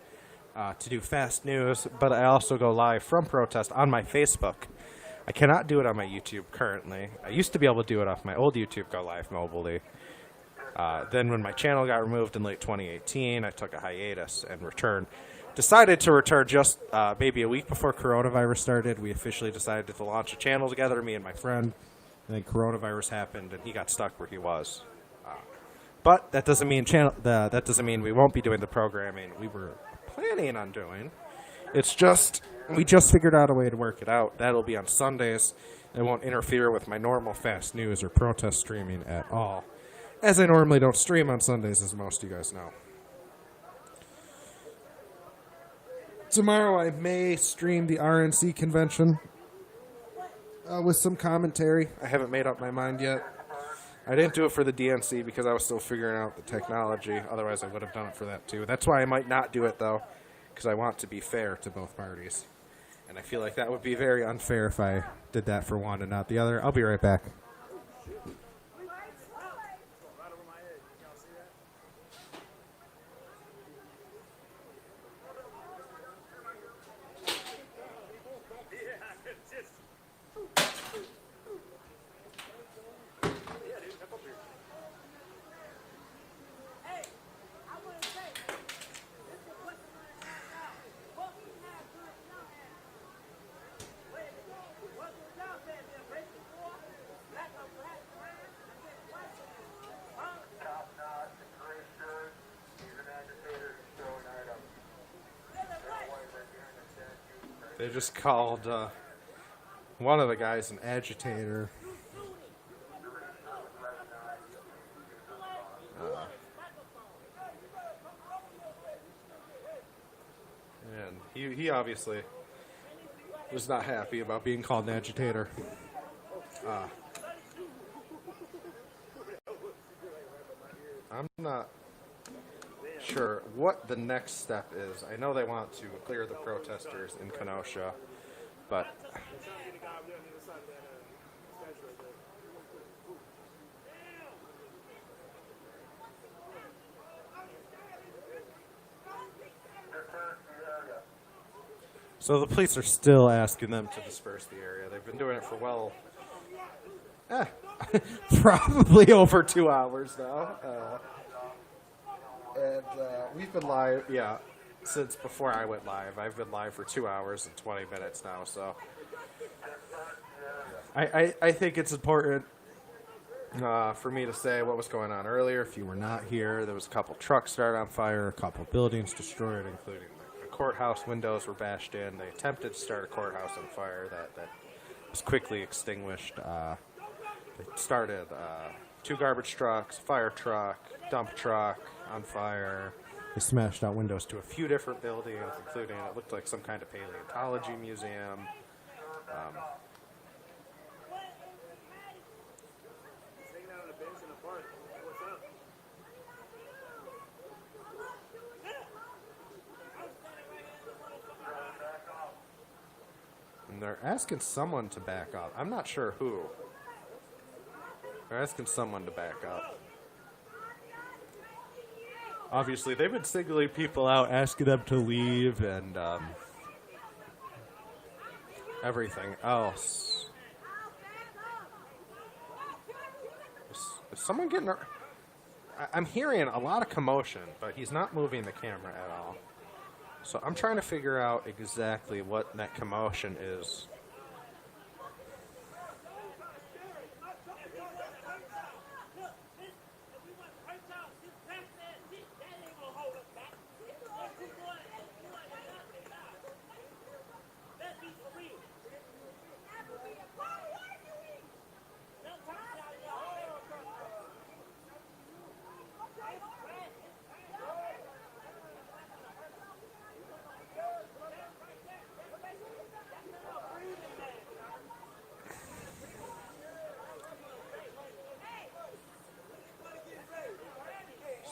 [SPEAKER 2] to do fast news, but I also go live from protest on my Facebook. I cannot do it on my YouTube currently. I used to be able to do it off my old YouTube Go Live mobilely. Then when my channel got removed in late 2018, I took a hiatus and returned. Decided to return just maybe a week before coronavirus started. We officially decided to launch a channel together, me and my friend. And then coronavirus happened, and he got stuck where he was. But that doesn't mean that doesn't mean we won't be doing the programming we were planning on doing. It's just we just figured out a way to work it out. That'll be on Sundays. It won't interfere with my normal fast news or protest streaming at all, as I normally don't stream on Sundays, as most of you guys know. Tomorrow I may stream the RNC convention with some commentary. I haven't made up my mind yet. I didn't do it for the DNC because I was still figuring out the technology. Otherwise, I would have done it for that too. That's why I might not do it, though, because I want to be fair to both parties. And I feel like that would be very unfair if I did that for one and not the other. I'll be right back. They just called one of the guys an agitator. And he obviously was not happy about being called an agitator. I'm not sure what the next step is. I know they want to clear the protesters in Kenosha, but so the police are still asking them to disperse the area. They've been doing it for probably over 2 hours now. And we've been live, since before I went live. I've been live for 2 hours and 20 minutes now, so I think it's important for me to say what was going on earlier. If you were not here, there was a couple trucks started on fire, a couple buildings destroyed, including the courthouse windows were bashed in. They attempted to start a courthouse on fire that was quickly extinguished. They started 2 garbage trucks, fire truck, dump truck on fire. They smashed out windows to a few different buildings, including it looked like some kind of paleontology museum. And they're asking someone to back up. I'm not sure who. They're asking someone to back up. Obviously, they've been singling people out, asking them to leave, and everything else. Is someone getting... I'm hearing a lot of commotion, but he's not moving the camera at all. So I'm trying to figure out exactly what that commotion is.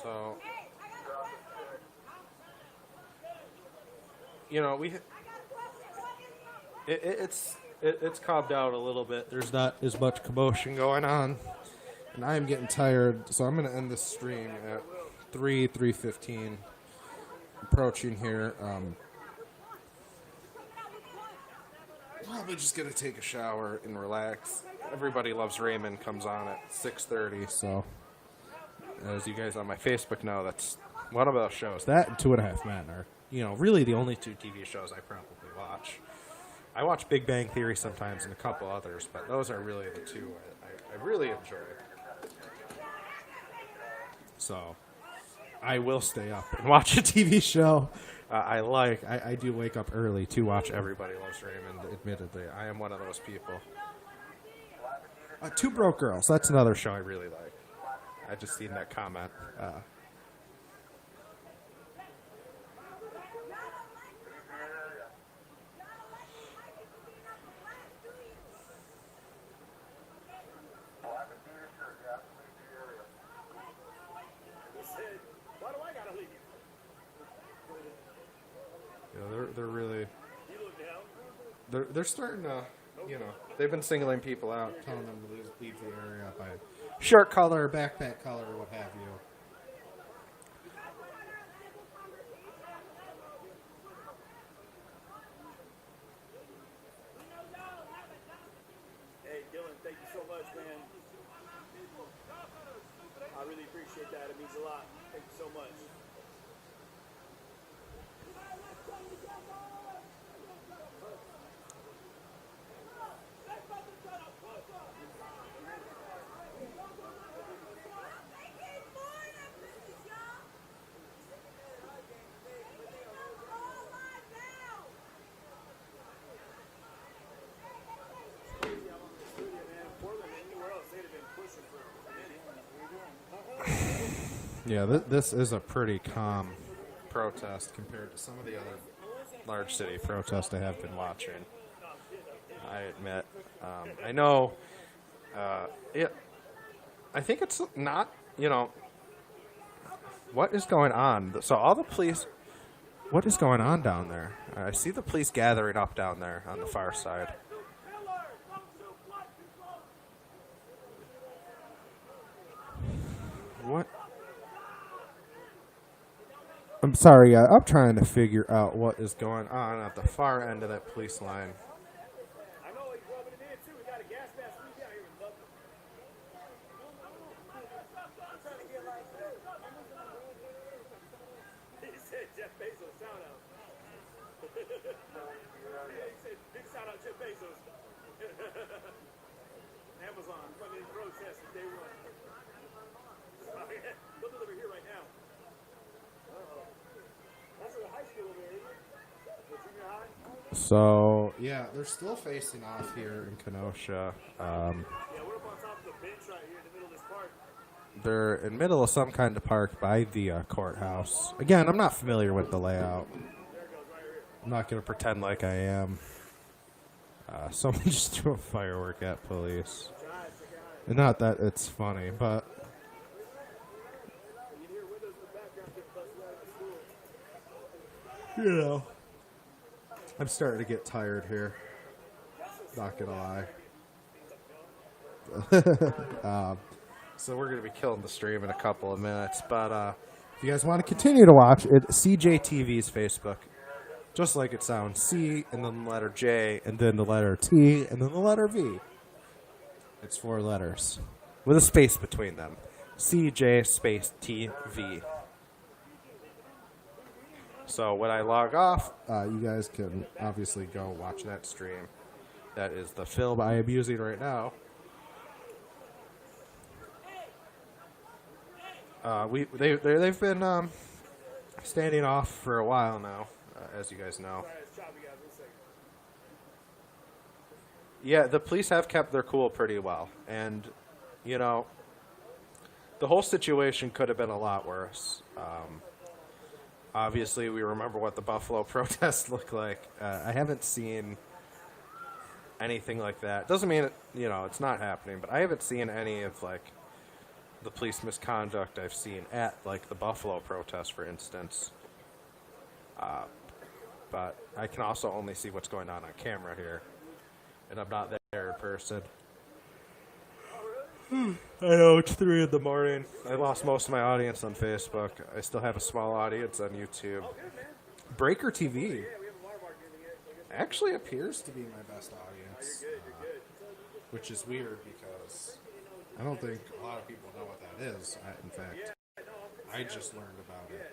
[SPEAKER 2] So, you know, it's it's calmed down a little bit. There's not as much commotion going on. And I'm getting tired, so I'm going to end this stream at 3:15. Approaching here. Probably just going to take a shower and relax. Everybody Loves Raymond comes on at 6:30, so as you guys on my Facebook know, that's one of those shows. That and 2.5 Men are, really the only two TV shows I probably watch. I watch Big Bang Theory sometimes and a couple others, but those are really the two I really enjoy. So I will stay up and watch a TV show I do wake up early to watch Everybody Loves Raymond, admittedly. I am one of those people. Two Broke Girls. That's another show I really like. I just seen that comment. They're really... They're starting to, they've been singling people out, telling them to leave the area by shirt color, backpack color, what have you.
[SPEAKER 3] Hey, Dylan, thank you so much, man. I really appreciate that. It means a lot. Thank you so much.
[SPEAKER 2] Yeah, this is a pretty calm protest compared to some of the other large city protests I have been watching. I admit. I know. I think it's not, what is going on? So all the police, what is going on down there? I see the police gathering up down there on the far side. What? I'm sorry, I'm trying to figure out what is going on at the far end of that police line.
[SPEAKER 3] I know he's rubbing it in, too. We got a gas mask leak out here in Lubbock. I'm trying to get like... He said Jeff Bezos, shout out. Yeah, he said big shout out Jeff Bezos. Amazon, funding protests from day one. They'll deliver here right now. That's at the high school over there, isn't it? The junior high?
[SPEAKER 2] So, yeah, they're still facing off here in Kenosha.
[SPEAKER 3] Yeah, we're up on top of the bench right here in the middle of this park.
[SPEAKER 2] They're in the middle of some kind of park by the courthouse. Again, I'm not familiar with the layout.
[SPEAKER 3] There it goes, right here.
[SPEAKER 2] I'm not going to pretend like I am. Someone just threw a firework at police. And not that it's funny, but... I'm starting to get tired here. Not gonna lie. So we're gonna be killing the stream in a couple of minutes. But if you guys want to continue to watch, it's CJTV's Facebook. Just like it sounds. C and then the letter J and then the letter T and then the letter V. It's 4 letters. With a space between them. CJ space TV. So when I log off, you guys can obviously go watch that stream. That is the film I am using right now. They've been standing off for a while now, as you guys know. Yeah, the police have kept their cool pretty well, and the whole situation could have been a lot worse. Obviously, we remember what the Buffalo protests looked like. I haven't seen anything like that. Doesn't mean it's not happening, but I haven't seen any of the police misconduct I've seen at the Buffalo protest, for instance. But I can also only see what's going on camera here. and I'm not there in person. I know, it's 3 in the morning. I lost most of my audience on Facebook. I still have a small audience on YouTube. Breaker TV actually appears to be my best audience, which is weird because I don't think a lot of people know what that is. In fact, I just learned about it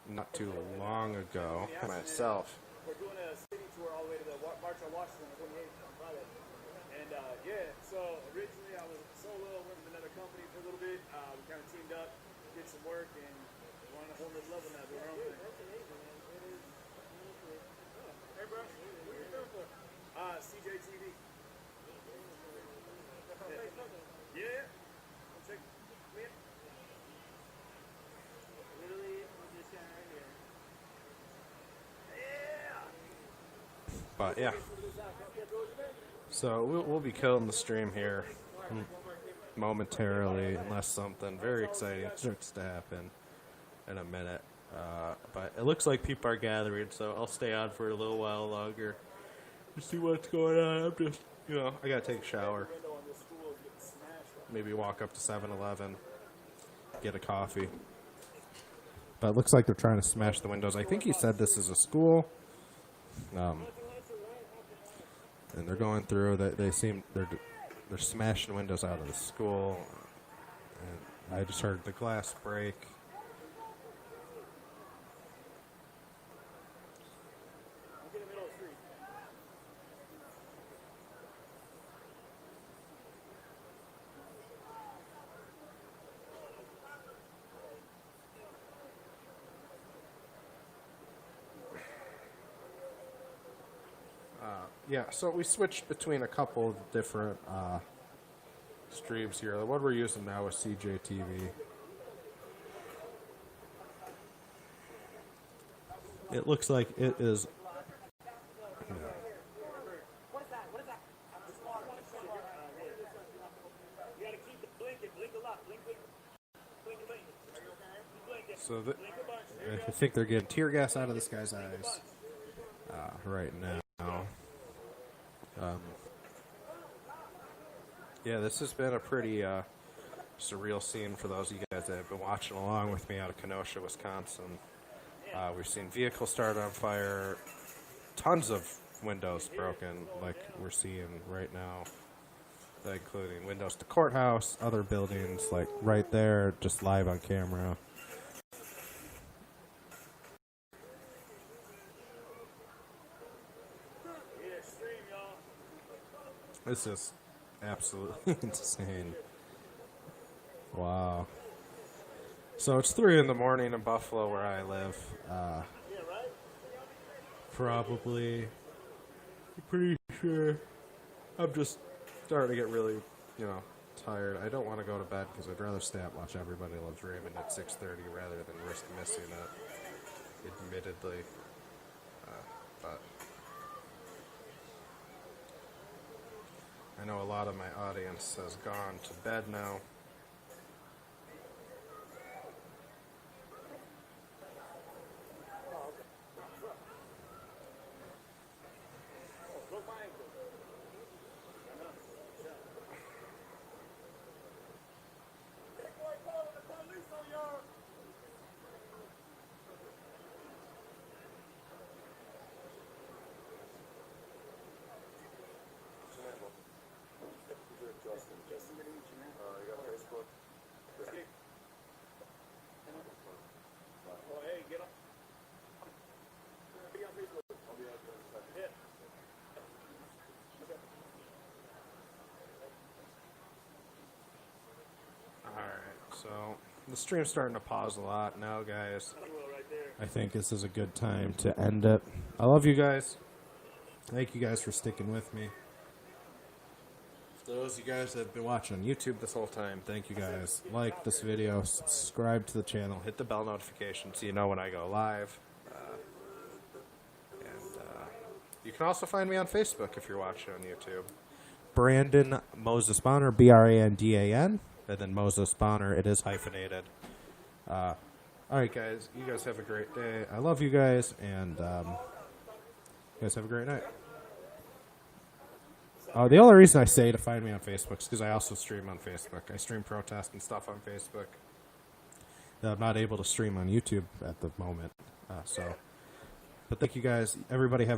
[SPEAKER 2] not too long ago myself.
[SPEAKER 3] We're doing a city tour all the way to the March on Washington on 28th on Friday. And so originally I was solo, went with another company for a little bit. We kind of teamed up, did some work, and we're on a whole nother level now, doing our own thing. Hey, bro, what are you doing for? CJTV. Yeah. Check me in. Literally, just kind of here.
[SPEAKER 2] But yeah, so we'll be killing the stream here momentarily, unless something very exciting starts to happen in a minute. But it looks like people are gathering, so I'll stay on for a little while longer to see what's going on. I'm just, I gotta take a shower, maybe walk up to 7-Eleven, get a coffee. But it looks like they're trying to smash the windows. I think he said this is a school. And they're going through. They seem they're smashing windows out of the school. And I just heard the glass break. Yeah, so we switched between a couple of different streams here. The one we're using now is CJTV. It looks like it is.
[SPEAKER 3] What is that? What is that? You gotta keep the blinking. Blink a lot. Blink, blink. Blink, blink. Are you okay? Blink it.
[SPEAKER 2] So I think they're getting tear gas out of this guy's eyes right now. Yeah, this has been a pretty surreal scene for those of you guys that have been watching along with me out of Kenosha, Wisconsin. We've seen vehicles start on fire, tons of windows broken, like we're seeing right now, including windows to courthouse, other buildings, like right there, just live on camera. This is absolutely insane. Wow. So it's 3 in the morning in Buffalo where I live. Probably. I'm pretty sure. I'm just starting to get really, tired. I don't want to go to bed because I'd rather stay up and watch Everybody Loves Raymond at 6:30 rather than risk missing it, admittedly. But I know a lot of my audience has gone to bed now.
[SPEAKER 3] Justin, good to meet you, man. You got Facebook? Oh, hey, get on. Be on Facebook. I'll be out there in a second. Yeah.
[SPEAKER 2] Alright, so the stream's starting to pause a lot now, guys. I think this is a good time to end it. I love you guys. Thank you guys for sticking with me. For those of you guys that have been watching on YouTube this whole time, thank you guys. Like this video, subscribe to the channel, hit the bell notification so you know when I go live. You can also find me on Facebook if you're watching on YouTube. Brandon Moses Bonner, Brandan, and then Moses Bonner. It is hyphenated. All right, guys. You guys have a great day. I love you guys, and You guys have a great night. The only reason I say to find me on Facebook is because I also stream on Facebook. I stream protest and stuff on Facebook. I'm not able to stream on YouTube at the moment. But thank you guys. Everybody have